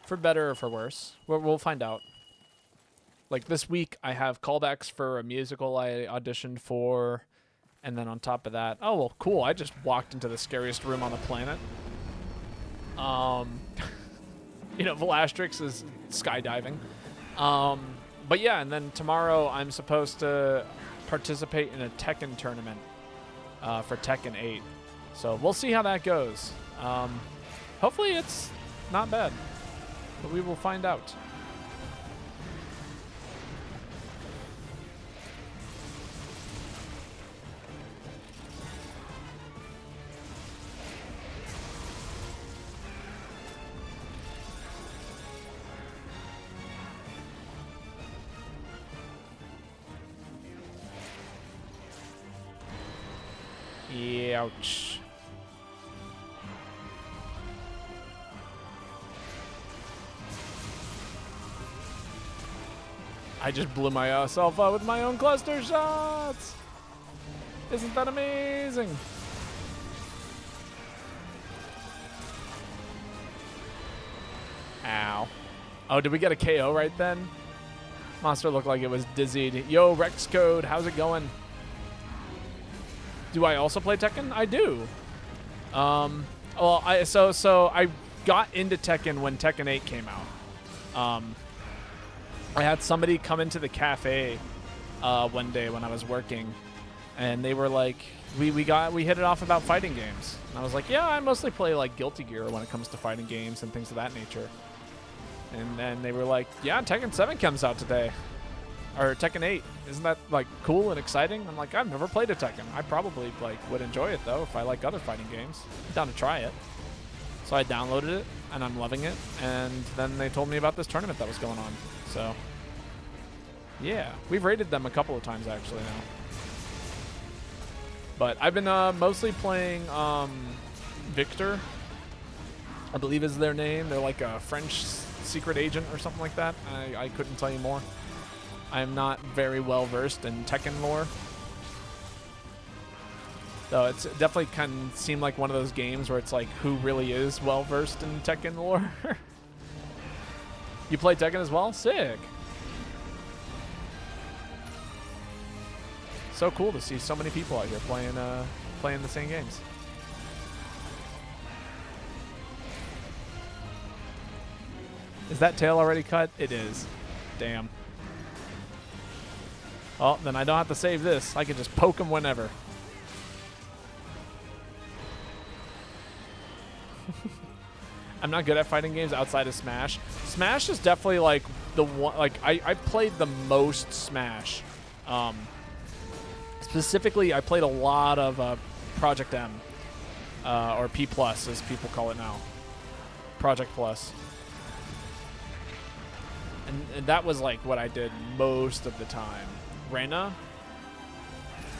[SPEAKER 2] For better or for worse. We'll find out. Like this week, I have callbacks for a musical I auditioned for. And then on top of that, oh, well, cool. I just walked into the scariest room on the planet. You know, Velastrix is skydiving. But yeah, and then tomorrow I'm supposed to participate in a Tekken tournament for Tekken 8. So we'll see how that goes. Hopefully it's not bad, but we will find out. Ouch. I just blew myself up with my own cluster shots. Isn't that amazing? Ow. Oh, did we get a KO right then? Monster looked like it was dizzied. Yo, Rex Code, how's it going? Do I also play Tekken? I do. Well, so I got into Tekken when Tekken 8 came out. I had somebody come into the cafe one day when I was working, and they were like, we hit it off about fighting games. And I was like, yeah, I mostly play like Guilty Gear when it comes to fighting games and things of that nature. And then they were like, yeah, Tekken 7 comes out today. Or Tekken 8. Isn't that like cool and exciting? I'm like, I've never played a Tekken. I probably like would enjoy it though if I like other fighting games. I'm down to try it. So I downloaded it and I'm loving it. And then they told me about this tournament that was going on. So yeah, we've raided them a couple of times actually now. But I've been mostly playing Victor, I believe is their name. They're like a French secret agent or something like that. I couldn't tell you more. I'm not very well versed in Tekken lore. Though it's definitely kind of seemed like one of those games where it's like, who really is well versed in Tekken lore? You play Tekken as well? Sick. So cool to see so many people out here playing the same games. Is that tail already cut? It is. Damn. Oh, then I don't have to save this. I can just poke him whenever. I'm not good at fighting games outside of Smash. Smash is definitely like the one. Like I played the most Smash. Specifically, I played a lot of Project M, or P Plus as people call it now. Project Plus. And that was like what I did most of the time. Rena?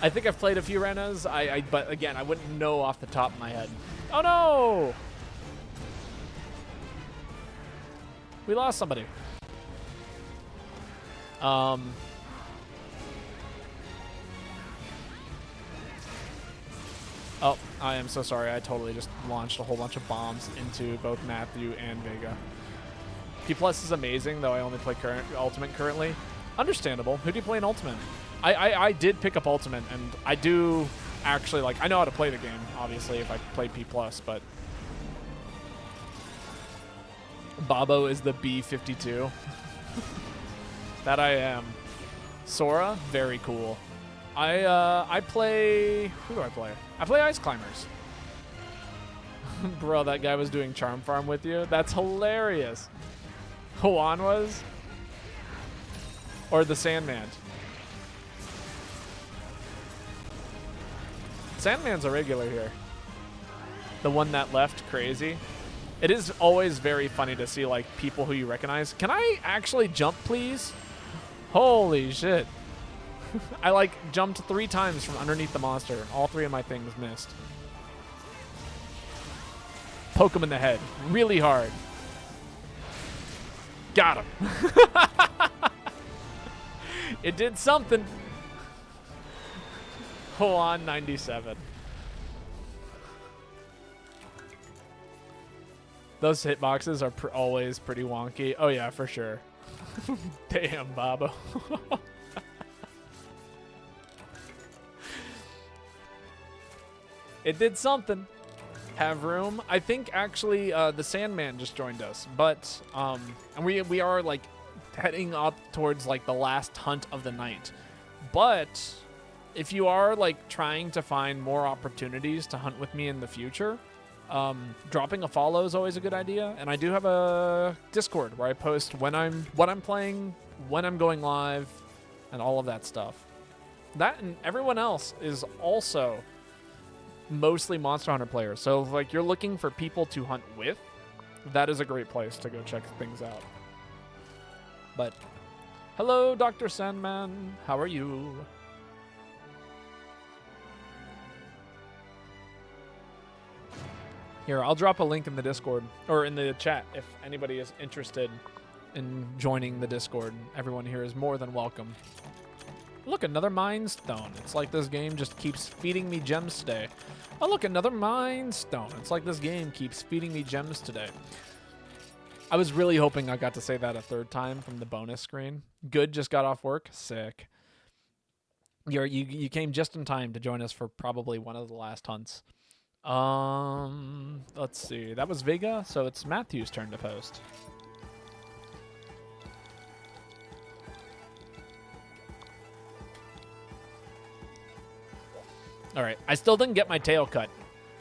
[SPEAKER 2] I think I've played a few Renas, but again, I wouldn't know off the top of my head. Oh no! We lost somebody. Oh, I am so sorry. I totally just launched a whole bunch of bombs into both Matthew and Vega. P Plus is amazing, though I only play Ultimate currently. Understandable. Who do you play in Ultimate? I did pick up Ultimate, and I do actually, like, I know how to play the game, obviously, if I played P Plus, but Babo is the B-52. That I am. Sora, very cool. I play, who do I play? I play Ice Climbers. Bro, that guy was doing Charm Farm with you? That's hilarious. Juan was? Or the Sandman? Sandman's a regular here. The one that left crazy. It is always very funny to see like people who you recognize. Can I actually jump, please? Holy shit. I like jumped 3 times from underneath the monster. All 3 of my things missed. Poke him in the head. Really hard. Got him. It did something. Juan 97. Those hitboxes are always pretty wonky. Oh yeah, for sure. Damn, Babo. It did something. Have room. I think actually the Sandman just joined us, but and we are like heading up towards like the last hunt of the night. But if you are like trying to find more opportunities to hunt with me in the future, dropping a follow is always a good idea. And I do have a Discord where I post what I'm playing, when I'm going live, and all of that stuff. That and everyone else is also mostly Monster Hunter players. So if like you're looking for people to hunt with, that is a great place to go check things out. But hello, Dr. Sandman. How are you? Here, I'll drop a link in the Discord or in the chat if anybody is interested in joining the Discord. Everyone here is more than welcome. Look, another Mind Stone. It's like this game just keeps feeding me gems today. Oh, look, another Mind Stone. It's like this game keeps feeding me gems today. I was really hoping I got to say that a 3rd time from the bonus screen. Good just got off work. Sick. You came just in time to join us for probably one of the last hunts. Let's see. That was Vega, so it's Matthew's turn to post. All right. I still didn't get my tail cut.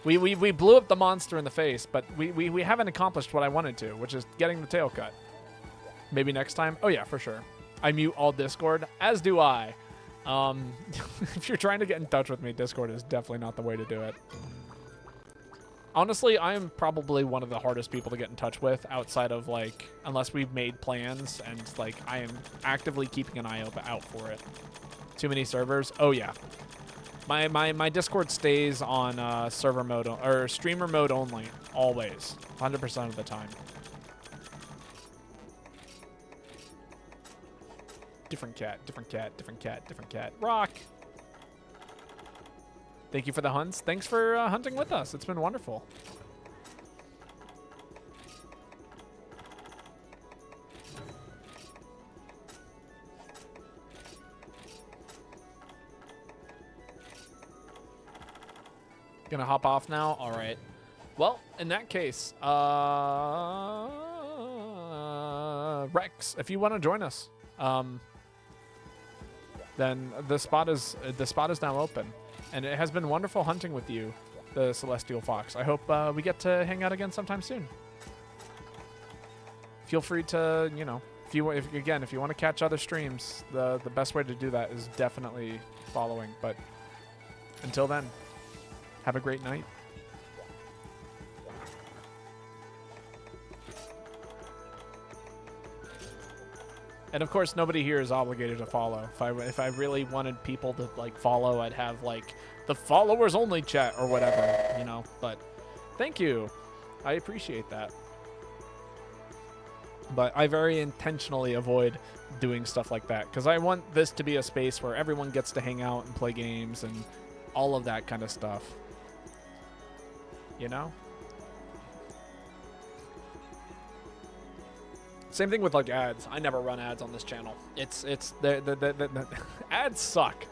[SPEAKER 2] We blew up the monster in the face, but we haven't accomplished what I wanted to, which is getting the tail cut. Maybe next time. Oh yeah, for sure. I mute all Discord, as do I. If you're trying to get in touch with me, Discord is definitely not the way to do it. Honestly, I am probably one of the hardest people to get in touch with outside of like, unless we've made plans and like I am actively keeping an eye out for it. Too many servers? Oh yeah. My Discord stays on server mode or streamer mode only, always, 100% of the time. Different cat, different cat, different cat, different cat. Rock. Thank you for the hunts. Thanks for hunting with us. It's been wonderful. Gonna hop off now? All right. Well, in that case, Rex, if you want to join us, then the spot is now open, and it has been wonderful hunting with you, the Celestial Fox. I hope we get to hang out again sometime soon. Feel free to, you know, if you want to catch other streams, the best way to do that is definitely following. But until then, have a great night. And of course, nobody here is obligated to follow. If I really wanted people to like follow, I'd have like the followers only chat or whatever, you know. But thank you, I appreciate that. But I very intentionally avoid doing stuff like that because I want this to be a space where everyone gets to hang out and play games and all of that kind of stuff. You know? Same thing with like ads. I never run ads on this channel. It's the ads suck.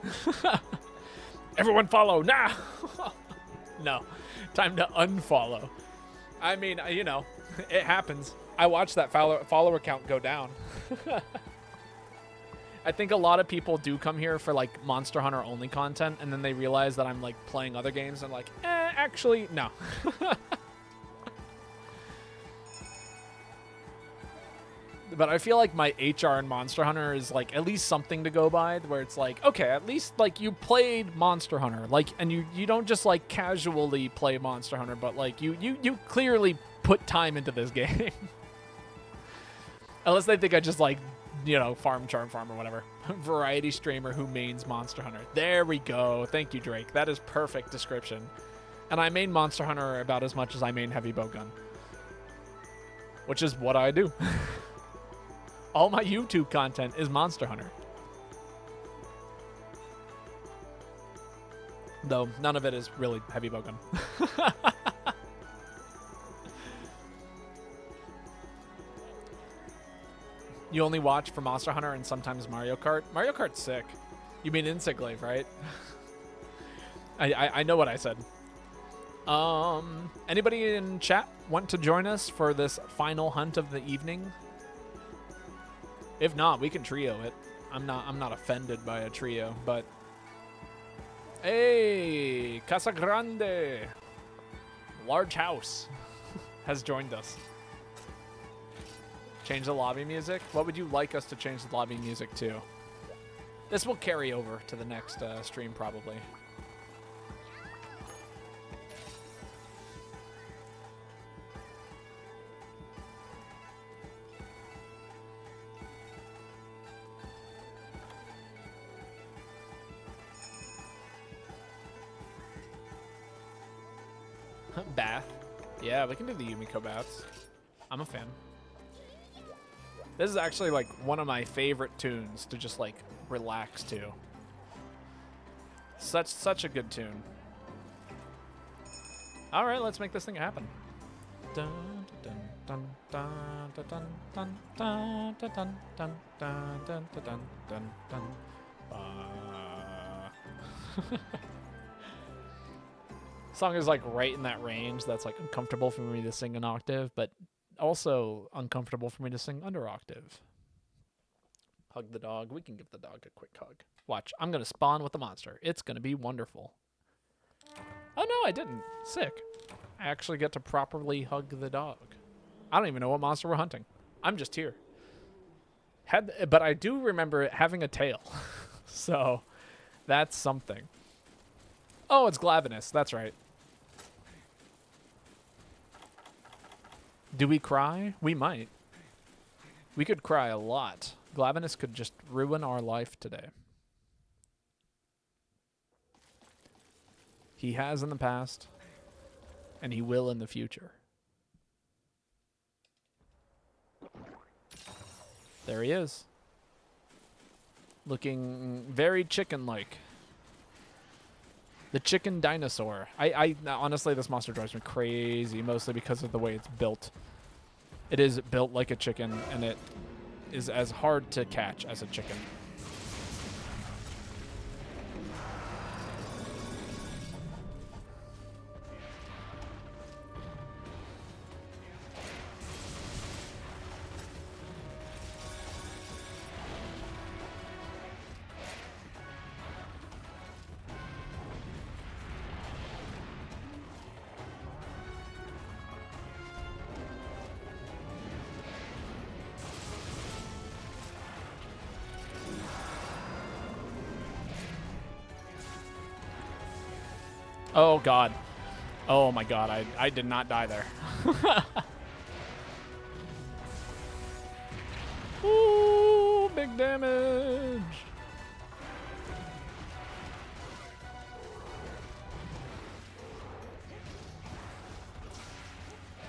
[SPEAKER 2] Everyone follow now. No, time to unfollow. I mean, you know, it happens. I watched that follower count go down. I think a lot of people do come here for like Monster Hunter only content, and then they realize that I'm like playing other games and like, actually, no. but I feel like my HR in Monster Hunter is like at least something to go by, where it's like, okay, at least like you played Monster Hunter, like, and you don't just like casually play Monster Hunter, but like you clearly put time into this game. Unless they think I just like, you know, charm farm or whatever. Variety streamer who mains Monster Hunter. There we go. Thank you, Drake. That is perfect description. And I main Monster Hunter about as much as I main Heavy Bowgun, which is what I do. All my YouTube content is Monster Hunter. Though none of it is really Heavy Bowgun. You only watch for Monster Hunter and sometimes Mario Kart? Mario Kart's sick. You mean Insect Glaive, right? I know what I said. Anybody in chat want to join us for this final hunt of the evening? If not, we can trio it. I'm not offended by a trio, but hey, Casa Grande, large house, has joined us. Change the lobby music? What would you like us to change the lobby music to? This will carry over to the next stream, probably. Bath. Yeah, we can do the Yumiko baths. I'm a fan. This is actually like one of my favorite tunes to just like relax to. Such a good tune. All right, let's make this thing happen. Dun, dun, dun, dun, dun, dun, dun, dun, dun, dun, dun, dun, dun, dun, dun, dun. Song is like right in that range that's like uncomfortable for me to sing an octave, but also uncomfortable for me to sing under octave. Hug the dog. We can give the dog a quick hug. Watch. I'm going to spawn with the monster. It's going to be wonderful. Oh, no, I didn't. Sick. I actually get to properly hug the dog. I don't even know what monster we're hunting. I'm just here. But I do remember it having a tail. So that's something. Oh, it's Glavenus. That's right. Do we cry? We might. We could cry a lot. Glavenus could just ruin our life today. He has in the past, and he will in the future. There he is. Looking very chicken-like. The chicken dinosaur. I honestly, this monster drives me crazy, mostly because of the way it's built. It is built like a chicken, and it is as hard to catch as a chicken. Oh, God. Oh, my God. I did not die there. Ooh, big damage.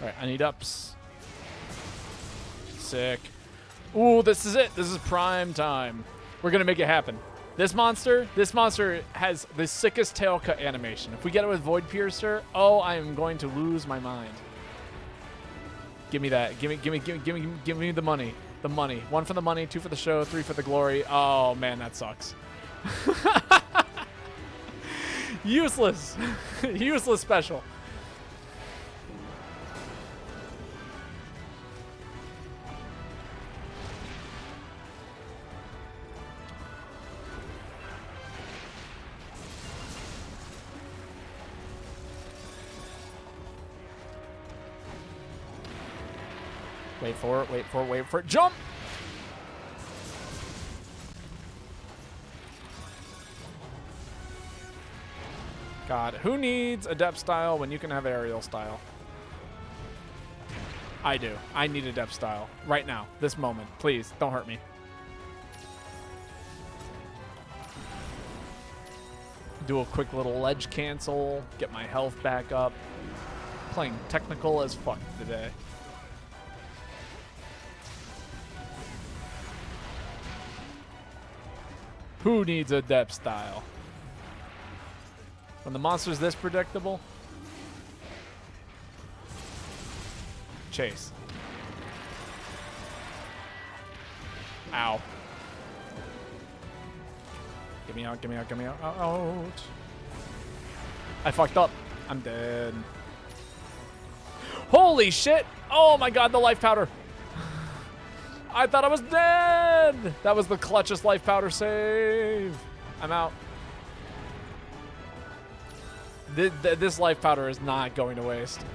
[SPEAKER 2] All right, I need ups. Sick. Ooh, this is it. This is prime time. We're going to make it happen. This monster has the sickest tail cut animation. If we get it with Void Piercer, oh, I am going to lose my mind. Give me that. Give me the money. The money. 1 for the money, 2 for the show, 3 for the glory. Oh, man, that sucks. Useless. Useless special. Wait for it, wait for it, wait for it. Jump! God, who needs adept style when you can have aerial style? I do. I need adept style right now, this moment. Please, don't hurt me. Do a quick little ledge cancel, get my health back up. Playing technical as fuck today. Who needs adept style? When the monster's this predictable? Chase. Ow. Get me out, get me out, get me out. Out. I fucked up. I'm dead. Holy shit! Oh my god, the life powder. I thought I was dead! That was the clutchest life powder save. I'm out. This life powder is not going to waste.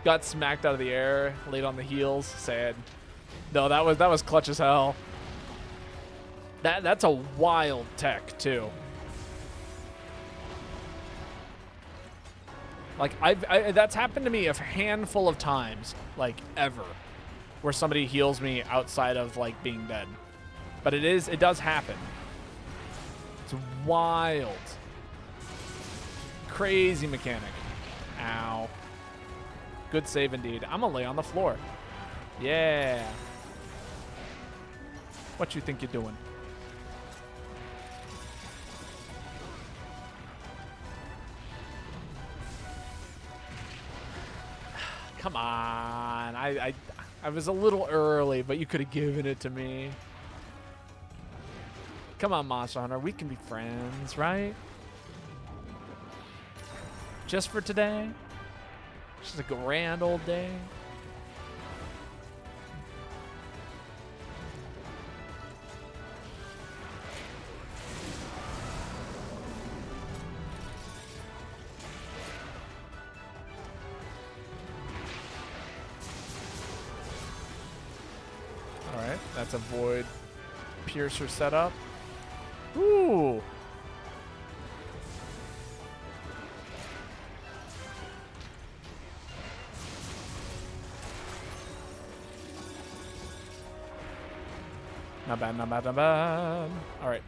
[SPEAKER 2] Got smacked out of the air, laid on the heels. Sad. No, that was clutch as hell. That's a wild tech too. Like that's happened to me a handful of times, like ever, where somebody heals me outside of like being dead. But it does happen. It's wild. Crazy mechanic. Ow. Good save indeed. I'm gonna lay on the floor. Yeah. What you think you're doing? Come on. I was a little early, but you could have given it to me. Come on, Monster Hunter. We can be friends, right? Just for today? Just a grand old day? Alright, that's a Void Piercer setup. Ooh! Not bad, not bad, not bad. Alright.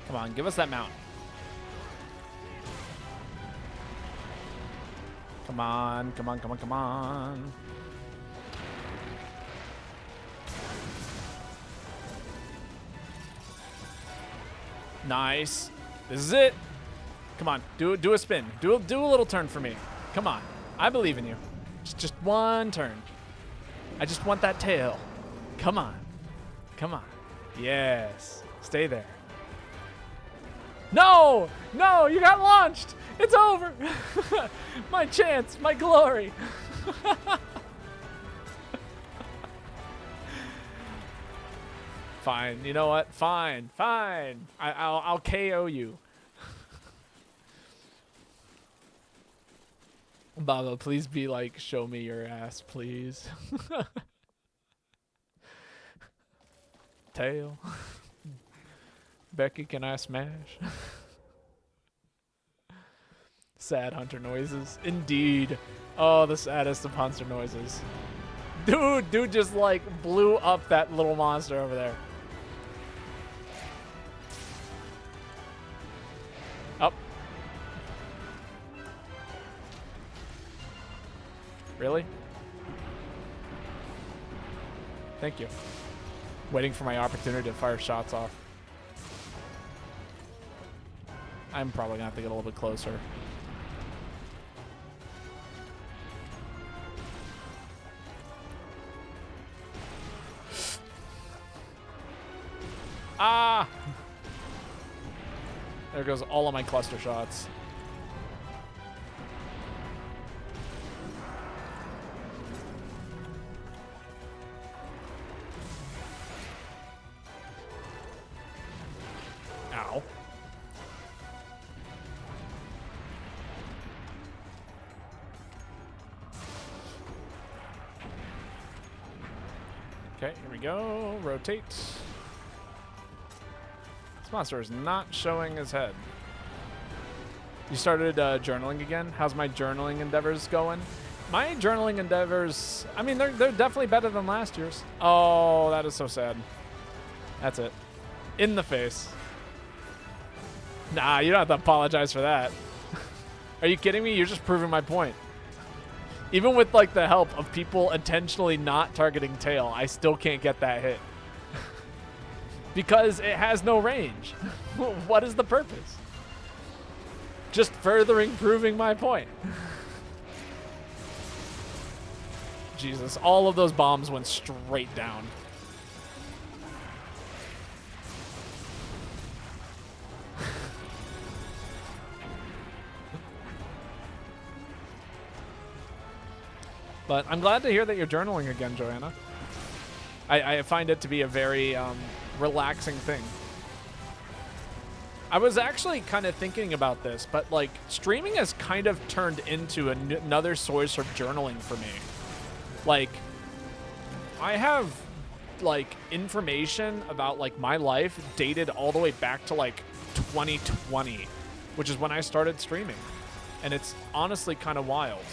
[SPEAKER 2] Come on, give us that mount. Come on, come on, come on, come on. Nice. This is it. Come on, do a spin. Do a little turn for me. Come on. I believe in you. Just one turn. I just want that tail. Come on. Come on. Yes. Stay there. No! No, you got launched. It's over. My chance, my glory. Fine. You know what? Fine. Fine. I'll KO you. Baba, please be like, show me your ass, please. Tail. Becky, can I smash? Sad hunter noises. Indeed. Oh, the saddest of hunter noises. Dude just like blew up that little monster over there. Up. Really? Thank you. Waiting for my opportunity to fire shots off. I'm probably gonna have to get a little bit closer. Ah! There goes all of my cluster shots. Ow. Okay, here we go. Rotate. This monster is not showing his head. You started journaling again? How's my journaling endeavors going? My journaling endeavors, I mean, they're definitely better than last year's. Oh, that is so sad. That's it. In the face. Nah, you don't have to apologize for that. Are you kidding me? You're just proving my point. Even with like the help of people intentionally not targeting tail, I still can't get that hit. Because it has no range. What is the purpose? Just furthering proving my point. Jesus, all of those bombs went straight down. But I'm glad to hear that you're journaling again, Joanna. I find it to be a very relaxing thing. I was actually kind of thinking about this, but like streaming has kind of turned into another source of journaling for me. Like, I have like information about like my life dated all the way back to like 2020, which is when I started streaming. And it's honestly kind of wild.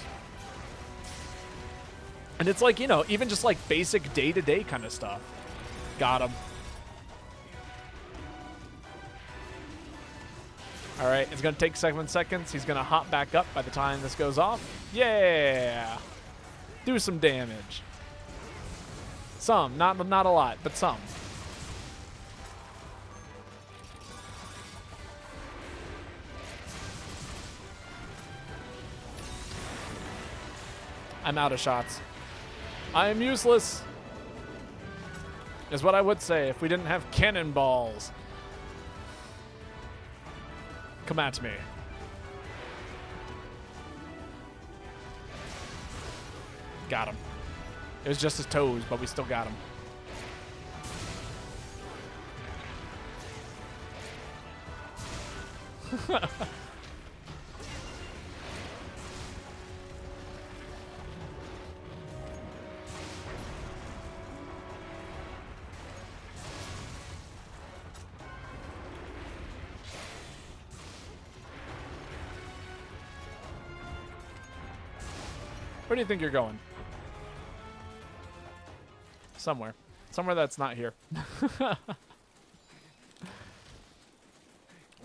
[SPEAKER 2] And it's like, you know, even just like basic day-to-day kind of stuff. Got him. All right, it's going to take 7 seconds. He's going to hop back up by the time this goes off. Yeah. Do some damage. Some, not a lot, but some. I'm out of shots. I am useless, is what I would say if we didn't have cannonballs. Come at me. Got him. It was just his toes, but we still got him. Where do you think you're going? Somewhere. Somewhere that's not here.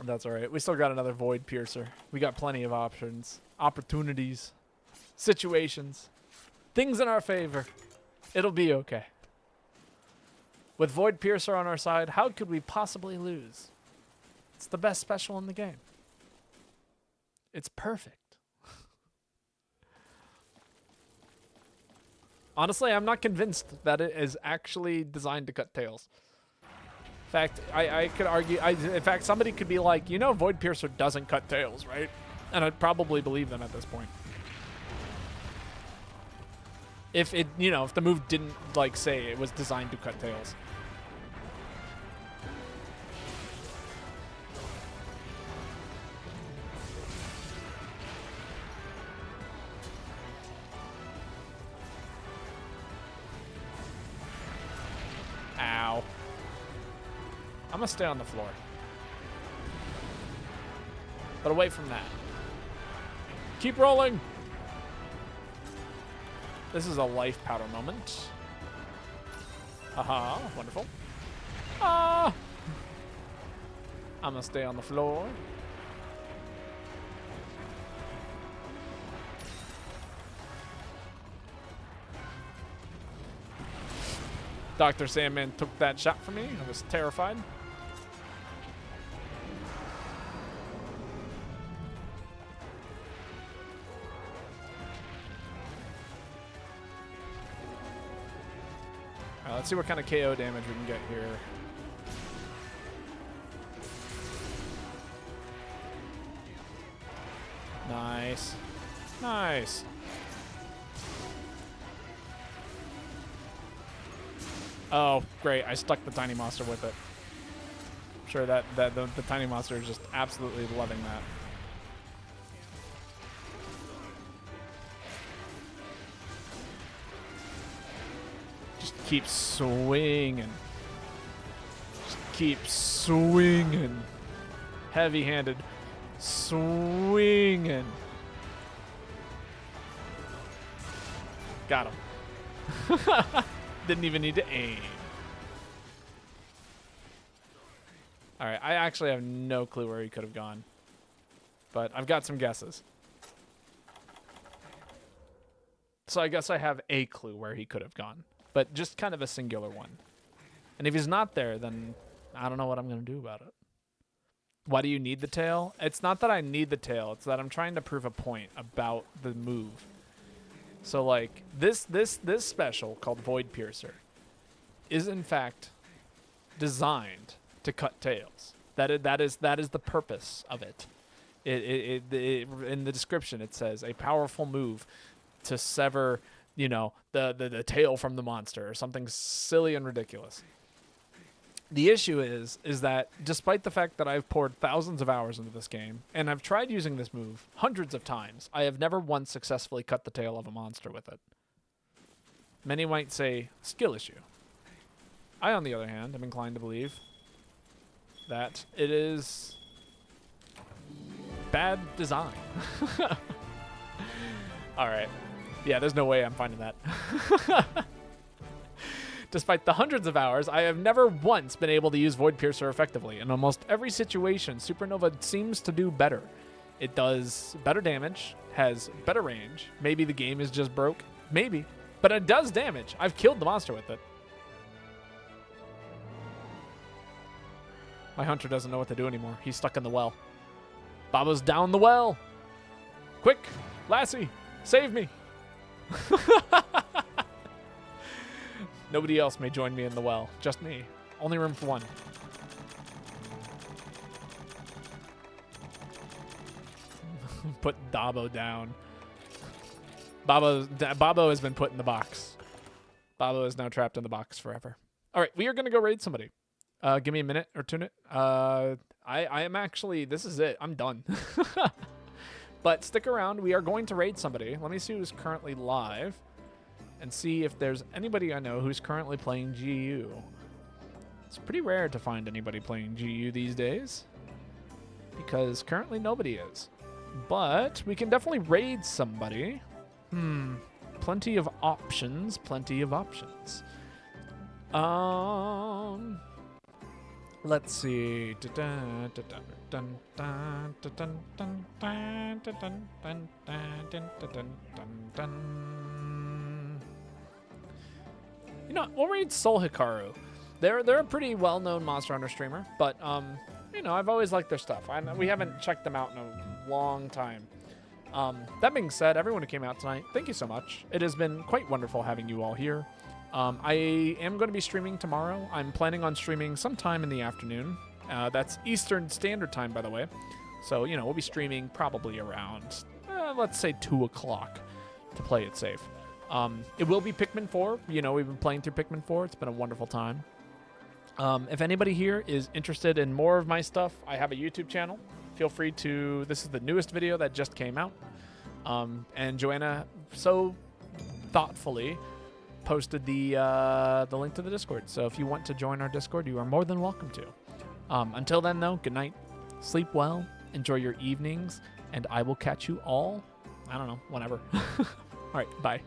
[SPEAKER 2] That's all right. We still got another Void Piercer. We got plenty of options, opportunities, situations, things in our favor. It'll be okay. With Void Piercer on our side, how could we possibly lose? It's the best special in the game. It's perfect. Honestly, I'm not convinced that it is actually designed to cut tails. In fact, I could argue, in fact, somebody could be like, you know, Void Piercer doesn't cut tails, right? And I'd probably believe them at this point. If it, you know, if the move didn't, like, say it was designed to cut tails. Ow. I'm gonna stay on the floor. But away from that. Keep rolling. This is a life powder moment. Haha, wonderful. Ah! I'm gonna stay on the floor. Dr. Sandman took that shot from me. I was terrified. All right, let's see what kind of KO damage we can get here. Nice. Nice. Oh, great. I stuck the tiny monster with it. I'm sure that the tiny monster is just absolutely loving that. Just keep swinging. Just keep swinging. Heavy-handed swinging. Got him. Didn't even need to aim. All right, I actually have no clue where he could have gone, but I've got some guesses. So I guess I have a clue where he could have gone, but just kind of a singular one. And if he's not there, then I don't know what I'm going to do about it. Why do you need the tail? It's not that I need the tail. It's that I'm trying to prove a point about the move. So like this special called Void Piercer is in fact designed to cut tails. That is the purpose of it. It in the description it says a powerful move to sever, you know, the tail from the monster or something silly and ridiculous. The issue is that despite the fact that I've poured thousands of hours into this game and I've tried using this move hundreds of times, I have never once successfully cut the tail of a monster with it. Many might say skill issue. I, on the other hand, am inclined to believe that it is bad design. All right. Yeah, there's no way I'm finding that. Despite the hundreds of hours, I have never once been able to use Void Piercer effectively. In almost every situation, Supernova seems to do better. It does better damage, has better range. Maybe the game is just broke. Maybe. But it does damage. I've killed the monster with it. My hunter doesn't know what to do anymore. He's stuck in the well. Babo's down the well. Quick, Lassie, save me. Nobody else may join me in the well. Just me. Only room for one. Put Dabo down. Babo has been put in the box. Babo is now trapped in the box forever. All right, we are going to go raid somebody. Give me a minute or two. I am actually, this is it. I'm done. But stick around. We are going to raid somebody. Let me see who's currently live and see if there's anybody I know who's currently playing GU. It's pretty rare to find anybody playing GU these days because currently nobody is. But we can definitely raid somebody. Plenty of options. Plenty of options. Let's see. You know, we'll read Soul Hikaru. They're a pretty well-known Monster Hunter streamer, but you know, I've always liked their stuff. We haven't checked them out in a long time. That being said, everyone who came out tonight, thank you so much. It has been quite wonderful having you all here. I am going to be streaming tomorrow. I'm planning on streaming sometime in the afternoon. That's Eastern Standard Time, by the way. So, you know, we'll be streaming probably around, let's say 2 o'clock to play it safe. It will be Pikmin 4. You know, we've been playing through Pikmin 4. It's been a wonderful time. If anybody here is interested in more of my stuff, I have a YouTube channel. Feel free to, this is the newest video that just came out. And Joanna so thoughtfully posted the link to the Discord. So if you want to join our Discord, you are more than welcome to. Until then, though, good night. Sleep well. Enjoy your evenings. And I will catch you all, I don't know, whenever. All right, bye.